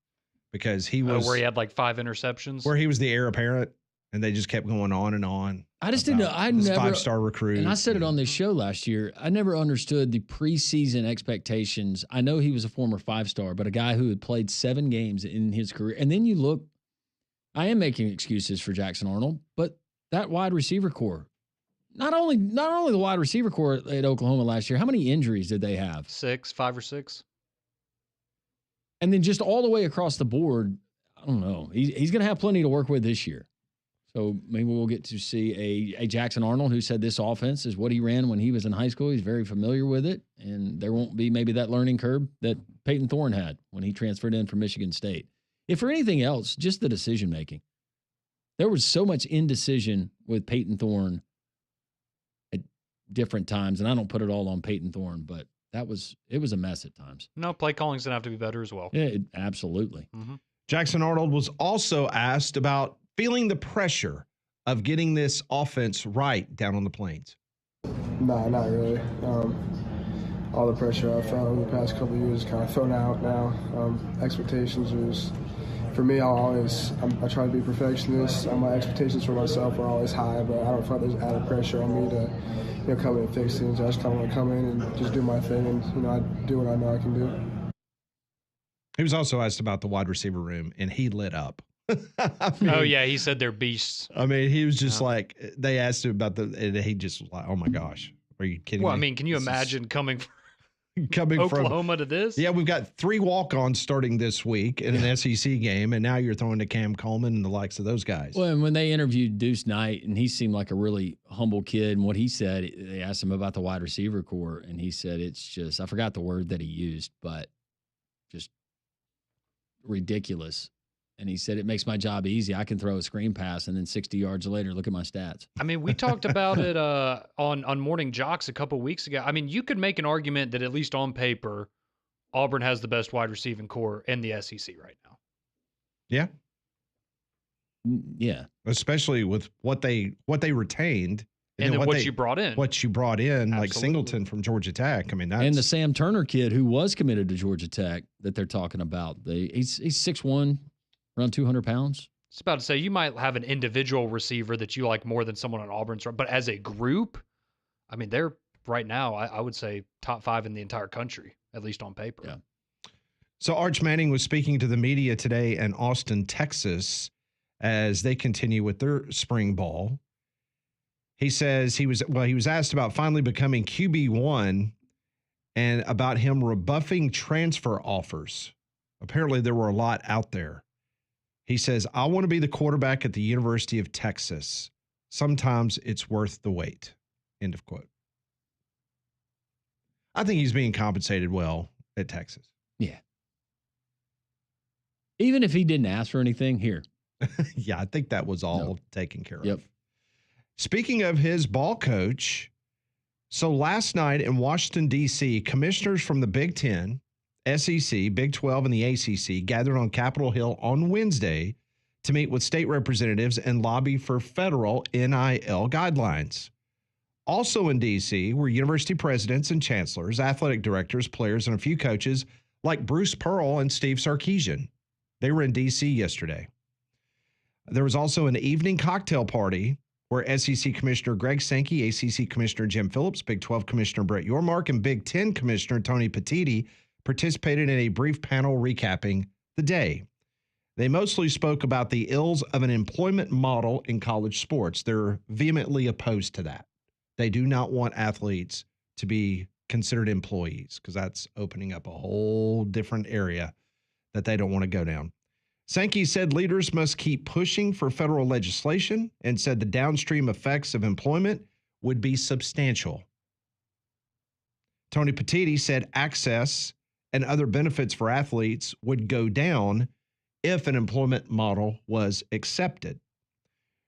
because he was where he had like 5 interceptions. Where he was the heir apparent, and they just kept going on and on. I just didn't know. I never 5-star recruit, and I said it on this show last year. I never understood the preseason expectations. I know he was a former 5-star, but a guy who had played 7 games in his career. And then you look. I am making excuses for Jackson Arnold, but that wide receiver core. Not only the wide receiver core at Oklahoma last year, how many injuries did they have? 5 or 6. And then just all the way across the board, I don't know. He's going to have plenty to work with this year. So maybe we'll get to see a Jackson Arnold who said this offense is what he ran when he was in high school. He's very familiar with it, and there won't be maybe that learning curve that Peyton Thorne had when he transferred in from Michigan State. If for anything else, just the decision-making. There was so much indecision with Peyton Thorne different times, and I don't put it all on Peyton Thorne, but it was a mess at times. No, play calling's gonna have to be better as well. Yeah, absolutely. Mm-hmm. Jackson Arnold was also asked about feeling the pressure of getting this offense right down on the Plains. Nah, not really. All the pressure I felt over the past couple of years is kind of thrown out now. Expectations was, for me, I try to be perfectionist. My expectations for myself are always high, but I don't feel like there's added pressure on me to come in and fix things. I just kind of want to come in and just do my thing, and I do what I know I can do. He was also asked about the wide receiver room, and he lit up. Oh yeah, he said they're beasts. I mean, he was just like, they asked him about and he just was like, oh my gosh, are you kidding me? Well, I mean, can you imagine coming from Oklahoma to this? Yeah, we've got 3 walk-ons starting this week in an SEC game, and now you're throwing to Cam Coleman and the likes of those guys. Well, and when they interviewed Deuce Knight, and he seemed like a really humble kid, and what he said, they asked him about the wide receiver core, and he said it's just, I forgot the word that he used, but just ridiculous. And he said, it makes my job easy. I can throw a screen pass, and then 60 yards later, look at my stats. I mean, we talked about it on Morning Jocks a couple weeks ago. I mean, you could make an argument that at least on paper, Auburn has the best wide receiving core in the SEC right now. Yeah. Yeah. Especially with what they retained. And then what you brought in. What you brought in, Absolutely. like Singleton from Georgia Tech. I mean, that's... And the Sam Turner kid who was committed to Georgia Tech that they're talking about. He's 6'1", around 200 pounds. It's about to say you might have an individual receiver that you like more than someone on Auburn's, but as a group, I mean, they're right now, I would say top 5 in the entire country, at least on paper. Yeah. So Arch Manning was speaking to the media today in Austin, Texas, as they continue with their spring ball. He says he was asked about finally becoming QB1 and about him rebuffing transfer offers. Apparently there were a lot out there. He says, I want to be the quarterback at the University of Texas. Sometimes it's worth the wait. End of quote. I think he's being compensated well at Texas. Yeah. Even if he didn't ask for anything, here. Yeah, I think that was all taken care Yep. of. Speaking of his ball coach, so last night in Washington, D.C., commissioners from the Big Ten, SEC, Big 12, and the ACC gathered on Capitol Hill on Wednesday to meet with state representatives and lobby for federal NIL guidelines. Also in D.C. were university presidents and chancellors, athletic directors, players, and a few coaches like Bruce Pearl and Steve Sarkisian. They were in D.C. yesterday. There was also an evening cocktail party where SEC Commissioner Greg Sankey, ACC Commissioner Jim Phillips, Big 12 Commissioner Brett Yormark, and Big 10 Commissioner Tony Petitti participated in a brief panel recapping the day. They mostly spoke about the ills of an employment model in college sports. They're vehemently opposed to that. They do not want athletes to be considered employees because that's opening up a whole different area that they don't want to go down. Sankey said leaders must keep pushing for federal legislation and said the downstream effects of employment would be substantial. Tony Petitti said access and other benefits for athletes would go down if an employment model was accepted.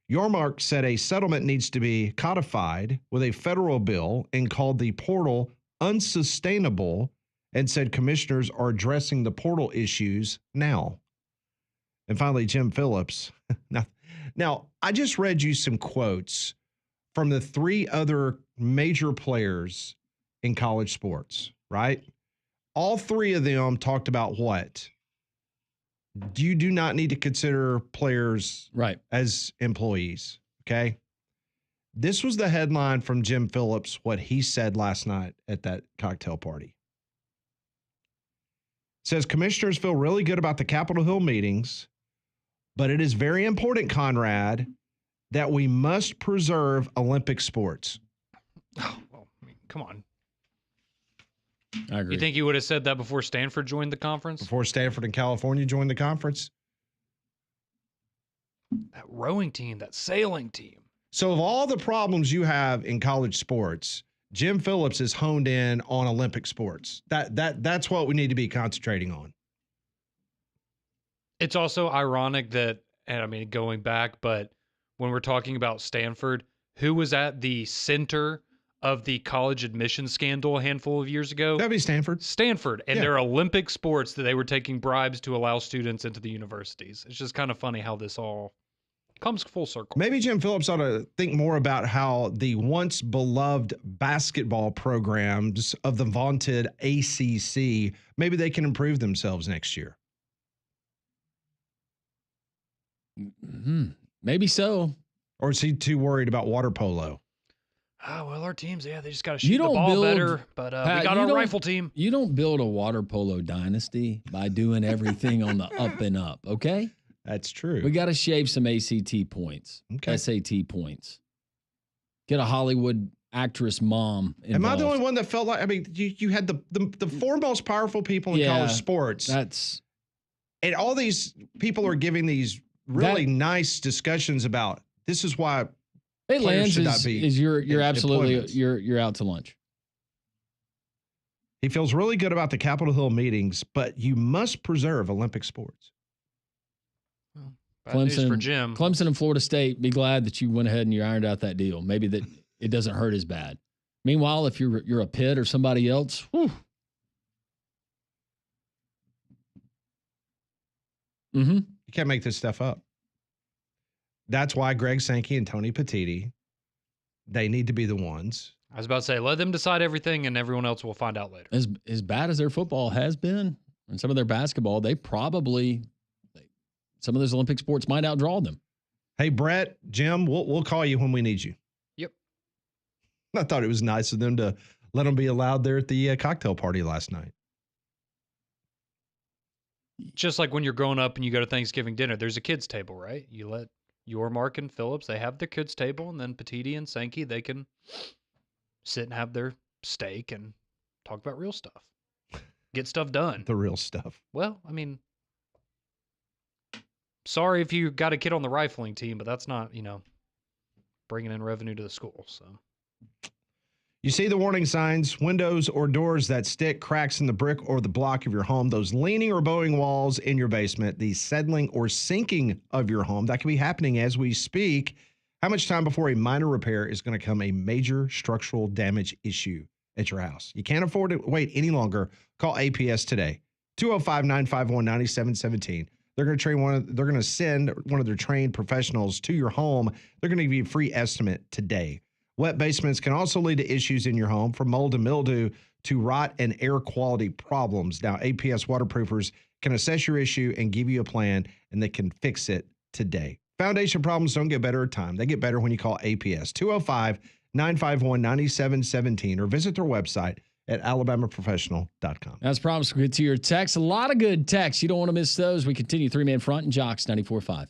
Yormark said a settlement needs to be codified with a federal bill and called the portal unsustainable and said commissioners are addressing the portal issues now. And finally, Jim Phillips. Now, I just read you some quotes from the three other major players in college sports, right? All three of them talked about what? You do not need to consider players as employees, okay? This was the headline from Jim Phillips, what he said last night at that cocktail party. It says, commissioners feel really good about the Capitol Hill meetings, but it is very important, Conrad, that we must preserve Olympic sports. Oh, well, I mean, come on. I agree. You think you would have said that before Stanford joined the conference? Before Stanford and California joined the conference? That rowing team, that sailing team. So of all the problems you have in college sports, Jim Phillips is honed in on Olympic sports. That's what we need to be concentrating on. It's also ironic that, and I mean, going back, but when we're talking about Stanford, who was at the center of the college admission scandal a handful of years ago? That'd be Stanford. Stanford. And their Olympic sports that they were taking bribes to allow students into the universities. It's just kind of funny how this all comes full circle. Maybe Jim Phillips ought to think more about how the once beloved basketball programs of the vaunted ACC, maybe they can improve themselves next year. Mm-hmm. Maybe so. Or is he too worried about water polo? Oh, well, our teams, they just got to shoot the ball better. But Pat, we got our rifle team. You don't build a water polo dynasty by doing everything on the up and up, okay? That's true. We got to shave some ACT points, SAT points. Get a Hollywood actress mom involved. Am I the only one that felt like, I mean, you had the four most powerful people in college sports. And all these people are giving these really nice discussions about this is why it lands should not be you're absolutely you're out to lunch. He feels really good about the Capitol Hill meetings, but you must preserve Olympic sports. Bad news for Jim. Clemson and Florida State, be glad that you went ahead and you ironed out that deal. Maybe that it doesn't hurt as bad. Meanwhile, if you're a Pitt or somebody else, whew. Mm-hmm. You can't make this stuff up. That's why Greg Sankey and Tony Petitti, they need to be the ones. I was about to say, let them decide everything and everyone else will find out later. As bad as their football has been and some of their basketball, some of those Olympic sports might outdraw them. Hey, Brett, Jim, we'll call you when we need you. Yep. I thought it was nice of them to let them be allowed there at the cocktail party last night. Just like when you're growing up and you go to Thanksgiving dinner, there's a kids' table, right? You let Yormark and Phillips, they have their kids' table, and then Petitti and Sankey, they can sit and have their steak and talk about real stuff. Get stuff done. The real stuff. Well, I mean, sorry if you got a kid on the rifling team, but that's not, bringing in revenue to the school. So you see the warning signs, windows or doors that stick, cracks in the brick or the block of your home, those leaning or bowing walls in your basement, the settling or sinking of your home. That could be happening as we speak. How much time before a minor repair is going to become a major structural damage issue at your house? You can't afford to wait any longer. Call APS today, 205-951-9717. They're going to send one of their trained professionals to your home. They're going to give you a free estimate today. Wet basements can also lead to issues in your home, from mold and mildew to rot and air quality problems. Now, APS waterproofers can assess your issue and give you a plan, and they can fix it today. Foundation problems don't get better with time. They get better when you call APS 205-951-9717 or visit their website at alabamaprofessional.com. As promised, we'll get to your texts. A lot of good texts. You don't want to miss those. We continue 3-man front and Jocks 94.5.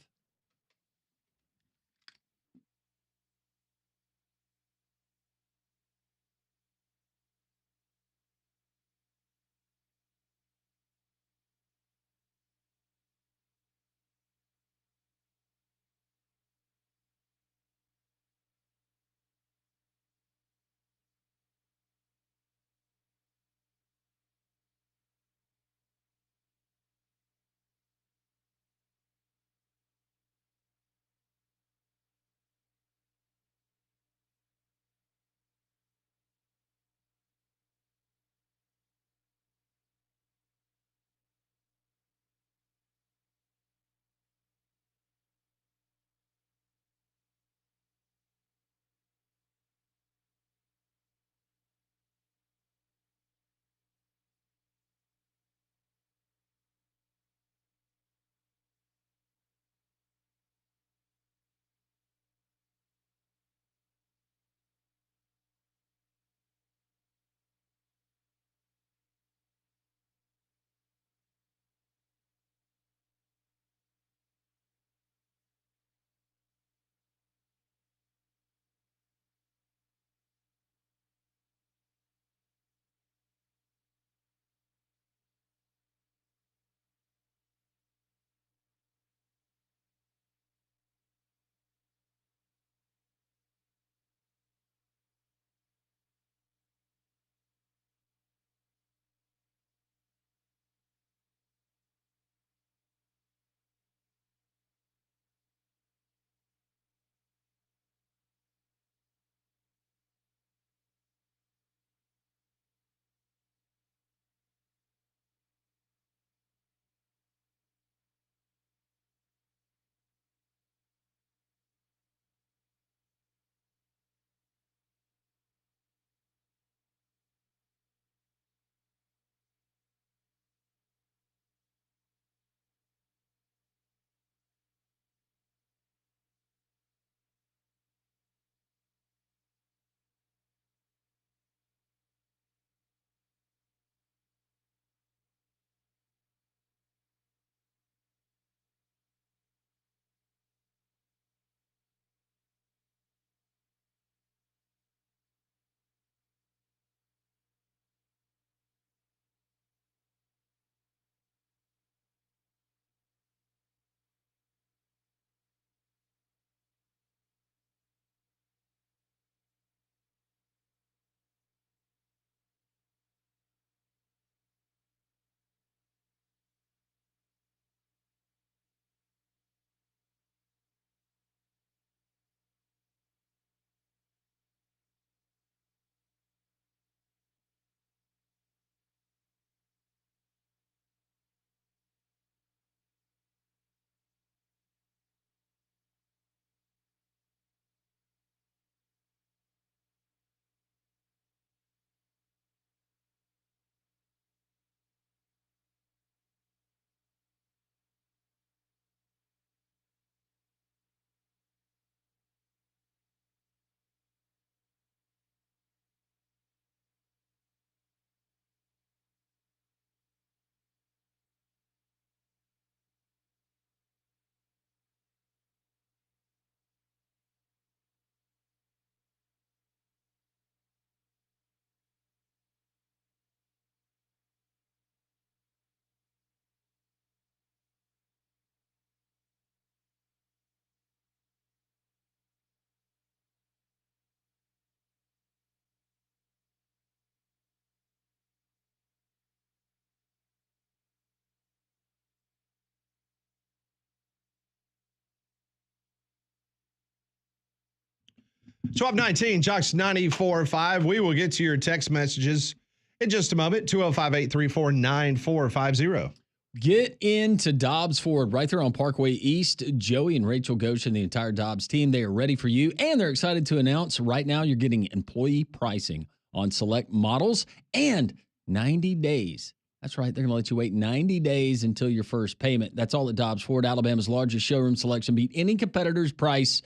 So 1219, Jocks 94.5. We will get to your text messages in just a moment. 205-834-9450. Get into Dobbs Ford right there on Parkway East. Joey and Rachel Goshen and the entire Dobbs team, they are ready for you, and they're excited to announce right now you're getting employee pricing on select models and 90 days That's right. They're going to let you wait 90 days until your first payment. That's all at Dobbs Ford, Alabama's largest showroom selection. Beat any competitor's price,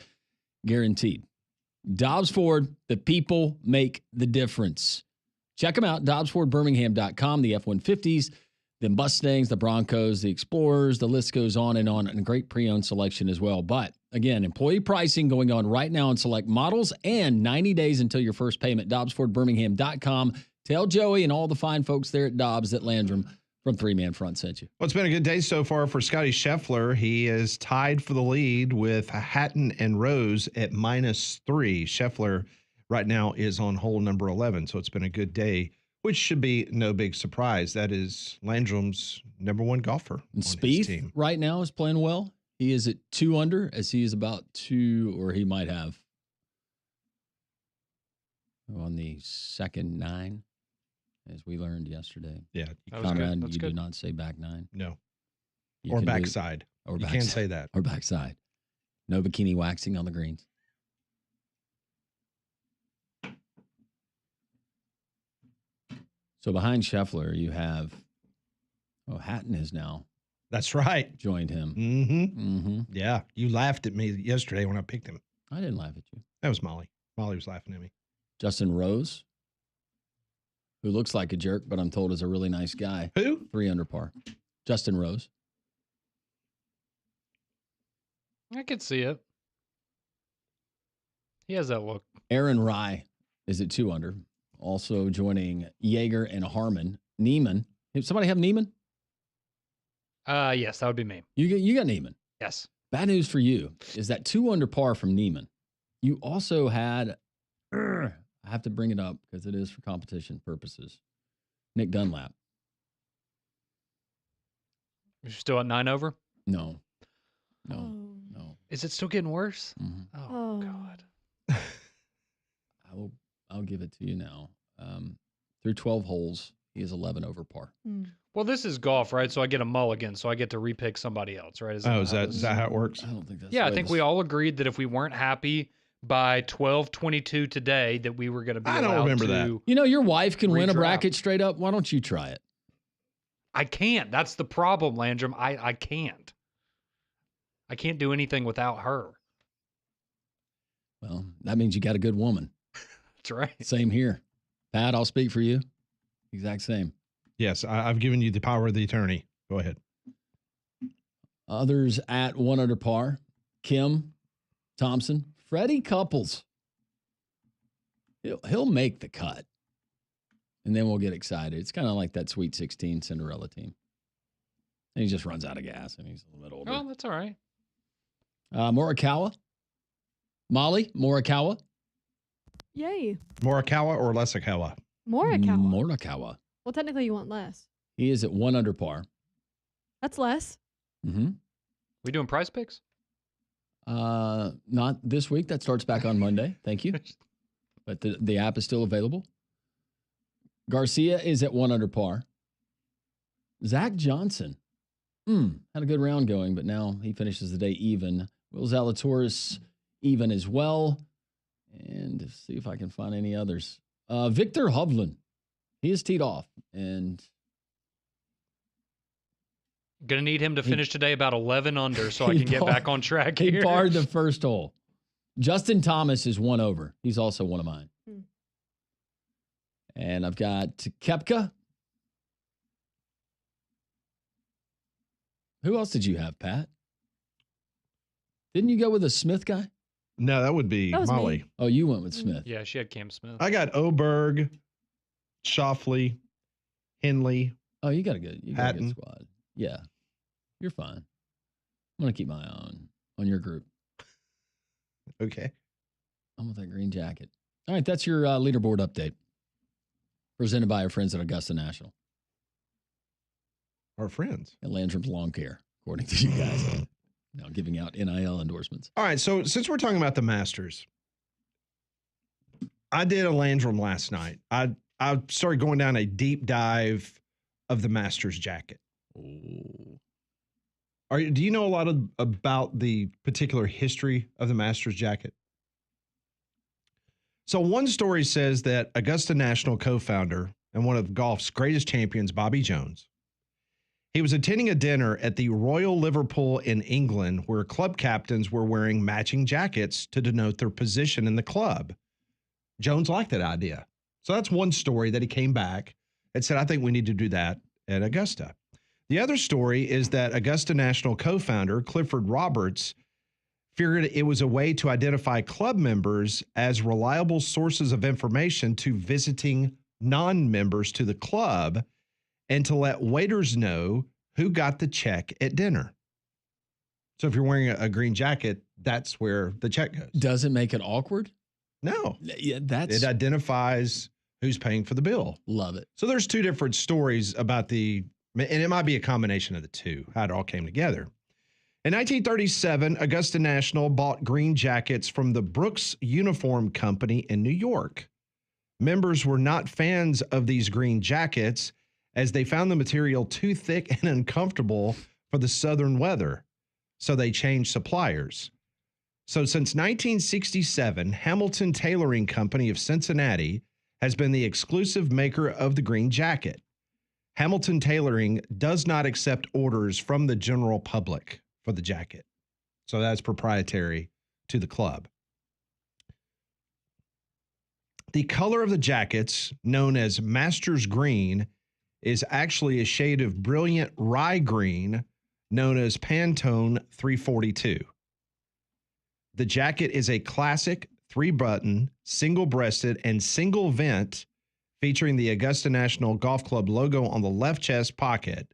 guaranteed. Dobbs Ford, the people make the difference. Check them out, DobbsFordBirmingham.com, the F-150s, the Mustangs, the Broncos, the Explorers, the list goes on, and a great pre-owned selection as well. But again, employee pricing going on right now on select models and 90 days until your first payment, DobbsFordBirmingham.com. Tell Joey and all the fine folks there at Dobbs that Landrum from Three Man Front sent you. Well, it's been a good day so far for Scotty Scheffler. He is tied for the lead with Hatton and Rose at -3. Scheffler right now is on hole number 11, so it's been a good day, which should be no big surprise. That is Landrum's number one golfer. And Spieth right now is playing well. He is at 2 under, as he is about 2, or he might have on the second 9. As we learned yesterday. Yeah. Conrad, you did not say back 9. No. You or can backside. Or you can't say that. Or backside. No bikini waxing on the greens. So behind Scheffler, you have, Hatton has now. That's right. Joined him. Yeah. You laughed at me yesterday when I picked him. I didn't laugh at you. That was Molly. Molly was laughing at me. Justin Rose, who looks like a jerk, but I'm told is a really nice guy. Who? 3 under par. Justin Rose. I could see it. He has that look. Aaron Rye is at 2 under. Also joining Yeager and Harmon. Neiman. Somebody have Neiman? Yes, that would be me. You got Neiman. Yes. Bad news for you is that 2 under par from Neiman. You also had, I have to bring it up because it is for competition purposes, Nick Dunlap. You're still at 9 over? No. Is it still getting worse? Mm-hmm. Oh, God. I'll give it to you now. Through 12 holes, he is 11 over par. Well, this is golf, right? So I get a mulligan, so I get to repick somebody else, right? Is that how it works? I don't think that's. Yeah, I think we all agreed that if we weren't happy by 12:22 today, that we were going to be. I don't remember that. You know, your wife can win a bracket straight up. Why don't you try it? I can't. That's the problem, Landrum. I can't. I can't do anything without her. Well, that means you got a good woman. That's right. Same here. Pat, I'll speak for you. Exact same. Yes, I've given you the power of the attorney. Go ahead. Others at 1 under par. Kim Thompson. Freddie Couples. He'll make the cut. And then we'll get excited. It's kind of like that Sweet 16 Cinderella team. And he just runs out of gas and he's a little bit older. Oh, that's all right. Morikawa. Molly, Morikawa. Yay. Morikawa or Lesakawa? Morikawa. Morikawa. Well, technically you want less. He is at 1 under par. That's less. Mm-hmm. We doing prize picks? Not this week. That starts back on Monday. Thank you. But the app is still available. Garcia is at 1 under par. Zach Johnson. Had a good round going, but now he finishes the day even. Will Zalatoris even as well. And see if I can find any others. Victor Hovland. He is teed off. And going to need him to finish today about 11 under so I can get back on track here. He parred the first hole. Justin Thomas is 1 over. He's also one of mine. And I've got Koepka. Who else did you have, Pat? Didn't you go with a Smith guy? No, that would be Molly. Me. Oh, you went with Smith. Yeah, she had Cam Smith. I got Oberg, Shoffley, Henley. Oh, you got a good squad. Yeah, you're fine. I'm going to keep my eye on your group. Okay. I'm with that green jacket. All right, that's your leaderboard update. Presented by our friends at Augusta National. Our friends. At Landrum's Lawn Care, according to you guys. Now giving out NIL endorsements. All right, so since we're talking about the Masters, I did a Landrum last night. I started going down a deep dive of the Masters jacket. Oh. Do you know a lot about the particular history of the Masters jacket? So one story says that Augusta National co-founder, and one of golf's greatest champions, Bobby Jones. He was attending a dinner at the Royal Liverpool in England where club captains were wearing matching jackets to denote their position in the club. Jones liked that idea. So that's one story that he came back and said, I think we need to do that at Augusta. The other story is that Augusta National co-founder Clifford Roberts figured it was a way to identify club members as reliable sources of information to visiting non-members to the club and to let waiters know who got the check at dinner. So if you're wearing a green jacket, that's where the check goes. Does it make it awkward? No. Yeah, it identifies who's paying for the bill. Love it. So there's two different stories about and it might be a combination of the two, how it all came together. In 1937, Augusta National bought green jackets from the Brooks Uniform Company in New York. Members were not fans of these green jackets as they found the material too thick and uncomfortable for the southern weather, so they changed suppliers. So since 1967, Hamilton Tailoring Company of Cincinnati has been the exclusive maker of the green jacket. Hamilton Tailoring does not accept orders from the general public for the jacket. So that's proprietary to the club. The color of the jackets, known as Masters Green, is actually a shade of brilliant rye green known as Pantone 342. The jacket is a classic 3-button, single-breasted, and single vent featuring the Augusta National Golf Club logo on the left chest pocket.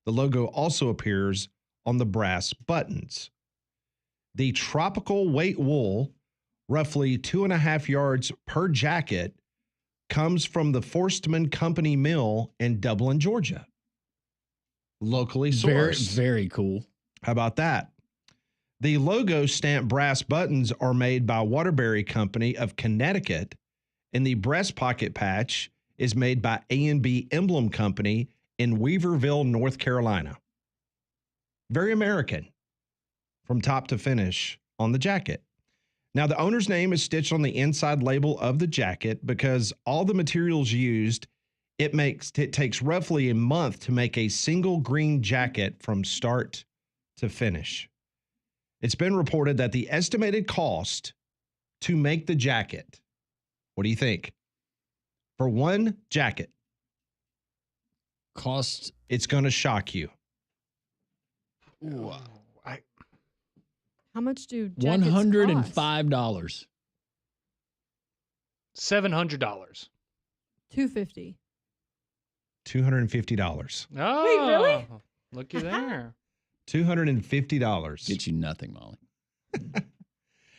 The logo also appears on the brass buttons. The tropical weight wool, roughly 2.5 yards per jacket, comes from the Forstmann Company Mill in Dublin, Georgia. Locally sourced. Very, very cool. How about that? The logo stamped brass buttons are made by Waterbury Company of Connecticut, and the breast pocket patch is made by A&B Emblem Company in Weaverville, North Carolina. Very American from top to finish on the jacket. Now, the owner's name is stitched on the inside label of the jacket because all the materials used, it takes roughly a month to make a single green jacket from start to finish. It's been reported that the estimated cost to make the jacket, what do you think? For one jacket. Cost. It's going to shock you. Ooh, How much do jackets $105. $700. $250. $250. Oh, wait, really? Looky there. $250. Get you nothing, Molly.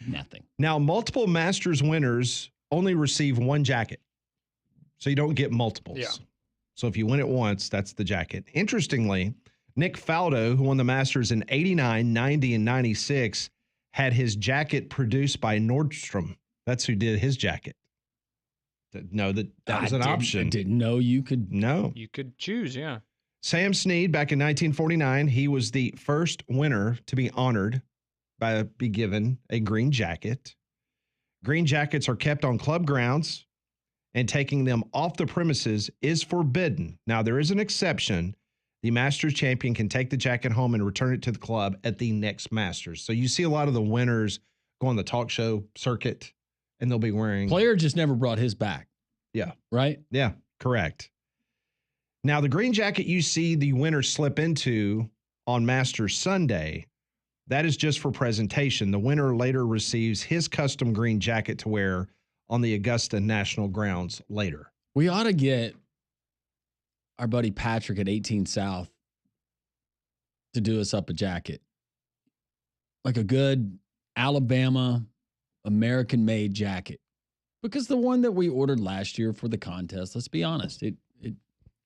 Nothing. Now, multiple Masters winners only receive one jacket. So you don't get multiples. Yeah. So if you win it once, that's the jacket. Interestingly, Nick Faldo, who won the Masters in 89, 90, and 96, had his jacket produced by Nordstrom. That's who did his jacket. No, that was an option. I didn't know you could. No. You could choose, yeah. Sam Snead, back in 1949, he was the first winner to be honored by be given a green jacket. Green jackets are kept on club grounds, and taking them off the premises is forbidden. Now, there is an exception. The Masters champion can take the jacket home and return it to the club at the next Masters. So you see a lot of the winners go on the talk show circuit, and they'll be wearing. Player just never brought his back. Yeah. Right? Yeah, correct. Now, the green jacket you see the winner slip into on Masters Sunday, that is just for presentation. The winner later receives his custom green jacket to wear on the Augusta National grounds later. We ought to get our buddy Patrick at 18 South to do us up a jacket. Like a good Alabama American-made jacket. Because the one that we ordered last year for the contest, let's be honest,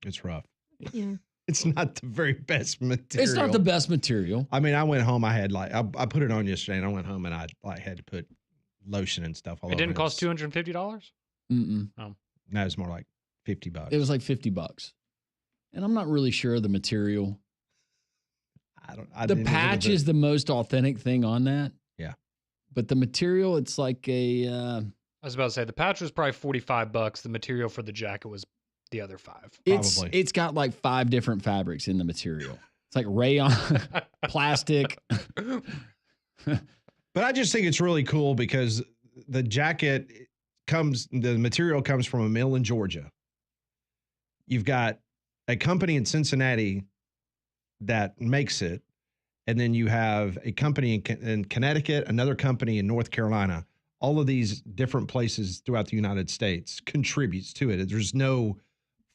it's rough. Yeah. It's not the very best material. It's not the best material. I mean, I went home, I had I put it on yesterday, and I went home and I had to put lotion and stuff all over. It didn't cost $250? Mm-mm. Oh. No, it's more like $50. It was like $50. And I'm not really sure of the material. The patch is the most authentic thing on that. Yeah. But the material, it's like a I was about to say the patch was probably $45. The material for the jacket was the other 5. It's got like 5 different fabrics in the material. It's like rayon, plastic. But I just think it's really cool because the jacket the material comes from a mill in Georgia. You've got a company in Cincinnati that makes it, and then you have a company in Connecticut, another company in North Carolina. All of these different places throughout the United States contributes to it. There's no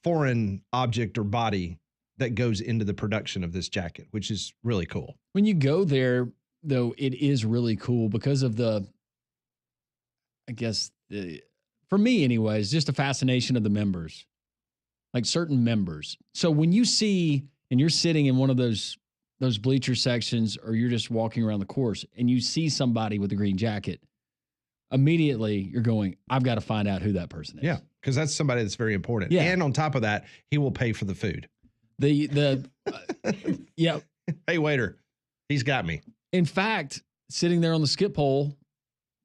foreign object or body that goes into the production of this jacket, which is really cool. When you go there, though, it is really cool because of for me anyways, just a fascination of the members, like certain members. So when you see, and you're sitting in one of those bleacher sections, or you're just walking around the course and you see somebody with a green jacket, immediately you're going, I've got to find out who that person is. Yeah, because that's somebody that's very important. Yeah. And on top of that, he will pay for the food. Yeah. Hey, waiter, he's got me. In fact, sitting there on the skip pole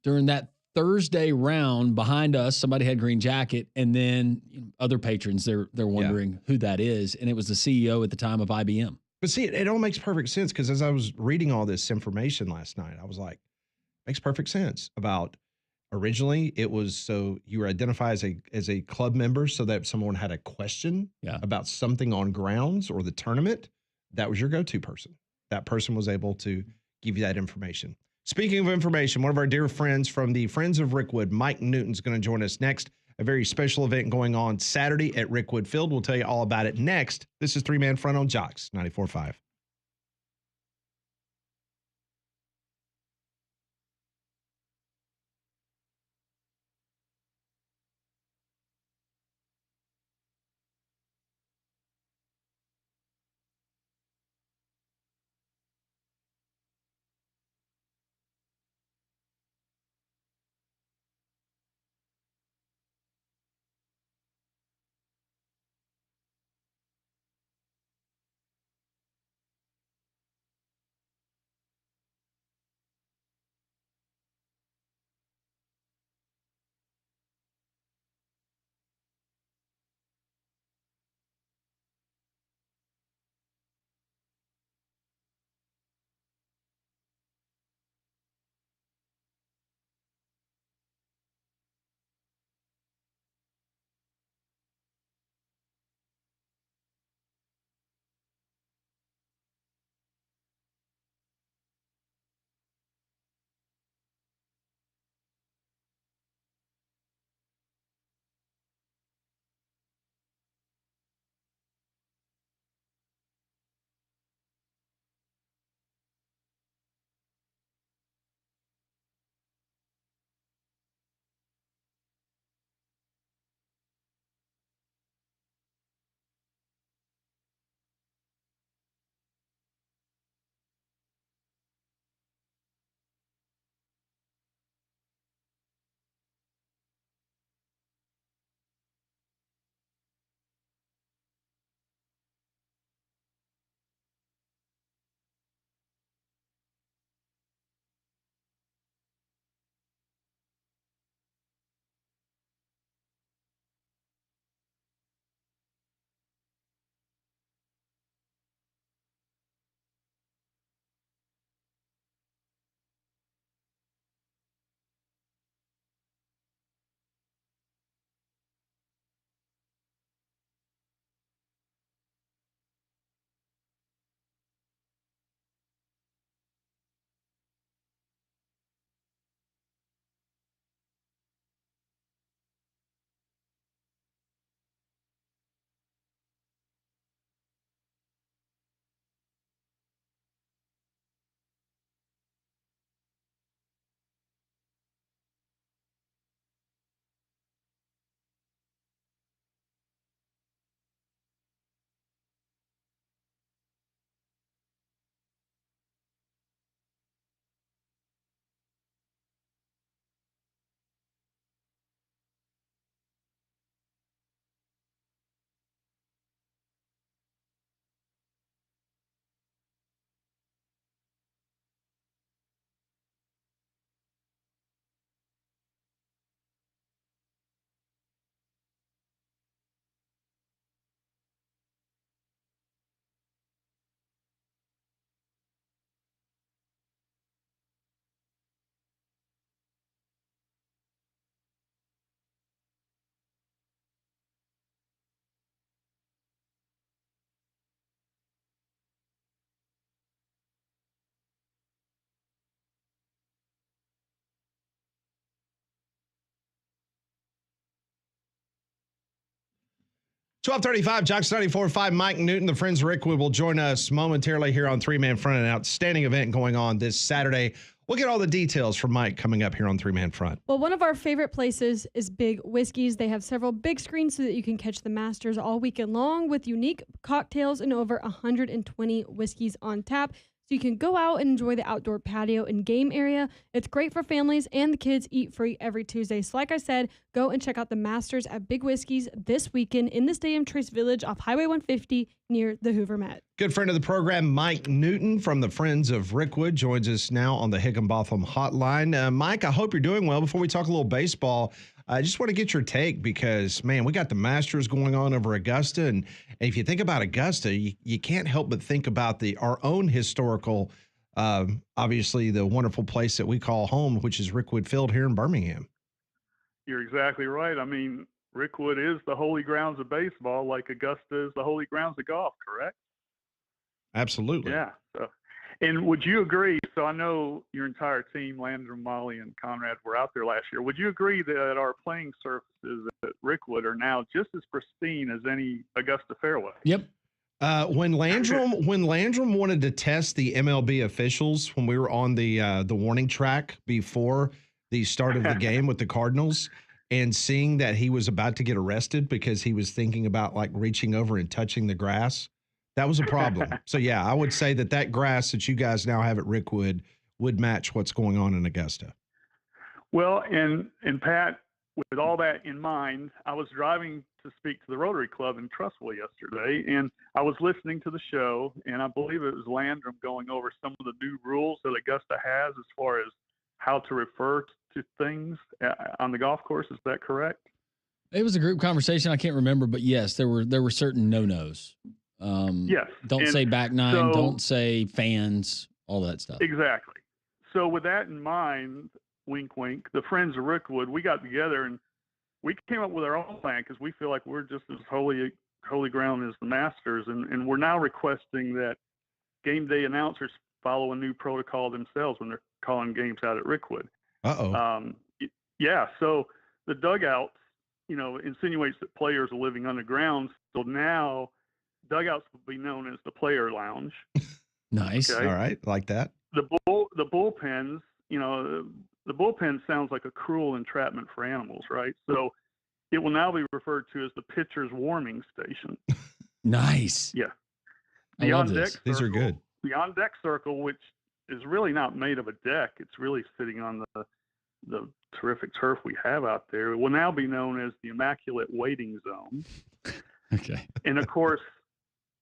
during that Thursday round behind us, somebody had green jacket, and then other patrons, they're wondering who that is. And it was the CEO at the time of IBM. But see, it all makes perfect sense because as I was reading all this information last night, I was like, makes perfect sense about originally it was so you were identified as a club member so that if someone had a question about something on grounds or the tournament, that was your go-to person. That person was able to give you that information. Speaking of information, one of our dear friends from the Friends of Rickwood, Mike Newton's going to join us next. A very special event going on Saturday at Rickwood Field. We'll tell you all about it next. This is 3-Man Front on Jocks 94.5. 1235, Jock's 94.5, Mike Newton, the Friends of Rickwood will join us momentarily here on Three Man Front, an outstanding event going on this Saturday. We'll get all the details from Mike coming up here on Three Man Front. Well, one of our favorite places is Big Whiskey's. They have several big screens so that you can catch the Masters all weekend long with unique cocktails and over 120 whiskeys on tap. So you can go out and enjoy the outdoor patio and game area. It's great for families, and the kids eat free every Tuesday. So like I said, go and check out the Masters at Big Whiskey's this weekend in the Stadium Trace Village off Highway 150 near the Hoover Met. Good friend of the program, Mike Newton from the Friends of Rickwood, joins us now on the Higginbotham Hotline. Mike, I hope you're doing well. Before we talk a little baseball, I just want to get your take because, man, we got the Masters going on over Augusta. And if you think about Augusta, you can't help but think about our own historical, obviously the wonderful place that we call home, which is Rickwood Field here in Birmingham. You're exactly right. I mean, Rickwood is the holy grounds of baseball, like Augusta is the holy grounds of golf, correct? Absolutely. Yeah. So, and would you agree? So I know your entire team, Landrum, Molly, and Conrad, were out there last year. Would you agree that our playing surfaces at Rickwood are now just as pristine as any Augusta fairway? Yep. When Landrum wanted to test the MLB officials when we were on the warning track before the start of the game with the Cardinals, and seeing that he was about to get arrested because he was thinking about like reaching over and touching the grass, that was a problem. So yeah, I would say that grass that you guys now have at Rickwood would match what's going on in Augusta. Well, and Pat, with all that in mind, I was driving to speak to the Rotary Club in Trussville yesterday, and I was listening to the show, and I believe it was Landrum going over some of the new rules that Augusta has as far as how to refer to things on the golf course. Is that correct? It was a group conversation. I can't remember, but yes, there were certain no-nos. Yes. Don't say back nine. Don't say fans. All that stuff. Exactly. So with that in mind, wink, wink, the Friends of Rickwood, we got together and we came up with our own plan because we feel like we're just as holy ground as the Masters, and we're now requesting that game day announcers follow a new protocol themselves when they're calling games out at Rickwood. Yeah. So the dugouts, insinuates that players are living underground. So now dugouts will be known as the player lounge. Nice. Okay? All right. Like that. The bullpens, the bullpen sounds like a cruel entrapment for animals, right? So it will now be referred to as the pitcher's warming station. Nice. Yeah. I love this. These are good. The on deck circle, which is really not made of a deck, it's really sitting on the terrific turf we have out there, will now be known as the Immaculate Waiting Zone. Okay. And of course,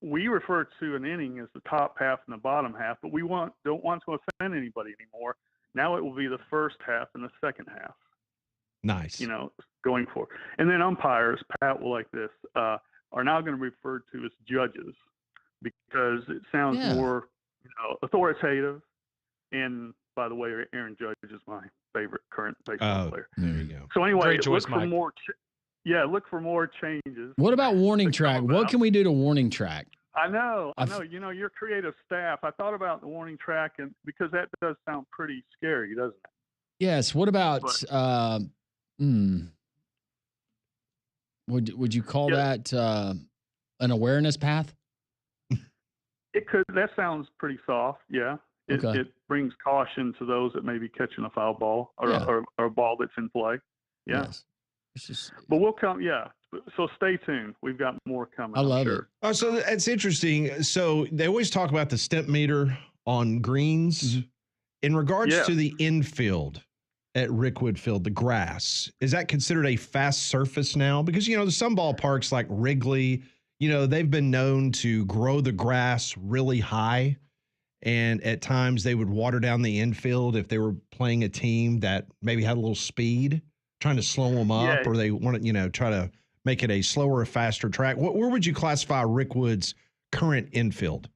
we refer to an inning as the top half and the bottom half, but we don't want to offend anybody anymore. Now it will be the first half and the second half. Nice. Going forward. And then umpires, Pat will like this, are now going to be referred to as judges because it sounds more authoritative. And by the way, Aaron Judge is my favorite current baseball player. There you go. So anyway, Great choice, look for Mike. more. Look for more changes. What about warning track? What can we do to warning track? I know. Your creative staff. I thought about the warning track, and because that does sound pretty scary, doesn't it? Yes. What about? Would you call that an awareness path? It could. That sounds pretty soft. Yeah. It brings caution to those that may be catching a foul ball or a ball that's in play. Yeah. Yes. But we'll come. Yeah. So stay tuned. We've got more coming. I love it. Oh, so that's interesting. So they always talk about the step meter on greens. Mm-hmm. In regards to the infield at Rickwood Field, the grass, is that considered a fast surface now? Because, some ballparks like Wrigley, they've been known to grow the grass really high. And at times they would water down the infield if they were playing a team that maybe had a little speed, trying to slow them up, or they want to, try to make it a slower or faster track. Where would you classify Rickwood's current infield?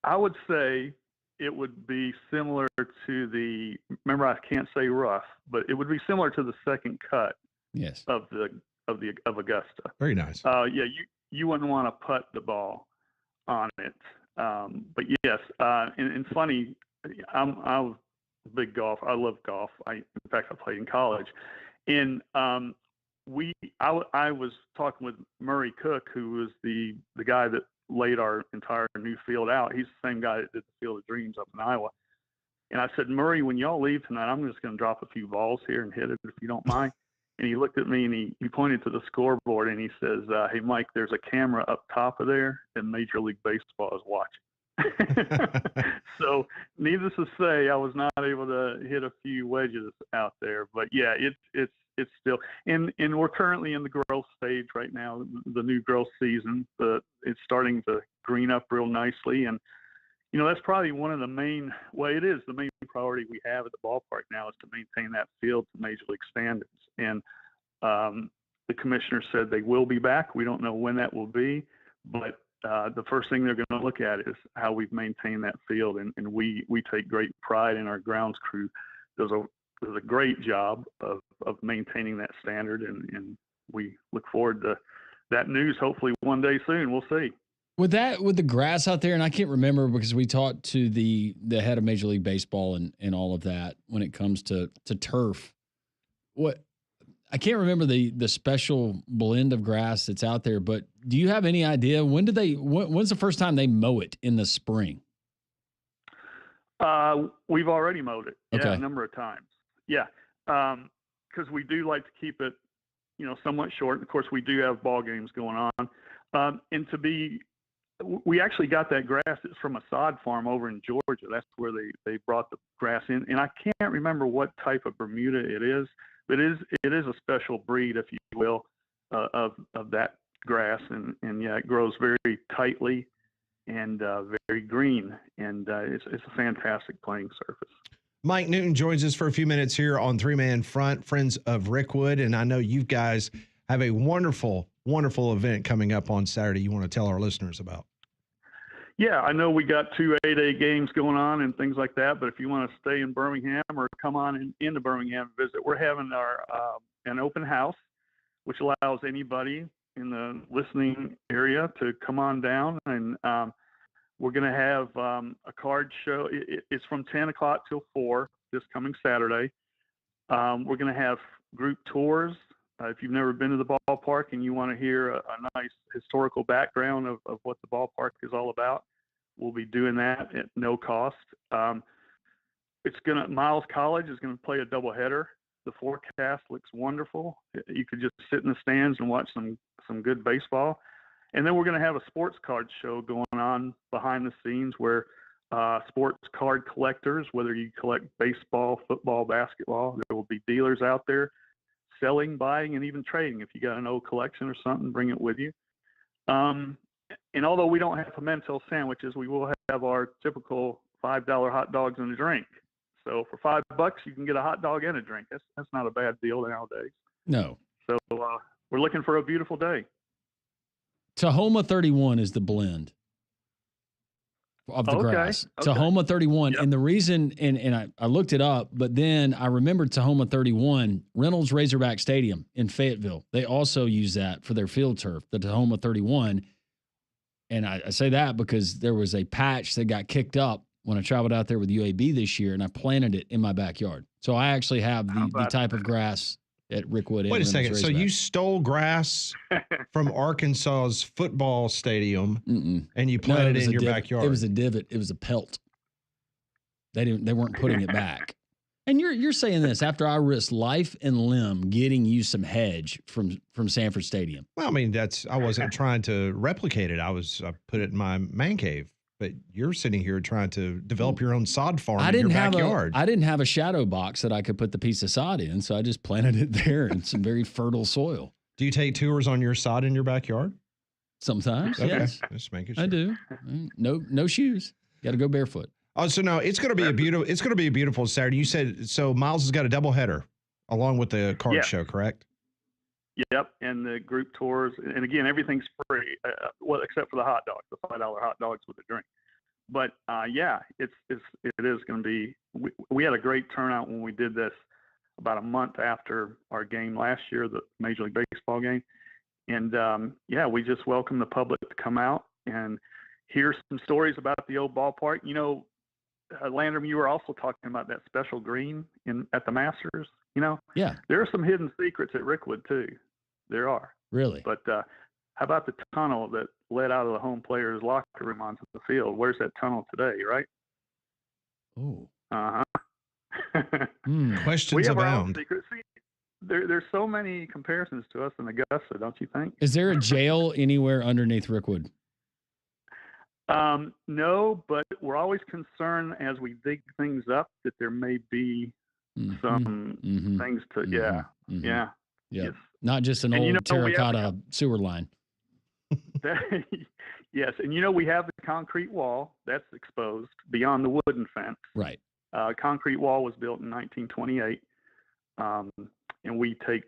I would say it would be similar to remember I can't say rough, but it would be similar to the second cut. Yes. Of Augusta. Very nice. You wouldn't want to putt the ball on it. But yes, and funny, I'm a big golf. I love golf. In fact, I played in college, and I was talking with Murray Cook, who was the guy that laid our entire new field out. He's the same guy that did the Field of Dreams up in Iowa. And I said, Murray, when y'all leave tonight, I'm just going to drop a few balls here and hit it if you don't mind. And he looked at me and he pointed to the scoreboard and he says, hey, Mike, there's a camera up top of there and Major League Baseball is watching. So needless to say, I was not able to hit a few wedges out there. But, yeah, it's still – and we're currently in the growth stage right now, the new growth season. It's starting to green up real nicely. And, you know, that's probably one of the main – well, it is the main priority we have at the ballpark now is to maintain that field to Major League standards. And the commissioner said they will be back. We don't know when that will be, but the first thing they're going to look at is how we've maintained that field. And we take great pride in our grounds crew. Does a great job of maintaining that standard, and we look forward to that news hopefully one day soon. We'll see. With the grass out there, and I can't remember because we talked to the head of Major League Baseball and all of that when it comes to turf. I can't remember the special blend of grass that's out there, but do you have any idea when's the first time they mow it in the spring? We've already mowed it a number of times. Yeah. Because we do like to keep it, you know, somewhat short. Of course, we do have ball games going on. We actually got that grass. It's from a sod farm over in Georgia. That's where they brought the grass in. And I can't remember what type of Bermuda it is, but it is a special breed, if you will, of that grass. And yeah, it grows very tightly and very green. And it's a fantastic playing surface. Mike Newton joins us for a few minutes here on Three Man Front, Friends of Rickwood. And I know you guys have a wonderful, wonderful event coming up on Saturday you want to tell our listeners about. Yeah, I know we got 2 8-day games going on and things like that, but if you want to stay in Birmingham or come on into Birmingham and visit, we're having our an open house, which allows anybody in the listening area to come on down. And we're going to have a card show. It's from 10 o'clock till 4 this coming Saturday. We're going to have group tours. If you've never been to the ballpark and you want to hear a nice historical background of what the ballpark is all about, we'll be doing that at no cost. Miles College is going to play a doubleheader. The forecast looks wonderful. You could just sit in the stands and watch some good baseball. And then we're going to have a sports card show going on behind the scenes where sports card collectors, whether you collect baseball, football, basketball, there will be dealers out there selling, buying, and even trading. If you got an old collection or something, bring it with you. And although we don't have pimento sandwiches, we will have our typical $5 hot dogs and a drink. So for $5, you can get a hot dog and a drink. That's not a bad deal nowadays. No. So we're looking for a beautiful day. Tahoma 31 is the blend of the grass. Okay. Tahoma 31. Yep. And the reason, and I looked it up, but then I remembered Tahoma 31, Reynolds Razorback Stadium in Fayetteville. They also use that for their field turf, the Tahoma 31. And I say that because there was a patch that got kicked up when I traveled out there with UAB this year, and I planted it in my backyard. So I actually have the type of grass at Rickwood. Wait a second. So you stole grass from Arkansas's football stadium and you planted it in your backyard? It was a divot. It was a pelt. They weren't putting it back. And you're saying this after I risked life and limb getting you some hedge from Sanford Stadium. Well, I mean, I wasn't trying to replicate it. I put it in my man cave. But you're sitting here trying to develop your own sod farm in your backyard. I didn't have a shadow box that I could put the piece of sod in, so I just planted it there in some very fertile soil. Do you take tours on your sod in your backyard? Sometimes, okay. Yes. Just making sure. I do. No shoes. Got to go barefoot. Oh, so no, it's going to be a beautiful Saturday. You said so. Miles has got a doubleheader along with the card show, correct? Yep, and the group tours, and again, everything's free, well, except for the hot dogs, the $5 hot dogs with a drink. But it is going to be. We had a great turnout when we did this about a month after our game last year, the Major League Baseball game, and we just welcome the public to come out and hear some stories about the old ballpark. You know, Landrum, you were also talking about that special green at the Masters. You know, yeah, there are some hidden secrets at Rickwood too. There are. Really? But how about the tunnel that led out of the home players' locker room onto the field? Where's that tunnel today, right? Oh. Uh-huh. Questions We have our own abound. secrets. See, there's so many comparisons to us in Augusta, don't you think? Is there a jail anywhere underneath Rickwood? No, but we're always concerned as we dig things up that there may be some things to, yeah. Yeah. Yes. Not just an And, old you know, terracotta sewer line. Yes, and we have the concrete wall that's exposed beyond the wooden fence. Right. Concrete wall was built in 1928, and we take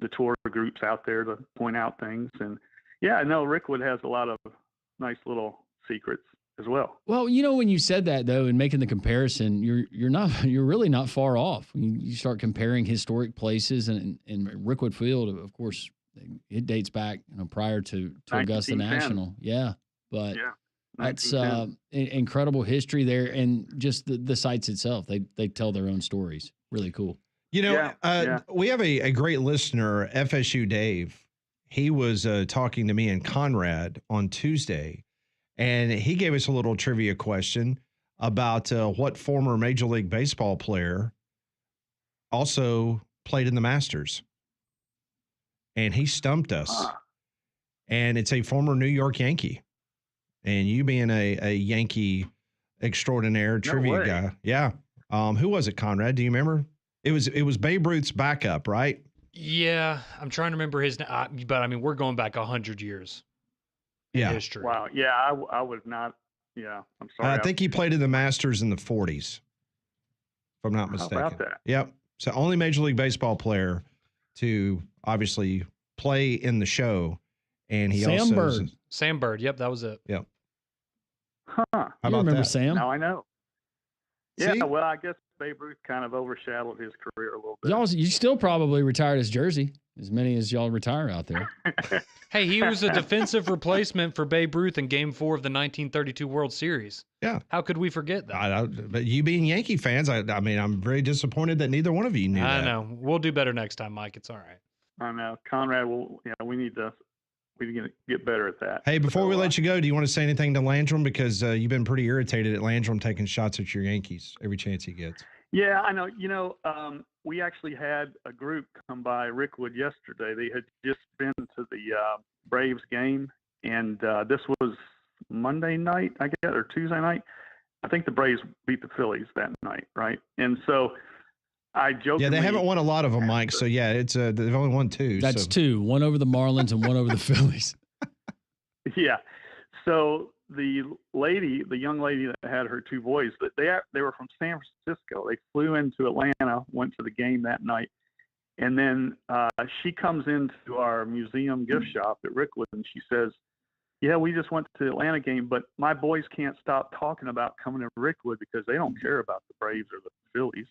the tour groups out there to point out things. And yeah, no, Rickwood has a lot of nice little secrets as well. Well, when you said that though, and making the comparison, you're really not far off. You start comparing historic places, and Rickwood Field, of course, it dates back prior to Augusta 1910. National. Yeah, but Yeah. that's 1910. incredible history there, and just the sites itself. They tell their own stories. Really cool. We have a great listener, FSU Dave. He was talking to me and Conrad on Tuesday, and he gave us a little trivia question about what former Major League Baseball player also played in the Masters. And he stumped us. And it's a former New York Yankee. And you being a Yankee extraordinaire trivia guy. Yeah. Who was it, Conrad? Do you remember? It was Babe Ruth's backup, right? Yeah, I'm trying to remember his name, but I mean, we're going back 100 years in history. Wow. Yeah, I was not. Yeah, I'm sorry. I think he played in the Masters in the 40s, if I'm not mistaken. How about that? Yep. So only Major League Baseball player to obviously play in the show, and he Sam also Bird. Sam Bird. Yep, that was it. Yep. Huh. How about remember that? Sam? Now I know. Yeah, See? well, I guess Babe Ruth kind of overshadowed his career a little bit. You still probably retired his jersey, as many as y'all retire out there. Hey, he was a defensive replacement for Babe Ruth in Game 4 of the 1932 World Series. Yeah. How could we forget that? But you being Yankee fans, I mean, I'm very disappointed that neither one of you knew that. I know. We'll do better next time, Mike. It's all right. I know. Conrad, we need to get better at that. Hey, before we let you go, do you want to say anything to Landrum? Because you've been pretty irritated at Landrum taking shots at your Yankees every chance he gets. Yeah, I know. We actually had a group come by Rickwood yesterday. They had just been to the Braves game, and this was Monday night, I guess, or Tuesday night. I think the Braves beat the Phillies that night, right? And so I jokingly... Yeah, they haven't won a lot of them, Mike. So, yeah, it's they've only won 2. That's 2. One over the Marlins and one over the Phillies. Yeah. So the young lady that had her 2 boys, they were from San Francisco. They flew into Atlanta, went to the game that night. And then she comes into our museum gift shop at Rickwood, and she says, yeah, we just went to the Atlanta game, but my boys can't stop talking about coming to Rickwood because they don't care about the Braves or the Phillies.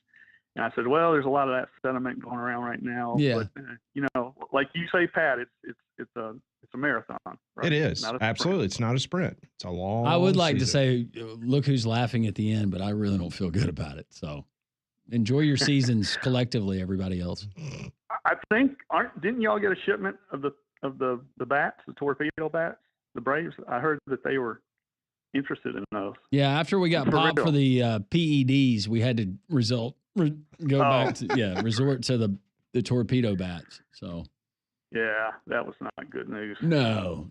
And I said, well, there's a lot of that sentiment going around right now. Yeah. But, like you say, Pat, it's a marathon. Right? It is. Absolutely. It's not a sprint. It's a long I would like season. to say, look who's laughing at the end, but I really don't feel good about it. So enjoy your seasons collectively, everybody else. I think didn't y'all get a shipment of the bats, the torpedo bats, the Braves? I heard that they were interested in those. Yeah, after we got popped for the PEDs, we had to resort to the torpedo bats. So yeah, that was not good news. No.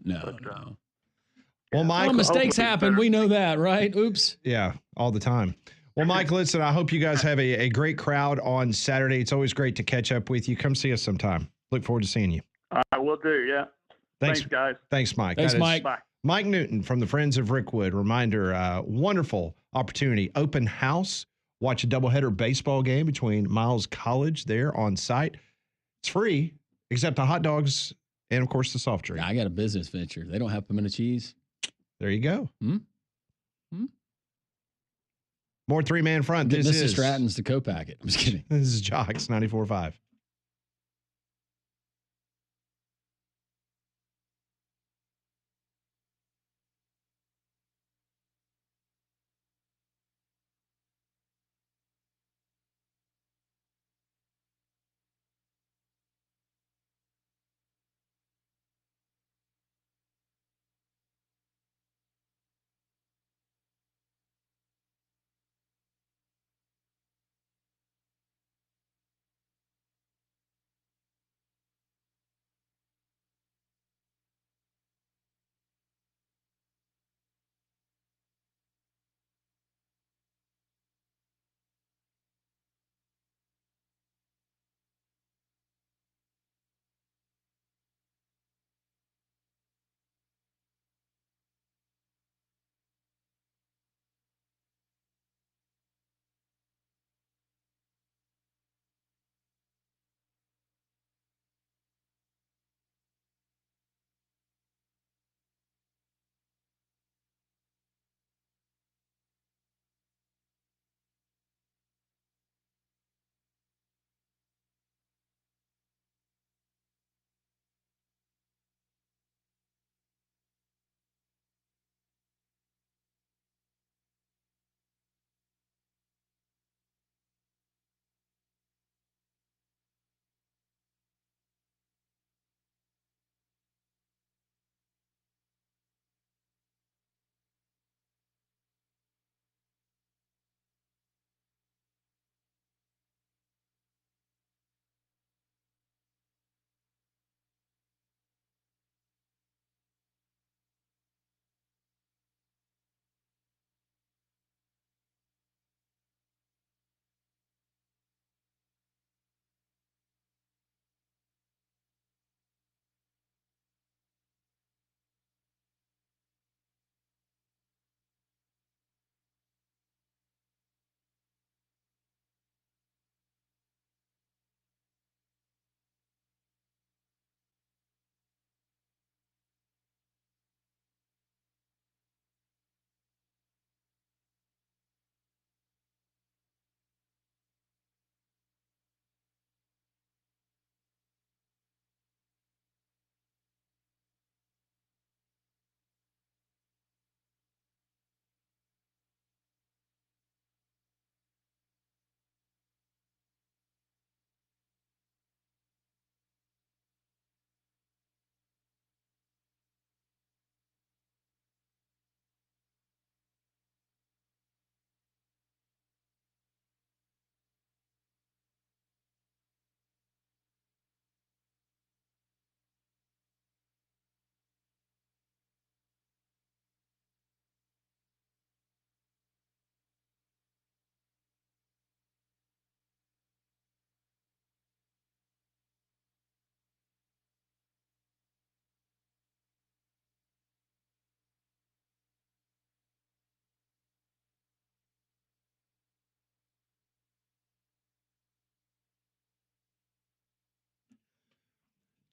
Well, Mike, mistakes happen. We know that, right? Oops. Yeah, all the time. Well, Mike, listen, I hope you guys have a great crowd on Saturday. It's always great to catch up with you. Come see us sometime. Look forward to seeing you. I will do, yeah. Thanks, guys. Thanks, Mike. Thanks, Mike. Bye. Mike Newton from the Friends of Rickwood. Reminder, wonderful opportunity. Open house. Watch a doubleheader baseball game between Miles College there on site. It's free, except the hot dogs and, of course, the soft drink. I got a business venture. They don't have pimento cheese. There you go. More 3-man front. Get This Mr. is Stratton's to co-pack it. I'm just kidding. This is Jocks 94.5.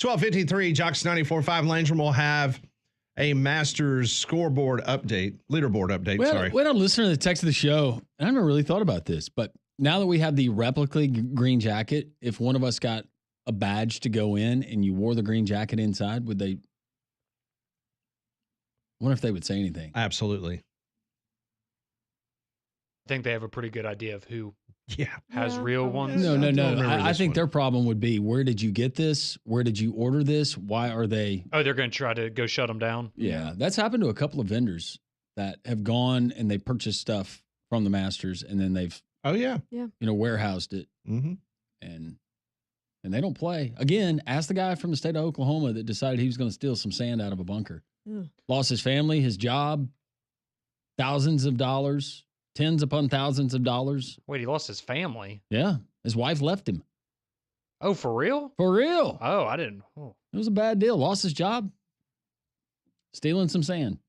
12:53, Jocks 94.5. Landrum will have a Masters scoreboard update, leaderboard update, sorry. When I'm listening to the text of the show, and I haven't really thought about this, but now that we have the replica green jacket, if one of us got a badge to go in and you wore the green jacket inside, would they? I wonder if they would say anything. Absolutely. I think they have a pretty good idea of who Yeah. has real ones. No. remember I this think one. their problem would be, where did you get this? Where did you order this? Why are they? Oh, they're going to try to go shut them down. Yeah, that's happened to a couple of vendors that have gone and they purchased stuff from the Masters and then they've warehoused it Mm-hmm. and they don't play. Again, ask the guy from the state of Oklahoma that decided he was going to steal some sand out of a bunker. Yeah. Lost his family, his job, thousands of dollars, tens upon thousands of dollars. Wait, he lost his family? Yeah, his wife left him. Oh, for real? For real. Oh, I didn't. Oh. It was a bad deal. Lost his job, stealing some sand.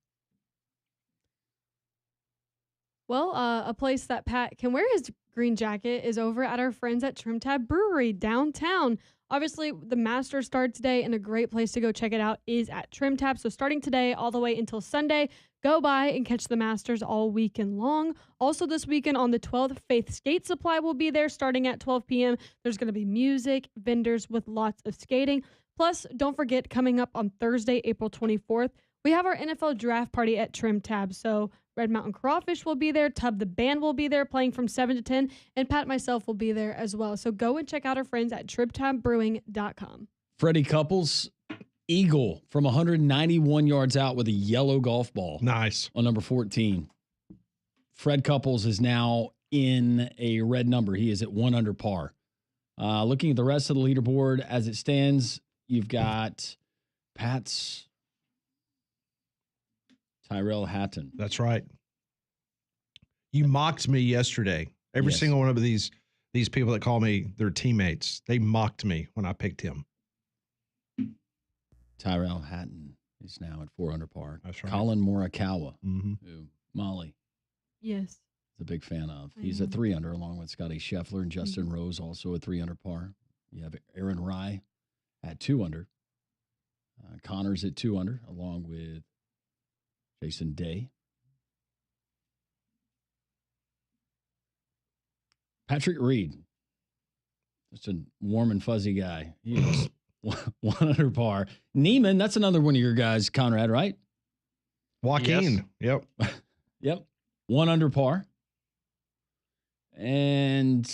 Well, a place that Pat can wear his green jacket is over at our friends at Trim Tab Brewery downtown. Obviously, the Masters start today, and a great place to go check it out is at Trim Tab. So starting today all the way until Sunday, go by and catch the Masters all weekend long. Also this weekend on the 12th, Faith Skate Supply will be there starting at 12 p.m. There's going to be music, vendors with lots of skating. Plus, don't forget, coming up on Thursday, April 24th, we have our NFL draft party at Trim Tab. So Red Mountain Crawfish will be there. Tub the Band will be there playing from 7 to 10. And Pat myself will be there as well. So go and check out our friends at TripTabBrewing.com. Freddie Couples, eagle from 191 yards out with a yellow golf ball. Nice. On number 14. Fred Couples is now in a red number. He is at 1 under par. Looking at the rest of the leaderboard as it stands, you've got Pat's Tyrell Hatton. That's right. You mocked me yesterday. Every Yes. single one of these people that call me their teammates, they mocked me when I picked him. Tyrell Hatton is now at 4 under par. That's right. Colin Morikawa, Mm-hmm. who Molly Yes. is a big fan of. I He's know. at 3 under, along with Scotty Scheffler and Justin Rose, also at 3 under par. You have Aaron Rye at 2 under. Connor's at 2 under, along with Jason Day. Patrick Reed, just a warm and fuzzy guy. He is 1 under par. Neiman, that's another one of your guys, Conrad, right? Joaquin. Yep. Yep. 1 under par. And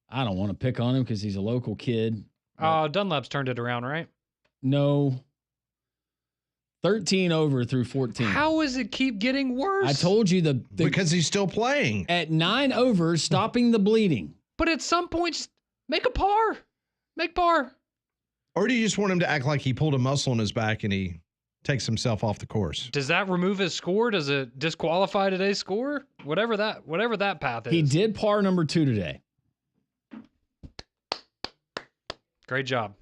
I don't want to pick on him because he's a local kid. Dunlap's turned it around, right? No. 13 over through 14. How does it keep getting worse? I told you because he's still playing. At 9 over, stopping the bleeding. But at some point, just make a par. Make par. Or do you just want him to act like he pulled a muscle in his back and he takes himself off the course? Does that remove his score? Does it disqualify today's score? Whatever that path is. He did par number 2 today. Great job.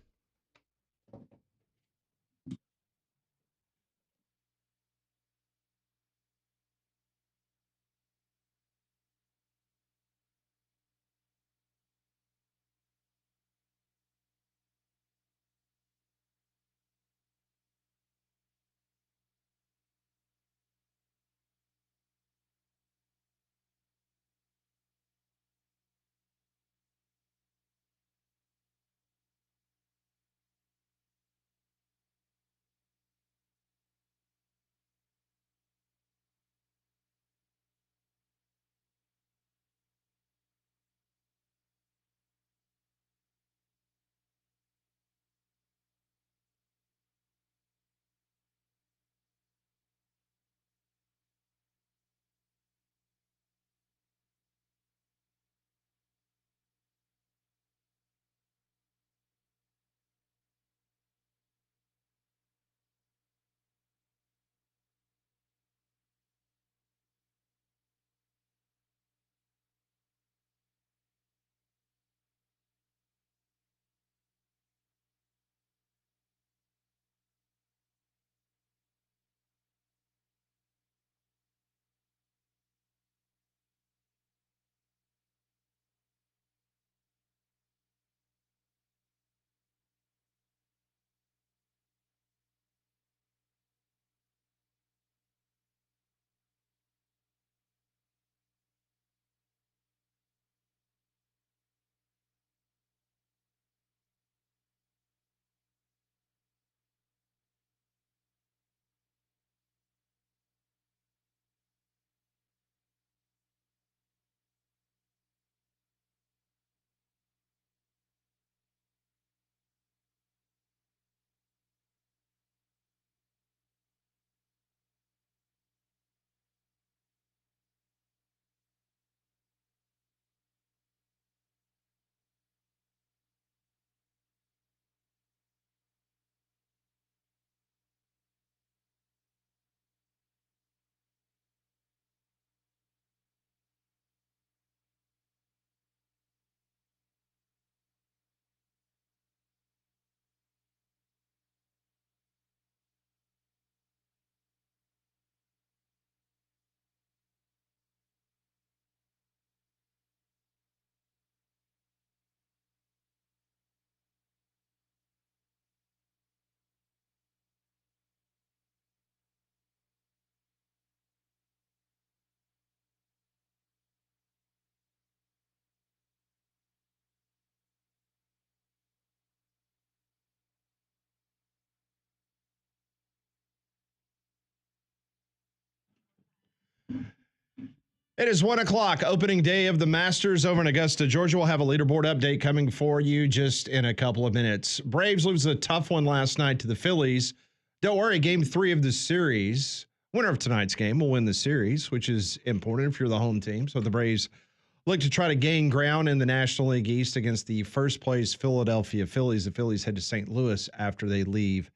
It is 1 o'clock, opening day of the Masters over in Augusta, Georgia. We'll have a leaderboard update coming for you just in a couple of minutes. Braves lose a tough one last night to the Phillies. Don't worry, game 3 of the series. Winner of tonight's game will win the series, which is important if you're the home team. So the Braves look to try to gain ground in the National League East against the first-place Philadelphia Phillies. The Phillies head to St. Louis after they leave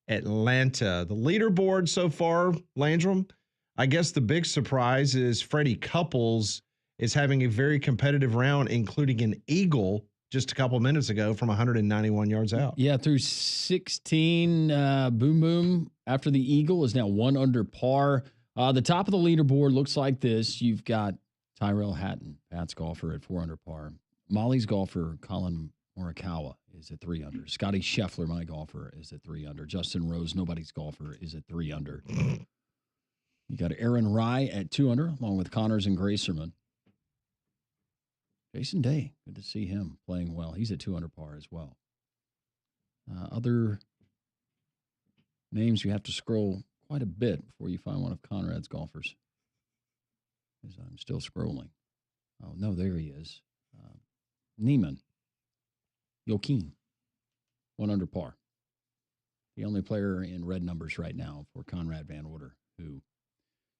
Atlanta. The leaderboard so far, Landrum, I guess the big surprise is Freddie Couples is having a very competitive round, including an eagle just a couple minutes ago from 191 yards out. Yeah, through 16, boom, boom. After the eagle is now 1 under par. The top of the leaderboard looks like this. You've got Tyrell Hatton, Pat's golfer at 4 under par. Molly's golfer, Colin Morikawa, is at 3 under. Scotty Scheffler, my golfer, is at 3 under. Justin Rose, nobody's golfer, is at 3 under. You got Aaron Rye at 2 under, along with Connors and Gracerman. Jason Day, good to see him playing well. He's at 2 under par as well. Other names, you have to scroll quite a bit before you find one of Conrad's golfers. As I'm still scrolling. Oh, no, there he is. Neiman. Joaquin, 1 under par. The only player in red numbers right now for Conrad Van Order, who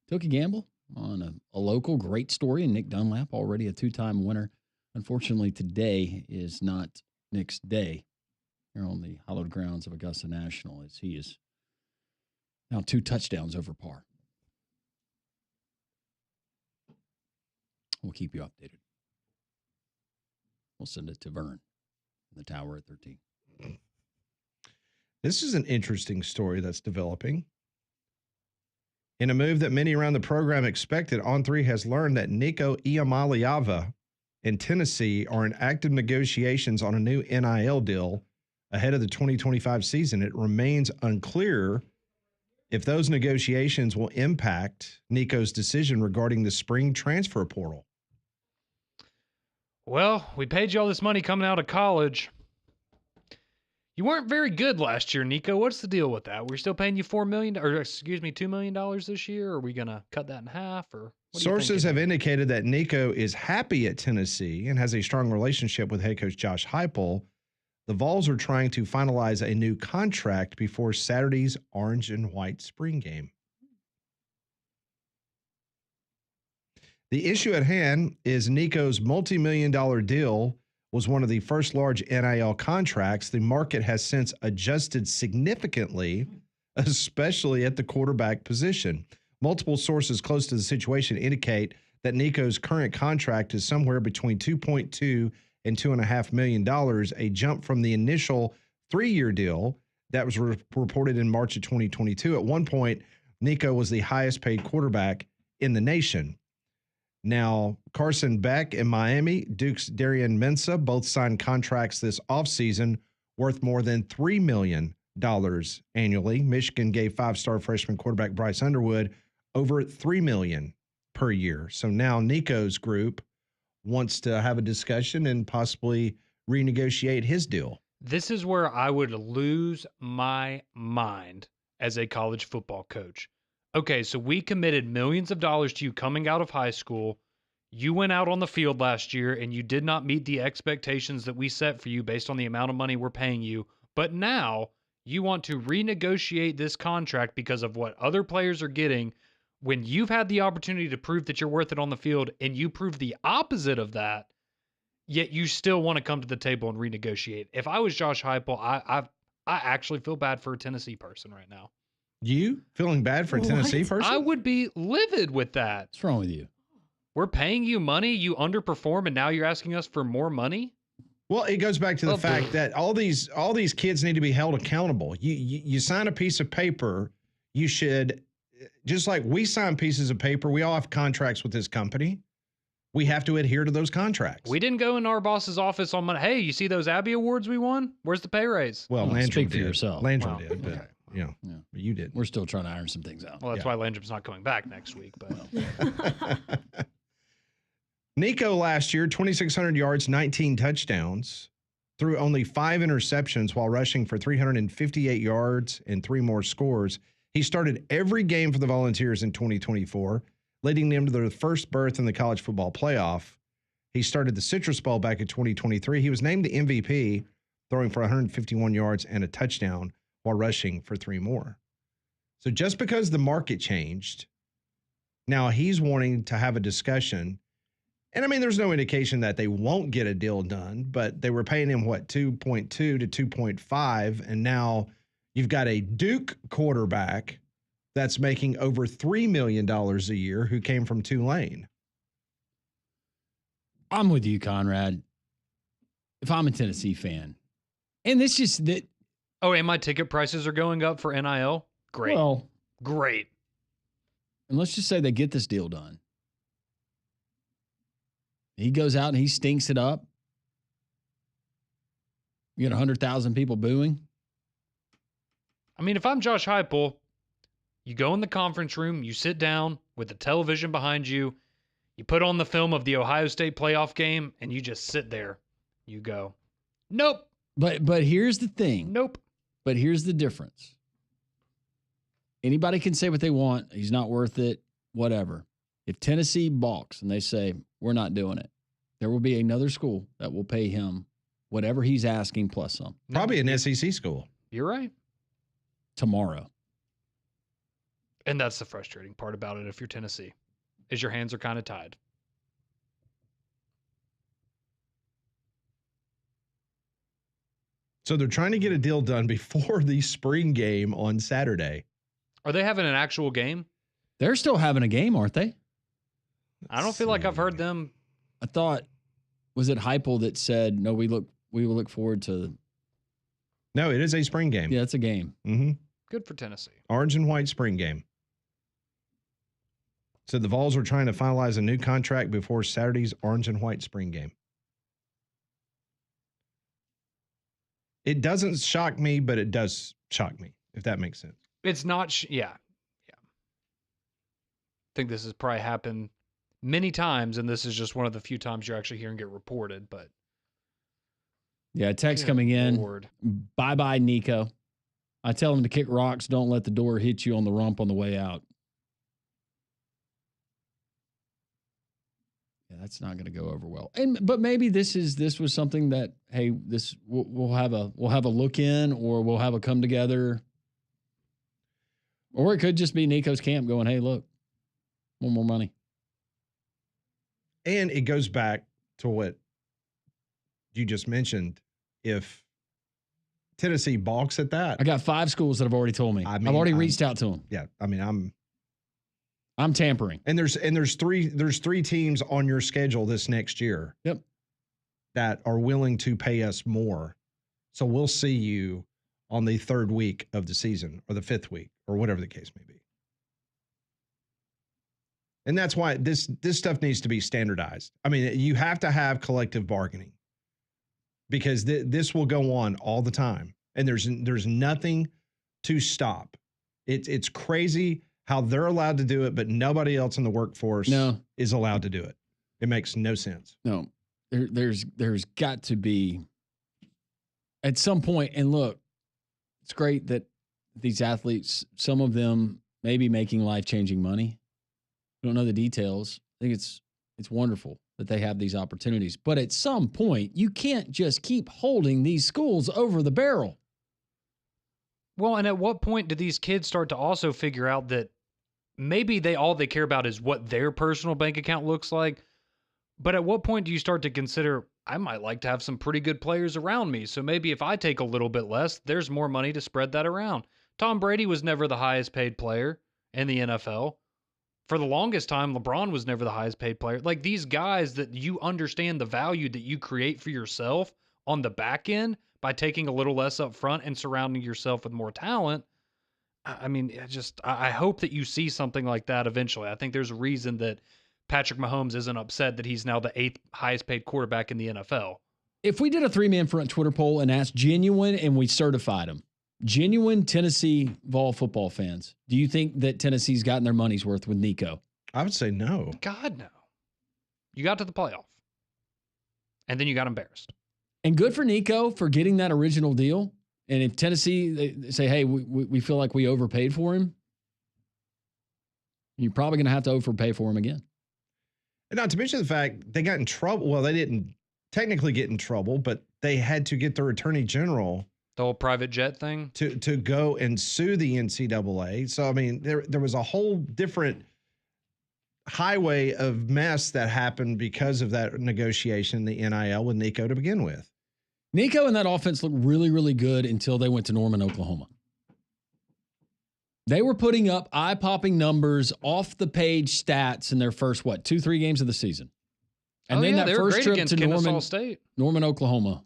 took a gamble on a local great story in Nick Dunlap, already a 2-time winner. Unfortunately, today is not Nick's day here on the hallowed grounds of Augusta National, as he is now 2 touchdowns over par. We'll keep you updated. We'll send it to Vern in the tower at 13. This is an interesting story that's developing. In a move that many around the program expected, On3 has learned that Nico Iamaleava and Tennessee are in active negotiations on a new NIL deal ahead of the 2025 season. It remains unclear if those negotiations will impact Nico's decision regarding the spring transfer portal. Well, we paid you all this money coming out of college. You weren't very good last year, Nico. What's the deal with that? We're still paying you $2 million this year. Are we going to cut that in half? Or sources have indicated that Nico is happy at Tennessee and has a strong relationship with head coach Josh Heupel. The Vols are trying to finalize a new contract before Saturday's orange and white spring game. The issue at hand is Nico's multi-million-dollar deal was one of the first large NIL contracts. The market has since adjusted significantly, especially at the quarterback position. Multiple sources close to the situation indicate that Nico's current contract is somewhere between $2.2 and $2.5 million, a jump from the initial 3-year deal that was reported in March of 2022. At one point, Nico was the highest paid quarterback in the nation. Now, Carson Beck in Miami, Duke's Darian Mensah, both signed contracts this offseason worth more than $3 million annually. Michigan gave 5-star freshman quarterback Bryce Underwood over $3 million per year. So now Nico's group wants to have a discussion and possibly renegotiate his deal. This is where I would lose my mind as a college football coach. Okay, so we committed millions of dollars to you coming out of high school. You went out on the field last year and you did not meet the expectations that we set for you based on the amount of money we're paying you. But now you want to renegotiate this contract because of what other players are getting when you've had the opportunity to prove that you're worth it on the field and you prove the opposite of that, yet you still want to come to the table and renegotiate. If I was Josh Heupel, I actually feel bad for a Tennessee person right now. You feeling bad for a Tennessee person? I would be livid with that. What's wrong with you? We're paying you money, you underperform, and now you're asking us for more money? Well, it goes back to the fact that all these kids need to be held accountable. You sign a piece of paper, you should, just like we sign pieces of paper, we all have contracts with this company. We have to adhere to those contracts. We didn't go in our boss's office on Monday. Hey, you see those Abby Awards we won? Where's the pay raise? Well, Landrum speak for did. yourself. Landrum did, but, Okay. yeah, but you did. We're still trying to iron some things out. Well, that's why Landrum's not coming back next week. But Nico last year, 2,600 yards, 19 touchdowns, threw only 5 interceptions while rushing for 358 yards and 3 more scores. He started every game for the Volunteers in 2024, leading them to their first berth in the college football playoff. He started the Citrus Bowl back in 2023. He was named the MVP, throwing for 151 yards and a touchdown while rushing for 3 more. So just because the market changed, now he's wanting to have a discussion. And I mean, there's no indication that they won't get a deal done, but they were paying him, 2.2 to 2.5. And now you've got a Duke quarterback that's making over $3 million a year who came from Tulane. I'm with you, Conrad. If I'm a Tennessee fan, and this just that. Oh, and my ticket prices are going up for NIL? Great. Well, great. And let's just say they get this deal done. He goes out and he stinks it up. You get 100,000 people booing. I mean, if I'm Josh Heupel, you go in the conference room, you sit down with the television behind you, you put on the film of the Ohio State playoff game, and you just sit there. You go, nope. But here's the thing. Nope. But here's the difference. Anybody can say what they want. He's not worth it, whatever. If Tennessee balks and they say, we're not doing it, there will be another school that will pay him whatever he's asking plus some. Probably an SEC school. You're right. Tomorrow. And that's the frustrating part about it if you're Tennessee, is your hands are kind of tied. So they're trying to get a deal done before the spring game on Saturday. Are they having an actual game? They're still having a game, aren't they? I don't feel like I've heard them. I thought, was it Heupel that said, no, we will look forward to. No, it is a spring game. Yeah, it's a game. Mm-hmm. Good for Tennessee. Orange and white spring game. So the Vols are trying to finalize a new contract before Saturday's orange and white spring game. It doesn't shock me, but it does shock me, if that makes sense. It's not, yeah. I think this has probably happened many times, and this is just one of the few times you're actually hearing it reported, but. Yeah, text coming in. Lord. Bye-bye, Nico. I tell him to kick rocks. Don't let the door hit you on the rump on the way out. Yeah, that's not going to go over well. But maybe this was something that, hey, this we'll have a look in, or we'll have a come together. Or it could just be Nico's camp going, hey, look, want more money. And it goes back to what you just mentioned. If Tennessee balks at that, I got 5 schools that have already told me. I've already reached out to them. Yeah, I mean, I'm tampering. And there's three teams on your schedule this next year. Yep. That are willing to pay us more. So we'll see you on the 3rd week of the season, or the 5th week, or whatever the case may be. And that's why this stuff needs to be standardized. I mean, you have to have collective bargaining, because this will go on all the time, and there's nothing to stop. It's crazy how they're allowed to do it, but nobody else in the workforce is allowed to do it. It makes no sense. No, there's got to be at some point. And look, it's great that these athletes, some of them may be making life-changing money. We don't know the details. I think it's wonderful that they have these opportunities. But at some point, you can't just keep holding these schools over the barrel. Well, and at what point do these kids start to also figure out that maybe all they care about is what their personal bank account looks like? But at what point do you start to consider, I might like to have some pretty good players around me, so maybe if I take a little bit less, there's more money to spread that around. Tom Brady was never the highest paid player in the NFL. For the longest time, LeBron was never the highest paid player. Like, these guys that you understand the value that you create for yourself on the back end by taking a little less up front and surrounding yourself with more talent. I mean, I hope that you see something like that eventually. I think there's a reason that Patrick Mahomes isn't upset that he's now the 8th highest paid quarterback in the NFL. If we did a 3-man front Twitter poll and asked genuine, and we certified them, genuine Tennessee Vol football fans, do you think that Tennessee's gotten their money's worth with Nico? I would say no. God, no. You got to the playoff, and then you got embarrassed. And good for Nico for getting that original deal. And if Tennessee they say, hey, we feel like we overpaid for him, You're probably going to have to overpay for him again. And not to mention the fact they got in trouble. Well, they didn't technically get in trouble, but they had to get their attorney general, the whole private jet thing, to go and sue the NCAA. So I mean, there was a whole different highway of mess that happened because of that negotiation, the NIL with Nico to begin with. Nico and that offense looked really, really good until they went to Norman, Oklahoma. They were putting up eye-popping numbers, off-the-page stats in their first, 2-3 games of the season. And then that first trip to Norman, Oklahoma.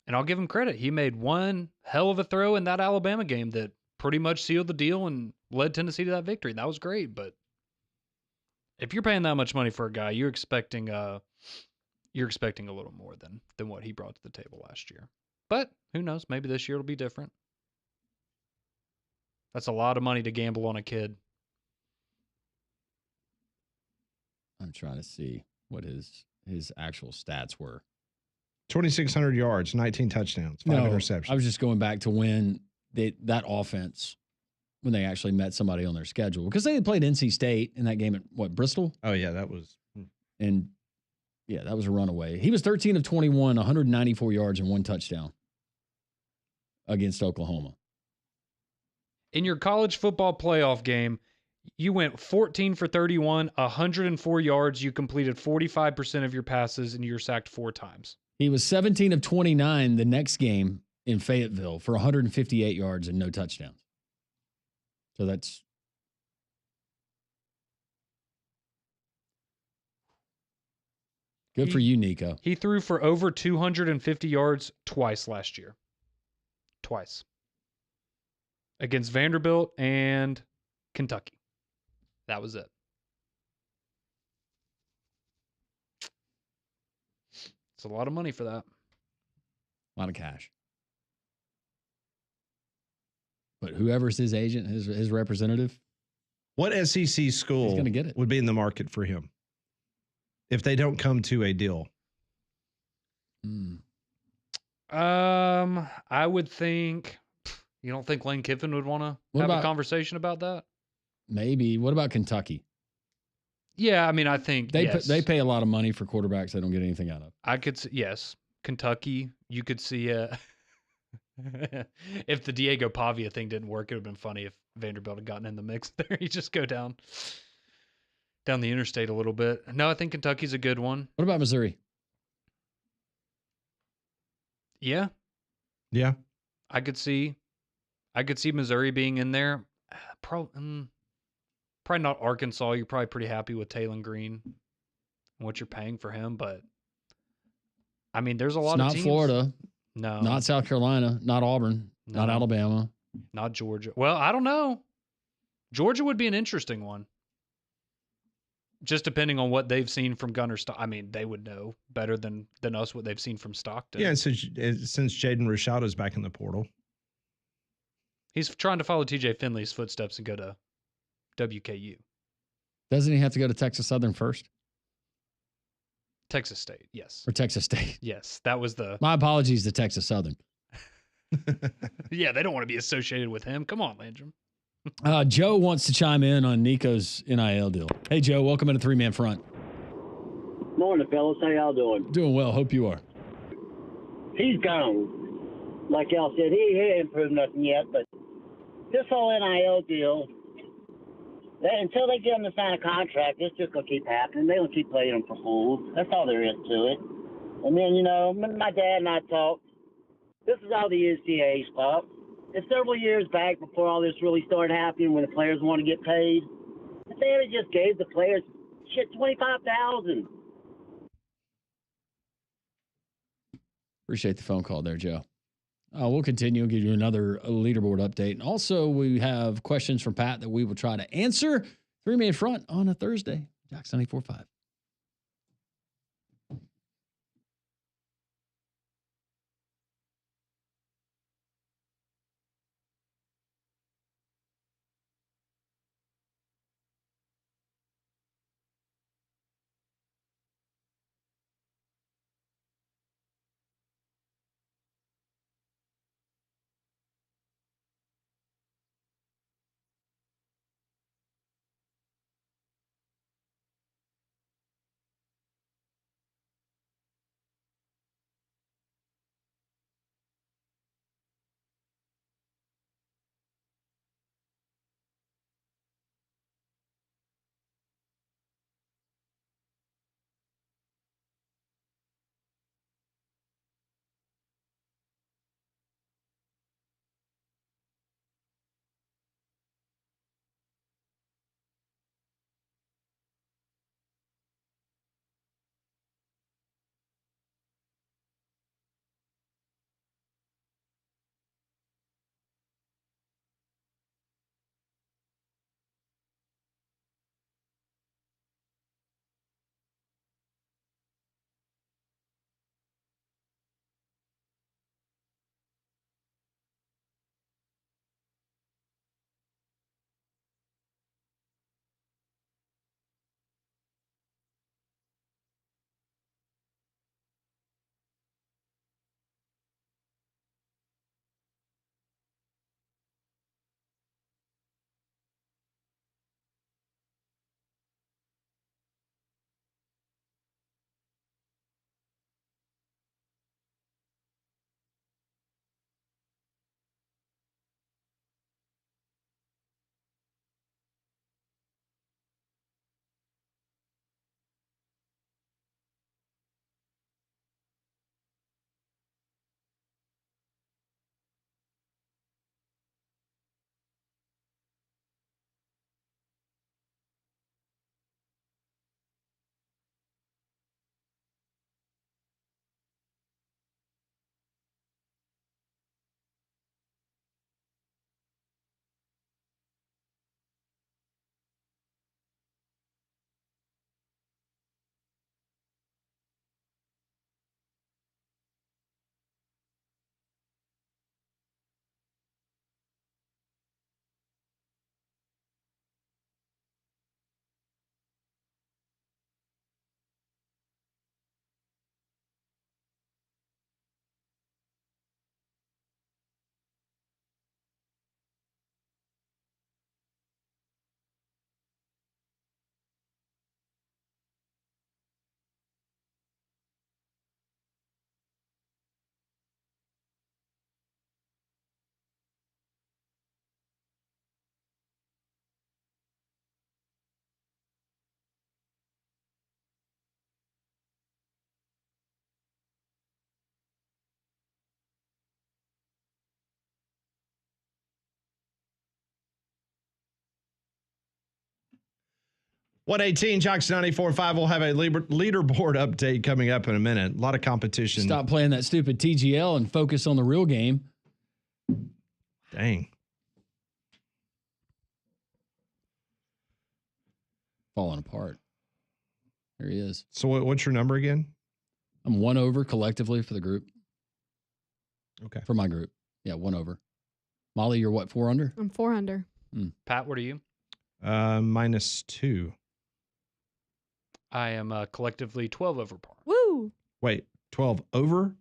And I'll give him credit. He made one hell of a throw in that Alabama game that pretty much sealed the deal and led Tennessee to that victory. That was great, but if you're paying that much money for a guy, you're expecting a little more than what he brought to the table last year. But who knows? Maybe this year it'll be different. That's a lot of money to gamble on a kid. I'm trying to see what his actual stats were. 2,600 yards, 19 touchdowns, 5 interceptions. I was just going back to when that offense, when they actually met somebody on their schedule, because they had played NC State in that game at Bristol. Oh yeah, that was. And yeah, that was a runaway. He was 13 of 21, 194 yards and 1 touchdown against Oklahoma. In your college football playoff game, you went 14 for 31, 104 yards. You completed 45% of your passes, and you were sacked 4 times. He was 17 of 29 the next game in Fayetteville for 158 yards and no touchdowns. So that's good for you, Nico. He threw for over 250 yards twice last year. Twice. Against Vanderbilt and Kentucky. That was it. It's a lot of money for that. A lot of cash. But whoever's his agent, his representative. What SEC school he's gonna get it. Would be in the market for him if they don't come to a deal? I would think... You don't think Lane Kiffin would want to have a conversation about that? Maybe. What about Kentucky? Yeah, I mean, I think they pay a lot of money for quarterbacks they don't get anything out of. I could see, yes. Kentucky, you could see if the Diego Pavia thing didn't work, it would have been funny if Vanderbilt had gotten in the mix there. You just go down the interstate a little bit. No, I think Kentucky's a good one. What about Missouri? Yeah. Yeah. I could see Missouri being in there. Probably not Arkansas. You're probably pretty happy with Taylon Green and what you're paying for him, but I mean, there's a lot of teams. Not Florida. No. Not South Carolina. Not Auburn. No. Not Alabama. Not Georgia. Well, I don't know. Georgia would be an interesting one. Just depending on what they've seen from Gunner Stockton. I mean, they would know better than us what they've seen from Stockton. Yeah, and since Jaden Rashada's back in the portal. He's trying to follow TJ Finley's footsteps and go to WKU. Doesn't he have to go to Texas Southern first? Texas State, yes. Or Texas State. Yes, that was the... My apologies to Texas Southern. Yeah, they don't want to be associated with him. Come on, Landrum. Joe wants to chime in on Nico's NIL deal. Hey, Joe, welcome into 3-Man Front. Morning, fellas. How y'all doing? Doing well. Hope you are. He's gone. Like y'all said, he ain't proved nothing yet, but this whole NIL deal, until they get him to sign a contract, it's just going to keep happening. They're going to keep playing them for fools. That's all there is to it. And then, my dad and I talked. This is how the NCAA's fault. It's several years back before all this really started happening when the players want to get paid. If they ever just gave the players, $25,000. Appreciate the phone call there, Joe. We'll continue and give you another leaderboard update. And also, we have questions from Pat that we will try to answer. 3-Man Front on a Thursday. Jackson 94.5. 118 Jocks 94.5 will have a leaderboard update coming up in a minute. A lot of competition. Stop playing that stupid TGL and focus on the real game. Dang. Falling apart. There he is. So what's your number again? I'm 1 over collectively for the group. Okay. For my group. Yeah, 1 over. Molly, you're what, 4 under? I'm 4 under. Pat, what are you? -2. I am collectively 12 over par. Woo! Wait, 12 over?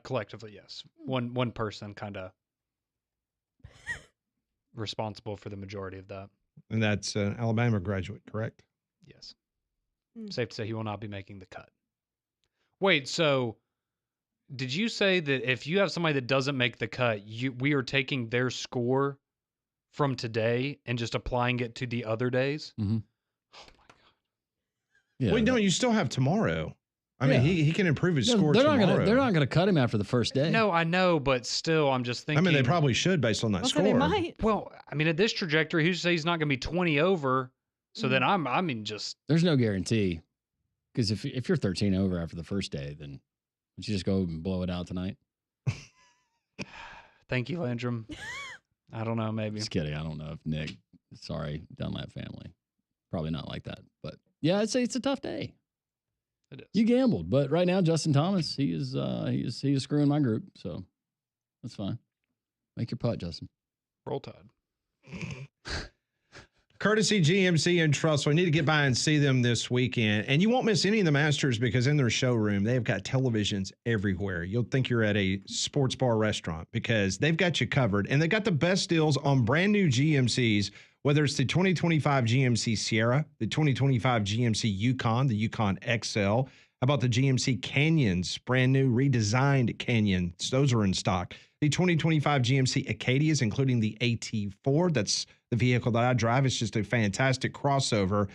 Collectively, yes. One person kind of responsible for the majority of that. And that's an Alabama graduate, correct? Yes. Safe to say he will not be making the cut. Wait, so did you say that if you have somebody that doesn't make the cut, we are taking their score from today and just applying it to the other days? Mm-hmm. Yeah, wait, no, you still have tomorrow. I mean, he can improve his score tomorrow. They're not going to cut him after the first day. No, I know, but still, I'm just thinking. I mean, they probably should based on that score. They might. Well, I mean, at this trajectory, who's to say he's not going to be 20 over? So then just. There's no guarantee. Because if you're 13 over after the first day, then would you just go and blow it out tonight? Thank you, Landrum. I don't know, maybe. Just kidding. I don't know if Nick, sorry, Dunlap family. Probably not like that. But yeah, I'd say it's a tough day. It is. You gambled, but right now Justin Thomas, he is screwing my group, so that's fine. Make your putt, Justin. Roll Tide. Courtesy GMC and Trust. We need to get by and see them this weekend. And you won't miss any of the Masters because in their showroom, they've got televisions everywhere. You'll think you're at a sports bar restaurant because they've got you covered. And they got the best deals on brand new GMCs, whether it's the 2025 GMC Sierra, the 2025 GMC Yukon, the Yukon XL. How about the GMC Canyons, brand new redesigned Canyons? Those are in stock. The 2025 GMC Acadias, including the AT4. That's the vehicle that I drive. It's just a fantastic crossover.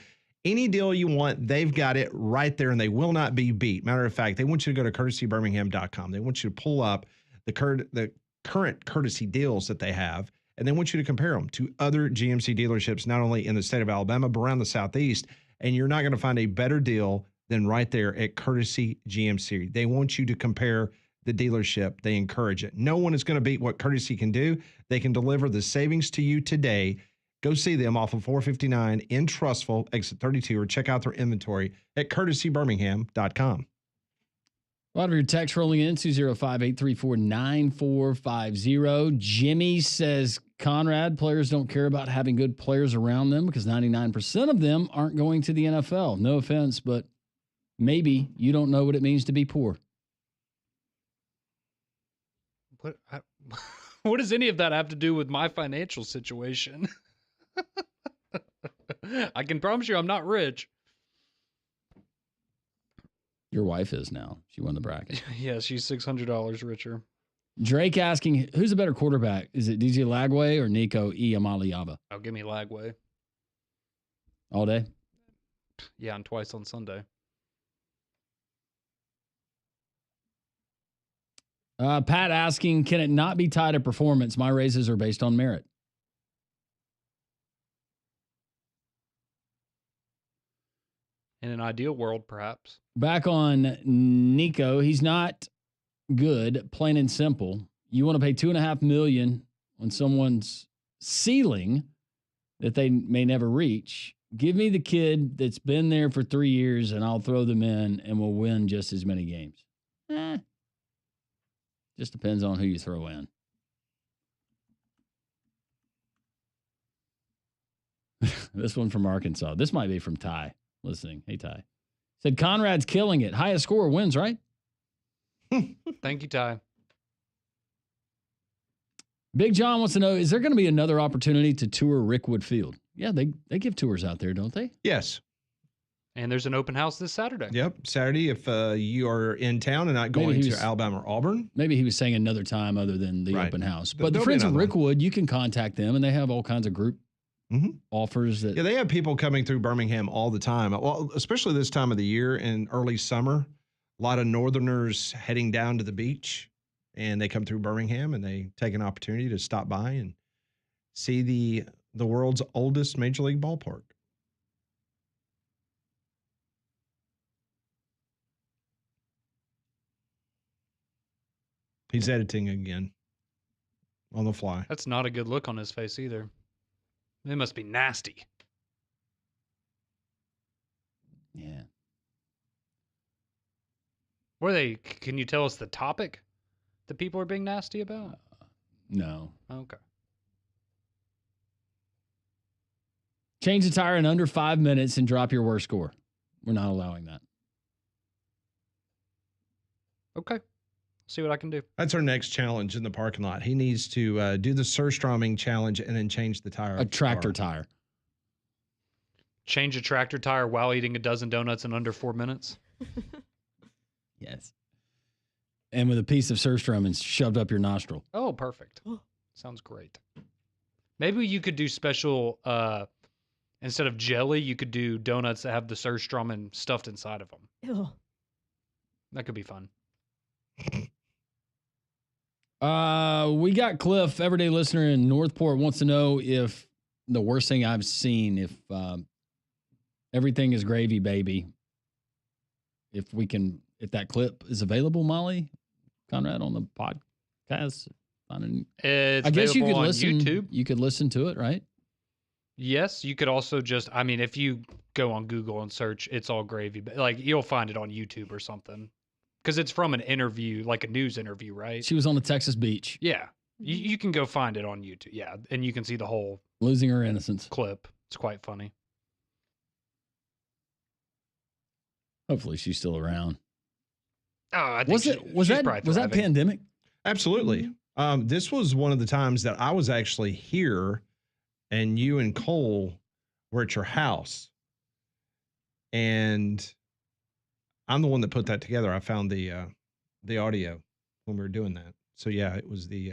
Any deal you want, they've got it right there, and they will not be beat. Matter of fact, they want you to go to courtesybirmingham.com. They want you to pull up the current courtesy deals that they have, and they want you to compare them to other GMC dealerships, not only in the state of Alabama, but around the Southeast. And you're not going to find a better deal than right there at Courtesy GMC. They want you to compare the dealership. They encourage it. No one is going to beat what Courtesy can do. They can deliver the savings to you today. Go see them off of 459 in Trussville, exit 32, or check out their inventory at courtesybirmingham.com. A lot of your text rolling in, 205-834-9450. Jimmy says, Conrad, players don't care about having good players around them because 99% of them aren't going to the NFL. No offense, but maybe you don't know what it means to be poor. What does any of that have to do with my financial situation? I can promise you I'm not rich. Your wife is now. She won the bracket. Yeah, she's $600 richer. Drake asking, who's a better quarterback? Is it DJ Lagway or Nico Iamaleava? Oh, give me Lagway. All day? Yeah, and twice on Sunday. Pat asking, can it not be tied to performance? My raises are based on merit. In an ideal world, perhaps. Back on Nico, he's not good, plain and simple. You want to pay $2.5 million on someone's ceiling that they may never reach. Give me the kid that's been there for 3 years, and I'll throw them in, and we'll win just as many games. Just depends on who you throw in. This one from Arkansas. This might be from Ty listening. Hey, Ty. Said Conrad's killing it. Highest score wins, right? Thank you, Ty. Big John wants to know, is there going to be another opportunity to tour Rickwood Field? Yeah, they give tours out there, don't they? Yes. And there's an open house this Saturday. Yep, Saturday if you are in town and not going to Alabama or Auburn. Maybe he was saying another time other than the open house. But the There'll Friends be of another Rickwood, you can contact them, and they have all kinds of group offers. Yeah, they have people coming through Birmingham all the time. Well, especially this time of the year in early summer. A lot of Northerners heading down to the beach, and they come through Birmingham, and they take an opportunity to stop by and see the world's oldest Major League ballpark. He's editing again on the fly. That's not a good look on his face either. It must be nasty. Yeah. Can you tell us the topic that people are being nasty about? No. Okay. Change the tire in under 5 minutes and drop your worst score. We're not allowing that. Okay. See what I can do. That's our next challenge in the parking lot. He needs to do the Surstroming challenge and then change the tire. A tractor tire. Change a tractor tire while eating a dozen donuts in under 4 minutes? Yes. And with a piece of Surstroming shoved up your nostril. Oh, perfect. Sounds great. Maybe you could do special, instead of jelly, you could do donuts that have the Surstroming stuffed inside of them. Ew. That could be fun. We got Cliff, everyday listener in Northport, wants to know if the worst thing I've seen, if everything is gravy, baby. If that clip is available, Molly, Conrad, on the podcast. It's I guess you could available on listen. YouTube. You could listen to it, right? Yes, you could also if you go on Google and search, it's all gravy. Like, you'll find it on YouTube or something. Because it's from an interview, like a news interview, right? She was on the Texas beach. Yeah. You can go find it on YouTube. Yeah. And you can see the whole Losing her innocence. clip. It's quite funny. Hopefully she's still around. Oh, I think Was that thriving. pandemic? Absolutely. This was one of the times that I was actually here and you and Cole were at your house. And I'm the one that put that together. I found the audio when we were doing that. So yeah, it was the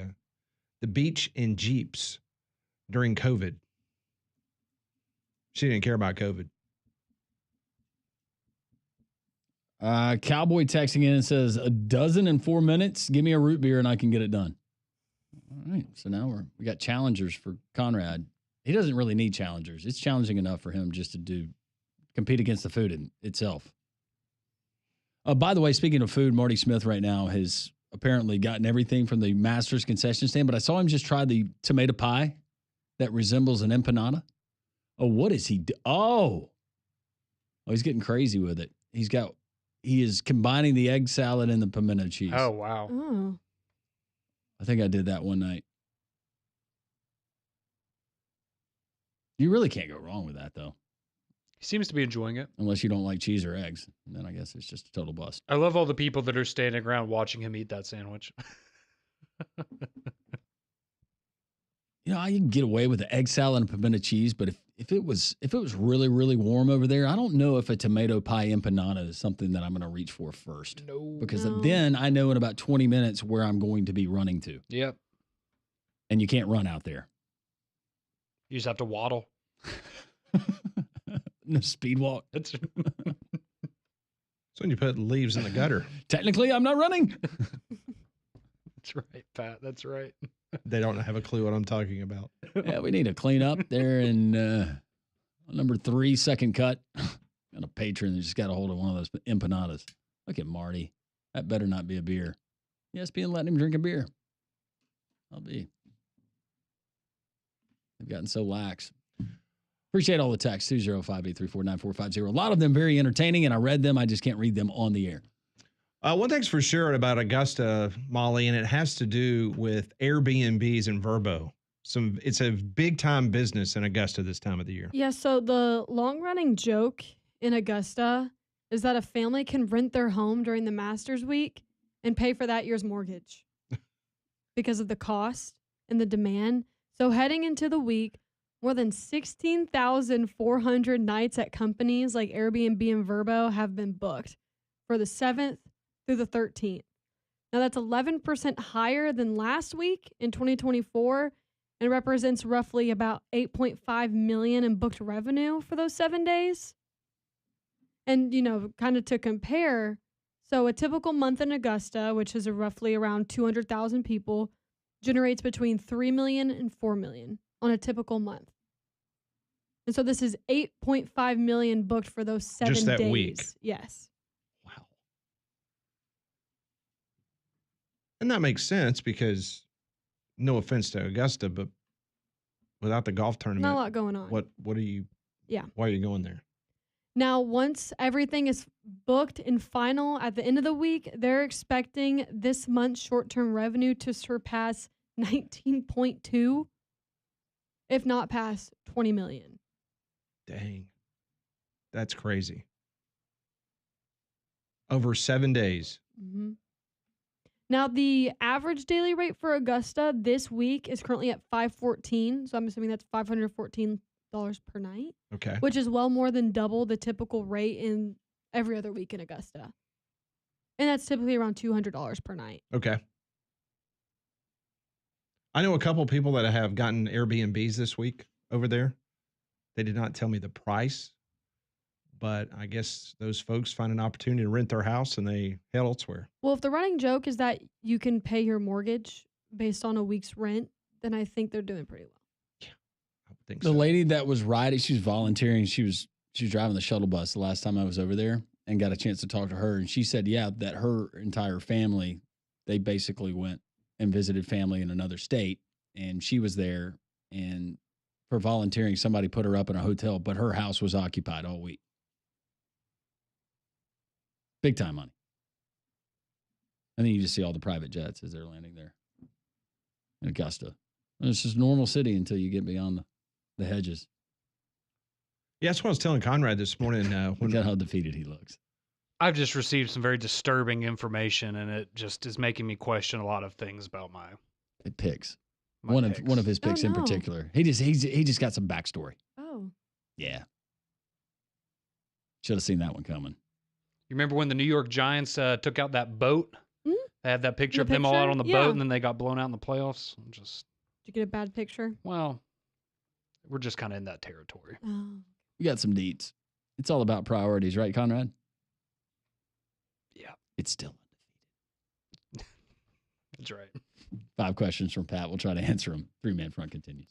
beach in Jeeps during COVID. She didn't care about COVID. Cowboy texting in and says, a dozen in 4 minutes. Give me a root beer and I can get it done. All right. So now we got challengers for Conrad. He doesn't really need challengers. It's challenging enough for him just to compete against the food itself. By the way, speaking of food, Marty Smith right now has apparently gotten everything from the Masters concession stand, but I saw him just try the tomato pie that resembles an empanada. Oh, what is he do? Oh, he's getting crazy with it. He is combining the egg salad and the pimento cheese. Oh, wow. Oh. I think I did that one night. You really can't go wrong with that, though. He seems to be enjoying it. Unless you don't like cheese or eggs. Then I guess it's just a total bust. I love all the people that are standing around watching him eat that sandwich. I can get away with the egg salad and pimento cheese, but if it was really, really warm over there, I don't know if a tomato pie empanada is something that I'm going to reach for first. No. Because then I know in about 20 minutes where I'm going to be running to. Yep. And you can't run out there. You just have to waddle. No speed walk. So when you put leaves in the gutter. Technically, I'm not running. That's right, Pat. That's right. They don't have a clue what I'm talking about. Yeah, we need to clean up there in number 3, second cut. Got a patron that just got a hold of one of those empanadas. Look at Marty. That better not be a beer. Yes, being letting him drink a beer. I'll be. They've gotten so lax. Appreciate all the texts, 205-834-9450. A lot of them very entertaining, and I read them. I just can't read them on the air. One thing's for sure about Augusta, Molly, and it has to do with Airbnbs and Verbo. It's a big-time business in Augusta this time of the year. Yeah, so the long-running joke in Augusta is that a family can rent their home during the Masters week and pay for that year's mortgage because of the cost and the demand. So heading into the week, more than 16,400 nights at companies like Airbnb and Verbo have been booked for the 7th through the 13th. Now that's 11% higher than last week in 2024 and represents roughly about $8.5 million in booked revenue for those 7 days. And, kind of to compare, so a typical month in Augusta, which is roughly around 200,000 people, generates between $3 million and $4 million on a typical month. And so this is $8.5 million booked for those 7 days. Just that week. Yes. Wow. And that makes sense because, no offense to Augusta, but without the golf tournament, Not a lot going on. What are you? Yeah. Why are you going there? Now, once everything is booked and final at the end of the week, they're expecting this month's short-term revenue to surpass 19.2, if not past 20 million. Dang. That's crazy. Over 7 days. Mm-hmm. Now, the average daily rate for Augusta this week is currently at $514. So I'm assuming that's $514 per night. Okay. Which is well more than double the typical rate in every other week in Augusta. And that's typically around $200 per night. Okay. I know a couple people that have gotten Airbnbs this week over there. They did not tell me the price, but I guess those folks find an opportunity to rent their house and they head elsewhere. Well, if the running joke is that you can pay your mortgage based on a week's rent, then I think they're doing pretty well. The lady that was riding, she was volunteering. She was driving the shuttle bus the last time I was over there and got a chance to talk to her. And she said, yeah, that her entire family, they basically went and visited family in another state. And she was there. And for volunteering, somebody put her up in a hotel, but her house was occupied all week. Big time money. And then you just see all the private jets as they're landing there in Augusta. And it's just a normal city until you get beyond the hedges. Yeah, that's what I was telling Conrad this morning. Look at how defeated he looks. I've just received some very disturbing information, and it just is making me question a lot of things about my picks. my One picks. of his picks in no. particular. He just got some backstory. Oh. Yeah. Should have seen that one coming. You remember when the New York Giants took out that boat? Mhm. They had that picture The of them all out on the picture? Yeah. boat, and then they got blown out in the playoffs. Just Did you get a bad picture? well, we're just kind of in that territory. Oh. You got some deeds. It's all about priorities, right, Conrad? Yeah. It's still That's right. 5 questions from Pat. We'll try to answer them. 3-man front continues.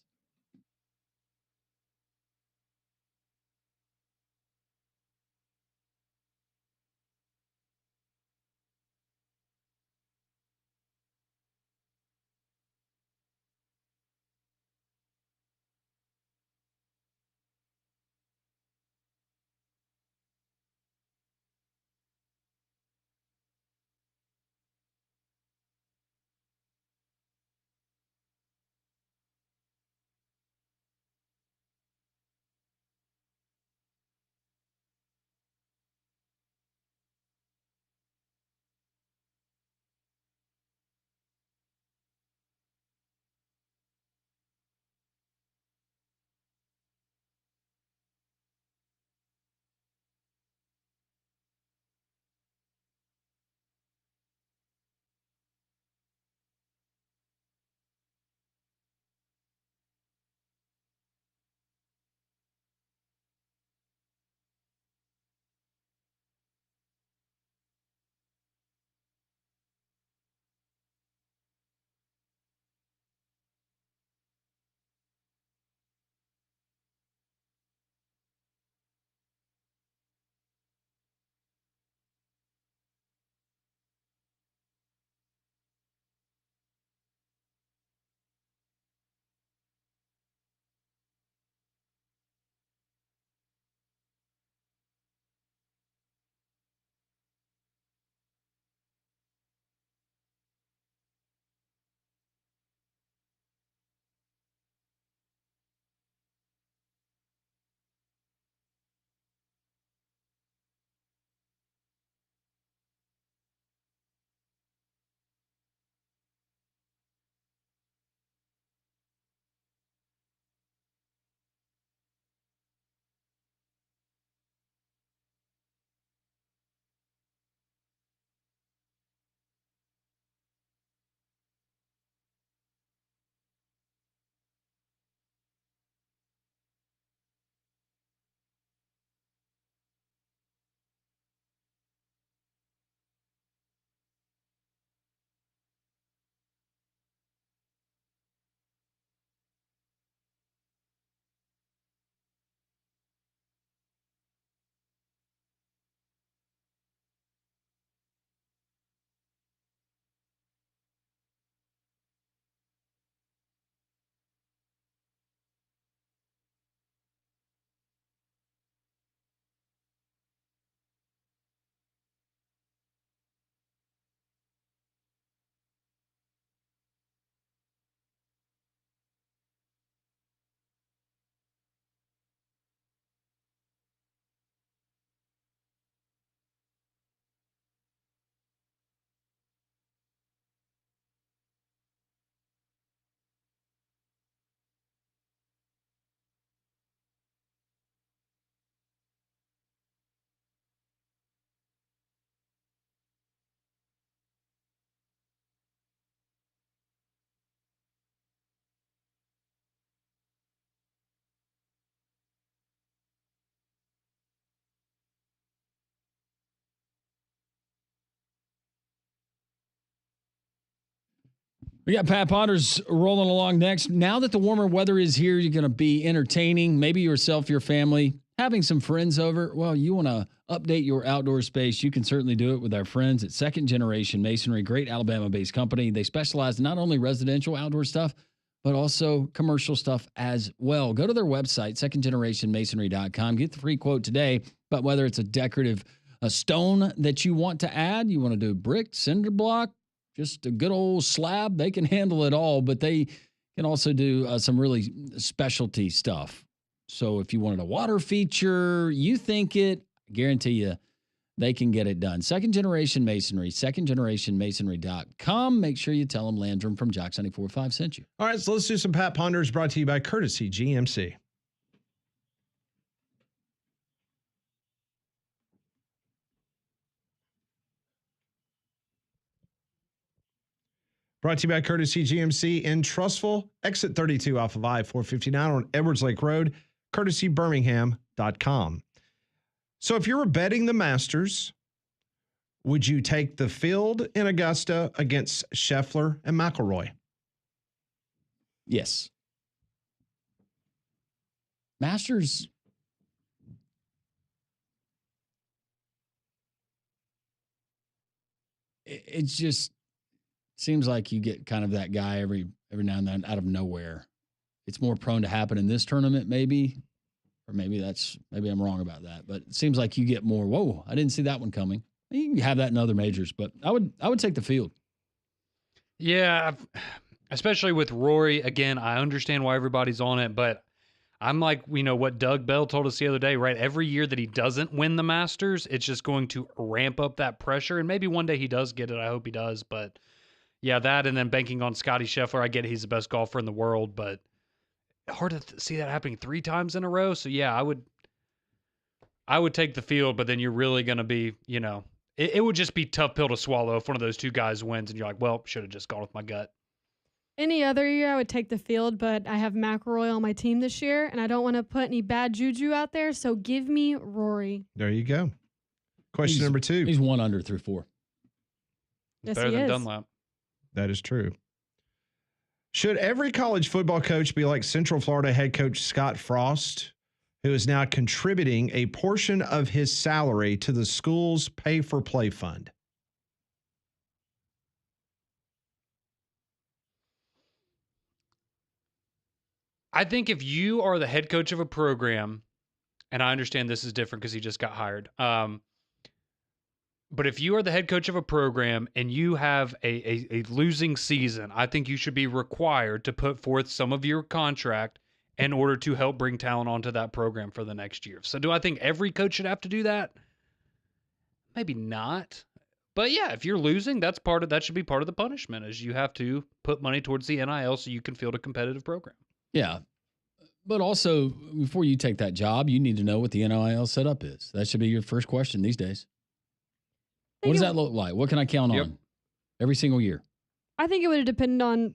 We got Pat Potters rolling along next. Now that the warmer weather is here, you're going to be entertaining, maybe yourself, your family, having some friends over. Well, you want to update your outdoor space. You can certainly do it with our friends at Second Generation Masonry, great Alabama-based company. They specialize in not only residential outdoor stuff, but also commercial stuff as well. Go to their website, secondgenerationmasonry.com. Get the free quote today. But whether it's a decorative stone that you want to add, you want to do brick, cinder block, just a good old slab, they can handle it all, but they can also do some really specialty stuff. So if you wanted a water feature, you think it, I guarantee you, they can get it done. Second Generation Masonry, secondgenerationmasonry.com. Make sure you tell them Landrum from Jock 94.5 sent you. All right, so let's do some Pat Ponders brought to you by Courtesy GMC. Brought to you by Courtesy GMC in Trussville, exit 32 off of I-459 on Edwards Lake Road, courtesybirmingham.com. So if you were betting the Masters, would you take the field in Augusta against Scheffler and McIlroy? Yes. Masters. It just seems like you get kind of that guy every now and then out of nowhere. It's more prone to happen in this tournament, maybe, or maybe I'm wrong about that. But it seems like you get more. Whoa, I didn't see that one coming. You can have that in other majors, but I would take the field. Yeah, especially with Rory. Again, I understand why everybody's on it, but I'm like, what Doug Bell told us the other day, right? Every year that he doesn't win the Masters, it's just going to ramp up that pressure. And maybe one day he does get it. I hope he does. But yeah, that and then banking on Scottie Scheffler. I get he's the best golfer in the world, but hard to see that happening 3 times in a row. So yeah, I would take the field, but then you're really going to be, it would just be a tough pill to swallow if one of those two guys wins and you're like, well, should have just gone with my gut. Any other year, I would take the field, but I have McIlroy on my team this year, and I don't want to put any bad juju out there, so give me Rory. There you go. Question number 2. He's 1 under through 4. Yes, better he than is. Dunlap. That is true. Should every college football coach be like Central Florida head coach Scott Frost, who is now contributing a portion of his salary to the school's pay-for-play fund? I think if you are the head coach of a program, and I understand this is different because he just got hired, but if you are the head coach of a program and you have a losing season, I think you should be required to put forth some of your contract in order to help bring talent onto that program for the next year. So do I think every coach should have to do that? Maybe not. But yeah, if you're losing, that should be part of the punishment, is you have to put money towards the NIL so you can field a competitive program. Yeah. But also, before you take that job, you need to know what the NIL setup is. That should be your first question these days. What does that look like? What can I count on every single year? I think it would depend on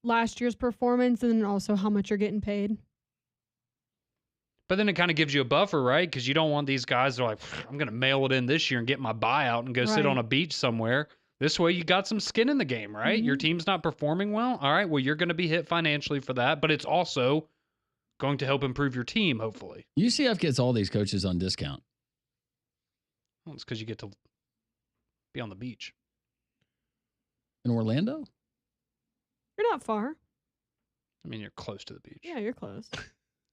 last year's performance and then also how much you're getting paid. But then it kind of gives you a buffer, right? Because you don't want these guys that are like, I'm going to mail it in this year and get my buyout and go sit on a beach somewhere. This way you got some skin in the game, right? Mm-hmm. Your team's not performing well. All right, well, you're going to be hit financially for that, but it's also going to help improve your team, hopefully. UCF gets all these coaches on discount. Well, it's because you get to be on the beach. In Orlando? You're not far. I mean, you're close to the beach. Yeah, you're close.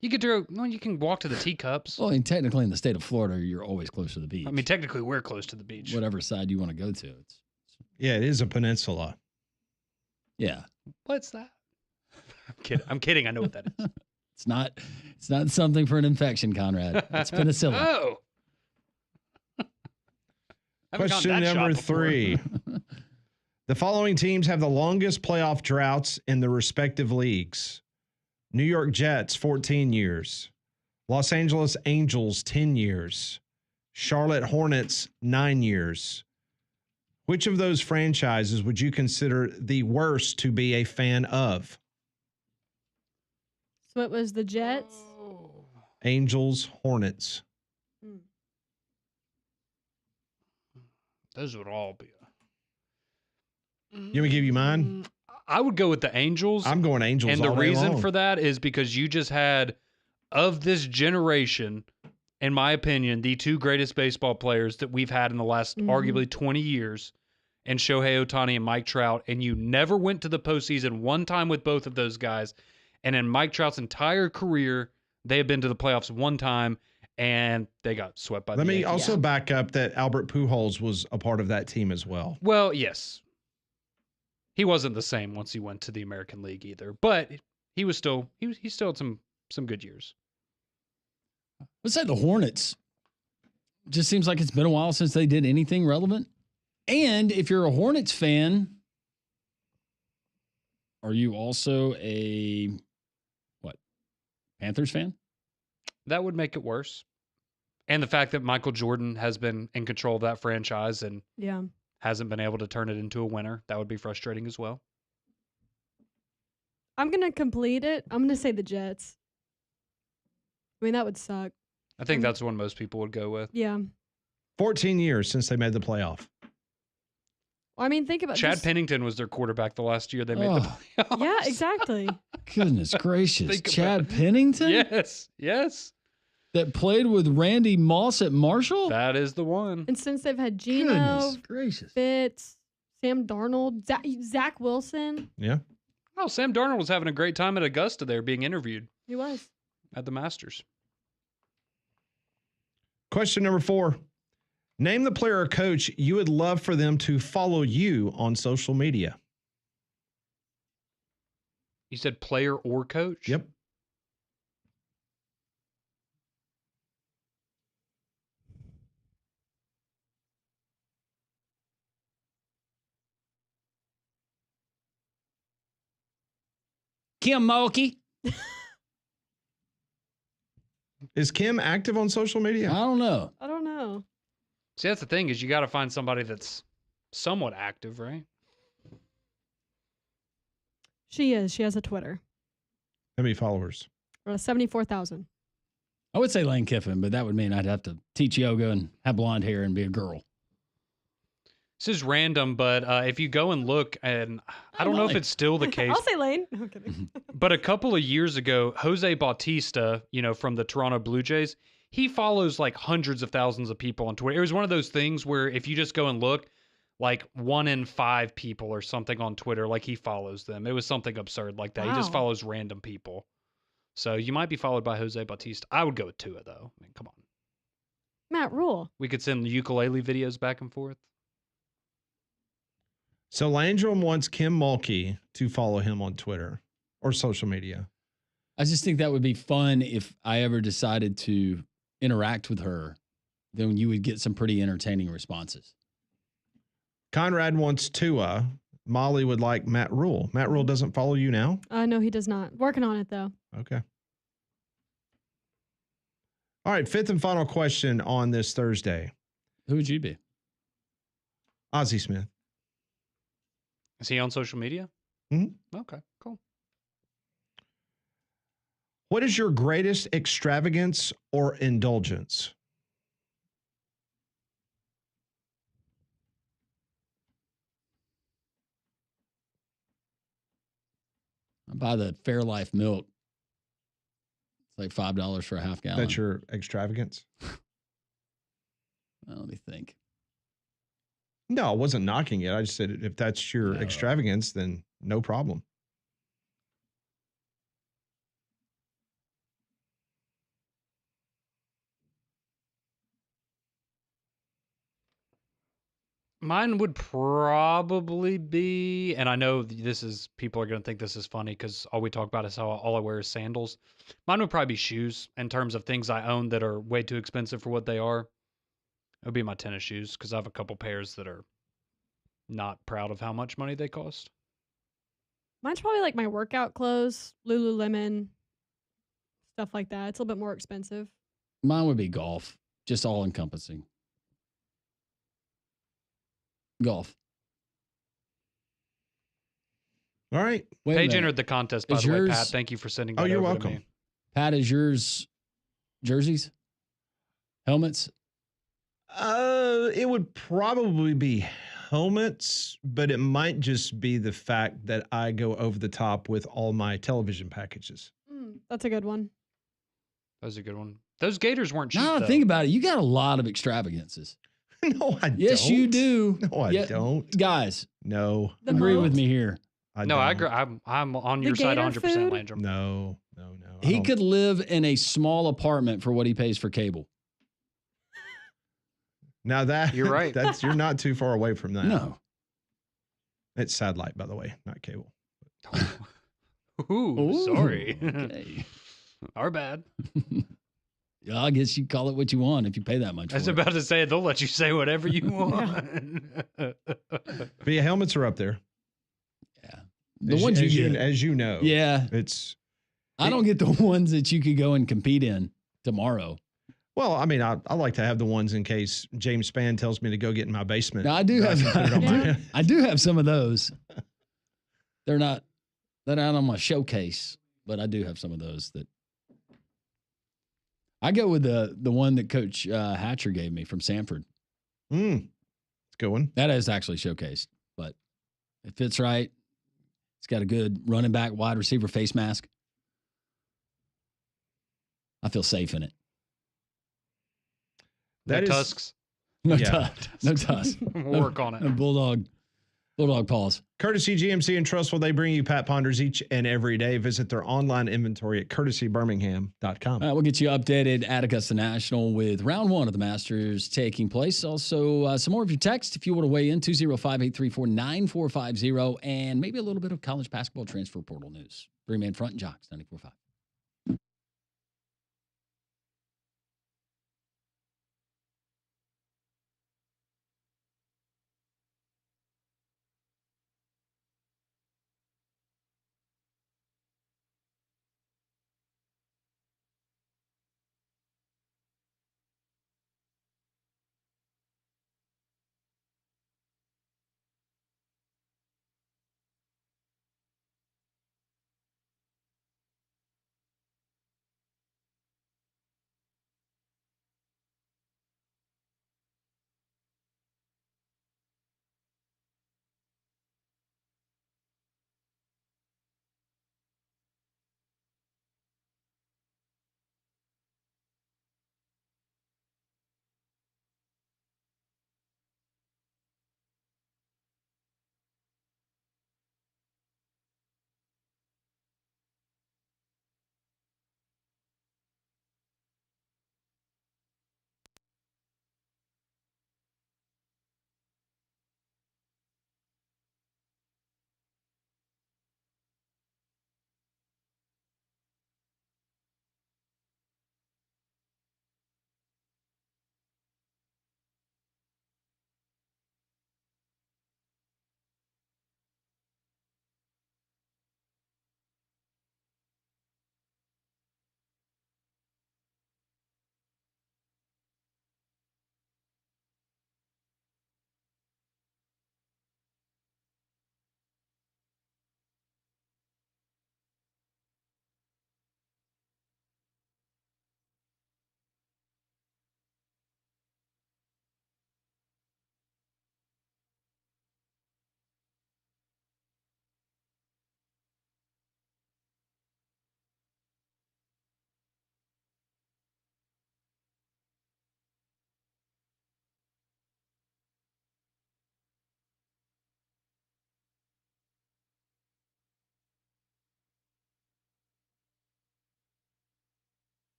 You can walk to the teacups. Well, and technically in the state of Florida, you're always close to the beach. I mean, technically we're close to the beach. Whatever side you want to go to. Yeah, it is a peninsula. Yeah. What's that? I'm kidding. I know what that is. It's not something for an infection, Conrad. It's penicillin. Oh. Question number 3. The following teams have the longest playoff droughts in the respective leagues. New York Jets, 14 years. Los Angeles Angels, 10 years. Charlotte Hornets, 9 years. Which of those franchises would you consider the worst to be a fan of? So it was the Jets? Angels, Hornets. Those would all be. You want me to give you mine? I would go with the Angels. I'm going Angels. And the all day reason long. for that is because you just had, of this generation, in my opinion, the two greatest baseball players that we've had in the last arguably 20 years, and Shohei Ohtani and Mike Trout, and you never went to the postseason one time with both of those guys. And in Mike Trout's entire career, they have been to the playoffs one time, and they got swept by the Yankees. Let me also back up that Albert Pujols was a part of that team as well. Well, yes. He wasn't the same once he went to the American League either, but he was still he still had some good years. Let's say the Hornets. Just seems like it's been a while since they did anything relevant. And if you're a Hornets fan, are you also a Panthers fan? That would make it worse. And the fact that Michael Jordan has been in control of that franchise and hasn't been able to turn it into a winner, that would be frustrating as well. I'm going to complete it. I'm going to say the Jets. I mean, that would suck. I think that's one most people would go with. Yeah. 14 years since they made the playoff. Well, I mean, think about Chad Pennington was their quarterback the last year they made the playoffs. Yeah, exactly. Goodness gracious. Chad Pennington? Yes. That played with Randy Moss at Marshall? That is the one. And since they've had Geno, Goodness gracious. Fitz, Sam Darnold, Zach Wilson. Yeah. Oh, Sam Darnold was having a great time at Augusta there being interviewed. He was. At the Masters. Question number 4. Name the player or coach you would love for them to follow you on social media. You said player or coach? Yep. Kim Mulkey. Is Kim active on social media? I don't know. I don't know. See, that's the thing is you got to find somebody that's somewhat active, right? She is. She has a Twitter. How many followers? 74,000. I would say Lane Kiffin, but that would mean I'd have to teach yoga and have blonde hair and be a girl. This is random, but if you go and look, and I don't know if it's still the case. I'll say Lane. No, I'm kidding. But a couple of years ago, Jose Bautista, from the Toronto Blue Jays, he follows like hundreds of thousands of people on Twitter. It was one of those things where if you just go and look, like 1 in 5 people or something on Twitter, like he follows them. It was something absurd like that. Wow. He just follows random people. So you might be followed by Jose Bautista. I would go with Tua, though. I mean, come on. Matt Rule. We could send ukulele videos back and forth. So Landrum wants Kim Mulkey to follow him on Twitter or social media. I just think that would be fun if I ever decided to interact with her. Then you would get some pretty entertaining responses. Conrad wants Tua. Molly would like Matt Rule. Matt Rule doesn't follow you now? No, he does not. Working on it, though. Okay. All right, 5th and final question on this Thursday. Who would you be? Ozzie Smith. Is he on social media? Mm-hmm. Okay, cool. What is your greatest extravagance or indulgence? I buy the Fairlife milk. It's like $5 for a half gallon. That's your extravagance? Well, let me think. No, I wasn't knocking it. I just said if that's your extravagance, then no problem. Mine would probably be, and I know people are going to think this is funny because all we talk about is how all I wear is sandals. Mine would probably be shoes in terms of things I own that are way too expensive for what they are. It would be my tennis shoes because I have a couple pairs that are not proud of how much money they cost. Mine's probably like my workout clothes, Lululemon, stuff like that. It's a little bit more expensive. Mine would be golf, just all encompassing. Golf. All right. Paige entered the contest, by the way, Pat. Thank you for sending that over you're to welcome. me. Pat, is yours jerseys? Helmets? It would probably be helmets, but it might just be the fact that I go over the top with all my television packages. That's a good one. That was a good one. Those Gators weren't cheap, Now though. think about it. You got a lot of extravagances. No, I don't. Yes, you do. No, I don't. Guys, No. agree with me here. I agree. I'm on your side 100%, Landrum. No. He could live in a small apartment for what he pays for cable. Now that you're right. You're not too far away from that. No. It's satellite, by the way, not cable. Ooh, sorry. Okay. Our bad. Yeah, I guess you call it what you want if you pay that much. I was for about to say they'll let you say whatever you want. But yeah, helmets are up there. Yeah, the ones you get, as you know. Yeah, I don't get the ones that you could go and compete in tomorrow. Well, I mean, I like to have the ones in case James Spann tells me to go get in my basement. Now, I do have I do have some of those. They're not on my showcase, but I do have some of those that. I go with the one that Coach Hatcher gave me from Sanford. It's a good one. That is actually showcased, but it fits right. It's got a good running back, wide receiver face mask. I feel safe in it. No tusks. No tusks. No tusks. We'll work on it. No bulldog paws. Courtesy GMC and Trustful, they bring you Pat Ponders each and every day. Visit their online inventory at courtesybirmingham.com. We'll get you updated at Augusta National with round one of the Masters taking place. Also, some more of your text if you want to weigh in, 205-834-9450, and maybe a little bit of college basketball transfer portal news. Three-man front and Jocks, 94.5.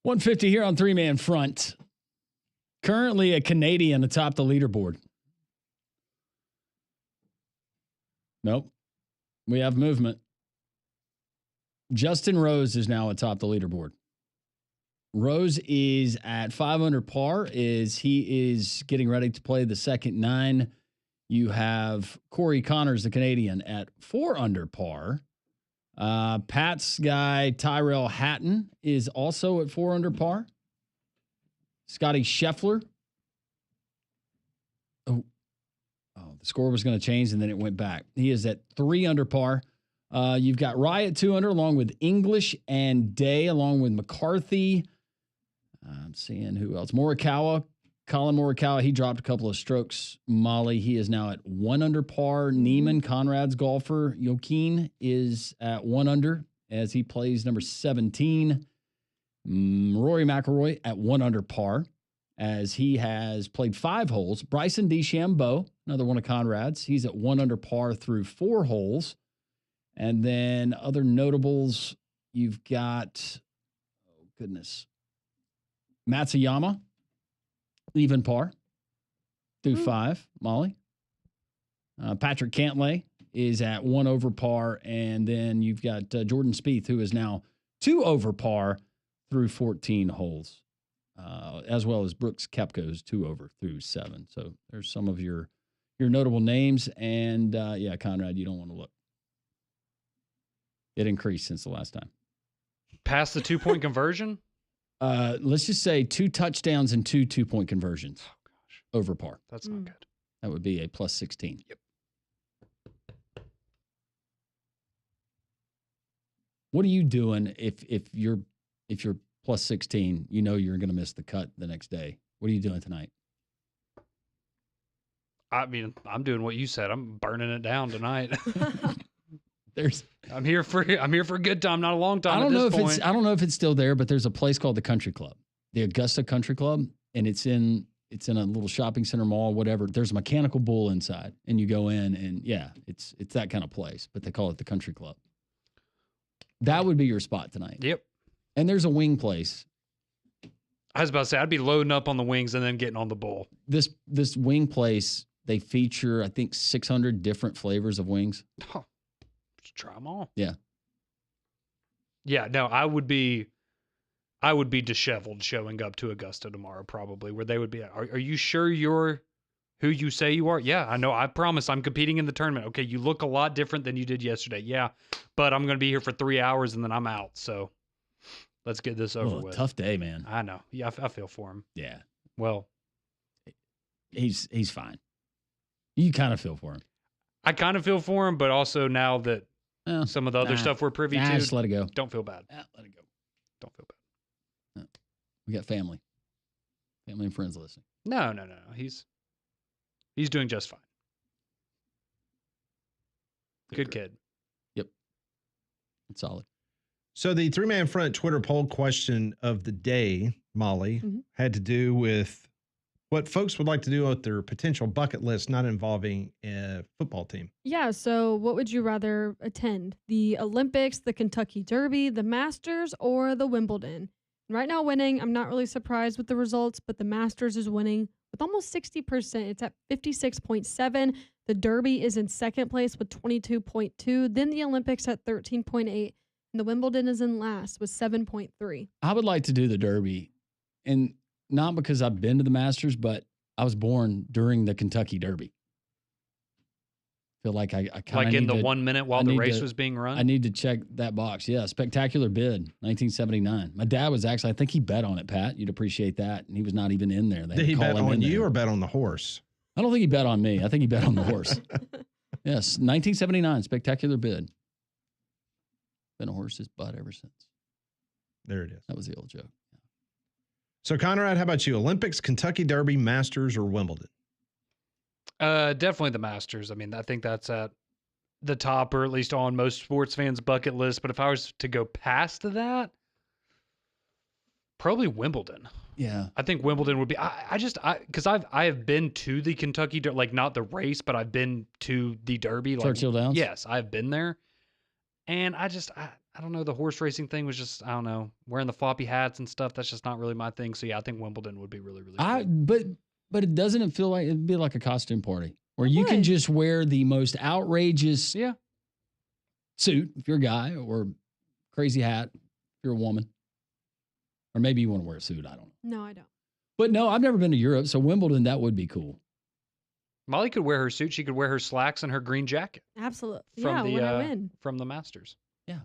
150 here on three-man front. Currently a Canadian atop the leaderboard. Nope. We have movement. Justin Rose is now atop the leaderboard. Rose is at 5 under par as he is getting ready to play the second 9. You have Corey Connors, the Canadian, at 4 under par. Pat's guy, Tyrell Hatton, is also at 4 under par. Scotty Scheffler. Oh, the score was going to change and then it went back. He is at 3 under par. You've got Rye at 2 under, along with English and Day, along with McCarthy. I'm seeing who else. Morikawa, Colin Morikawa. He dropped a couple of strokes. Molly, he is now at 1 under par. Neiman, Conrad's golfer, Joaquin, is at 1 under as he plays number 17. Rory McIlroy at 1 under par as he has played 5 holes. Bryson DeChambeau, another one of Conrad's, he's at 1 under par through 4 holes. And then other notables, you've got, oh goodness, Matsuyama, even par through 5, Molly. Patrick Cantlay is at 1 over par. And then you've got Jordan Spieth, who is now 2 over par through 14 holes, as well as Brooks Koepka's 2 over through 7. So there's some of your notable names. And yeah, Conrad, you don't want to look. It increased since the last time. Past the 2-point conversion? Let's just say 2 touchdowns and 2 2-point conversions. Oh, gosh. Over par. That's not good. That would be a plus 16. Yep. What are you doing if you're plus 16, you know you're going to miss the cut the next day? What are you doing tonight? I mean, I'm doing what you said. I'm burning it down tonight. I'm here for a good time, not a long time. I don't know if it's still there, but there's a place called the Country Club, the Augusta Country Club, and it's in a little shopping center, mall, whatever. There's a mechanical bull inside, and you go in, and yeah, it's that kind of place, but they call it the Country Club. That would be your spot tonight. Yep. And there's a wing place. I was about to say, I'd be loading up on the wings and then getting on the bull. This wing place, they feature, I think, 600 different flavors of wings. Oh, just try them all. Yeah. Yeah, no, I would be disheveled showing up to Augusta tomorrow, probably, where they would be, are you sure you're who you say you are? Yeah, I know. I promise I'm competing in the tournament. Okay, you look a lot different than you did yesterday. Yeah, but I'm going to be here for 3 hours and then I'm out. So let's get this over with. Tough day, man. I know. Yeah, I feel for him. Yeah. Well, he's fine. You kind of feel for him. I kind of feel for him, but also now that some of the other stuff we're privy to, just let it go. Don't feel bad. Let it go. Don't feel bad. No. We got family and friends listening. No. He's doing just fine. Good kid. Yep. It's solid. So the three-man front Twitter poll question of the day, Molly, had to do with what folks would like to do with their potential bucket list not involving a football team. Yeah, so what would you rather attend? The Olympics, the Kentucky Derby, the Masters, or the Wimbledon? Right now winning, I'm not really surprised with the results, but the Masters is winning with almost 60%. It's at 56.7. The Derby is in second place with 22.2. Then the Olympics at 13.8. And the Wimbledon is in last with 7.3. I would like to do the Derby. And not because I've been to the Masters, but I was born during the Kentucky Derby. Feel like I kind of like in the 1 minute while the race was being run? I need to check that box. Yeah, spectacular bid, 1979. My dad was actually, I think he bet on it, Pat. You'd appreciate that. And he was not even in there. Did he bet on you or bet on the horse? I don't think he bet on me. I think he bet on the horse. Yes, 1979, spectacular bid. Been a horse's butt ever since. There it is. That was the old joke. So, Conrad, how about you? Olympics, Kentucky Derby, Masters, or Wimbledon? Definitely the Masters. I mean, I think that's at the top, or at least on most sports fans' bucket list. But if I was to go past that, probably Wimbledon. Yeah, I think Wimbledon would be. Because I have been to the Kentucky Derby, like not the race, but I've been to the Derby. Like, Churchill Downs. Yes, I've been there, and I I don't know. The horse racing thing was just, I don't know, wearing the floppy hats and stuff. That's just not really my thing. So yeah, I think Wimbledon would be really, really cool. But it doesn't feel like it'd be like a costume party where you can just wear the most outrageous suit if you're a guy, or crazy hat if you're a woman. Or maybe you want to wear a suit. I don't know. No, I don't. But no, I've never been to Europe, so Wimbledon, that would be cool. Molly could wear her suit. She could wear her slacks and her green jacket. Absolutely. From when I win. From the Masters. Yeah.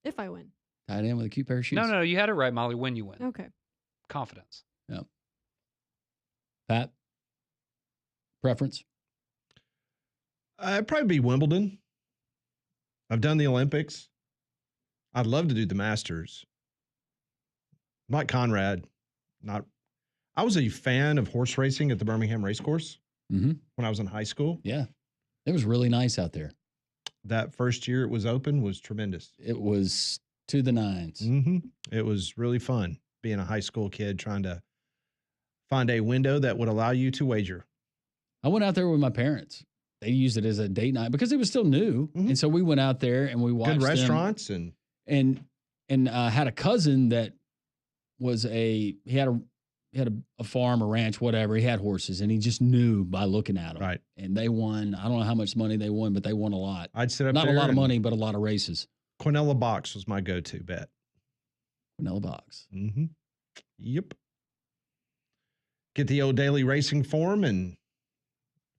If I win. Tied in with a cute pair of shoes. No, you had it right, Molly. When you win. Okay. Confidence. Yep. Pat? Preference? It'd probably be Wimbledon. I've done the Olympics. I'd love to do the Masters. Like Conrad, I was a fan of horse racing at the Birmingham Racecourse when I was in high school. Yeah. It was really nice out there. That first year it was open was tremendous. It was to the nines. It was really fun being a high school kid trying to find a window that would allow you to wager. I went out there with my parents. They used it as a date night because it was still new. And so we went out there and we watched good restaurants and had a cousin that was he had a farm, a ranch, whatever. He had horses, and he just knew by looking at them. Right. And they won. I don't know how much money they won, but they won a lot. I'd sit up Not there. a lot of money, but a lot of races. Quinella Box was my go-to bet. Quinella Box. Yep. Get the old daily racing form and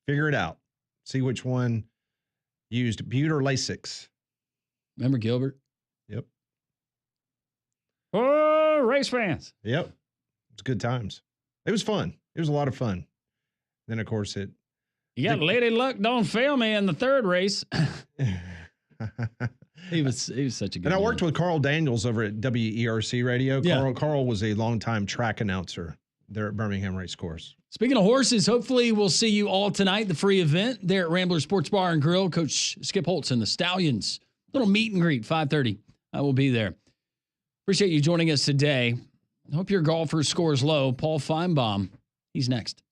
figure it out. See which one used Butte or Lasix. Remember Gilbert? Yep. Oh, race fans. Yep. It's good times. It was fun. It was a lot of fun. Then, of course, You got Lady Luck, don't fail me in the third race. He was such a good And I man. worked with Carl Daniels over at WERC Radio. Yeah. Carl was a longtime track announcer there at Birmingham Racecourse. Speaking of horses, hopefully we'll see you all tonight, the free event there at Rambler Sports Bar and Grill. Coach Skip Holtz and the Stallions. Little meet and greet, 5:30. I will be there. Appreciate you joining us today. I hope your golfer scores low. Paul Feinbaum, he's next.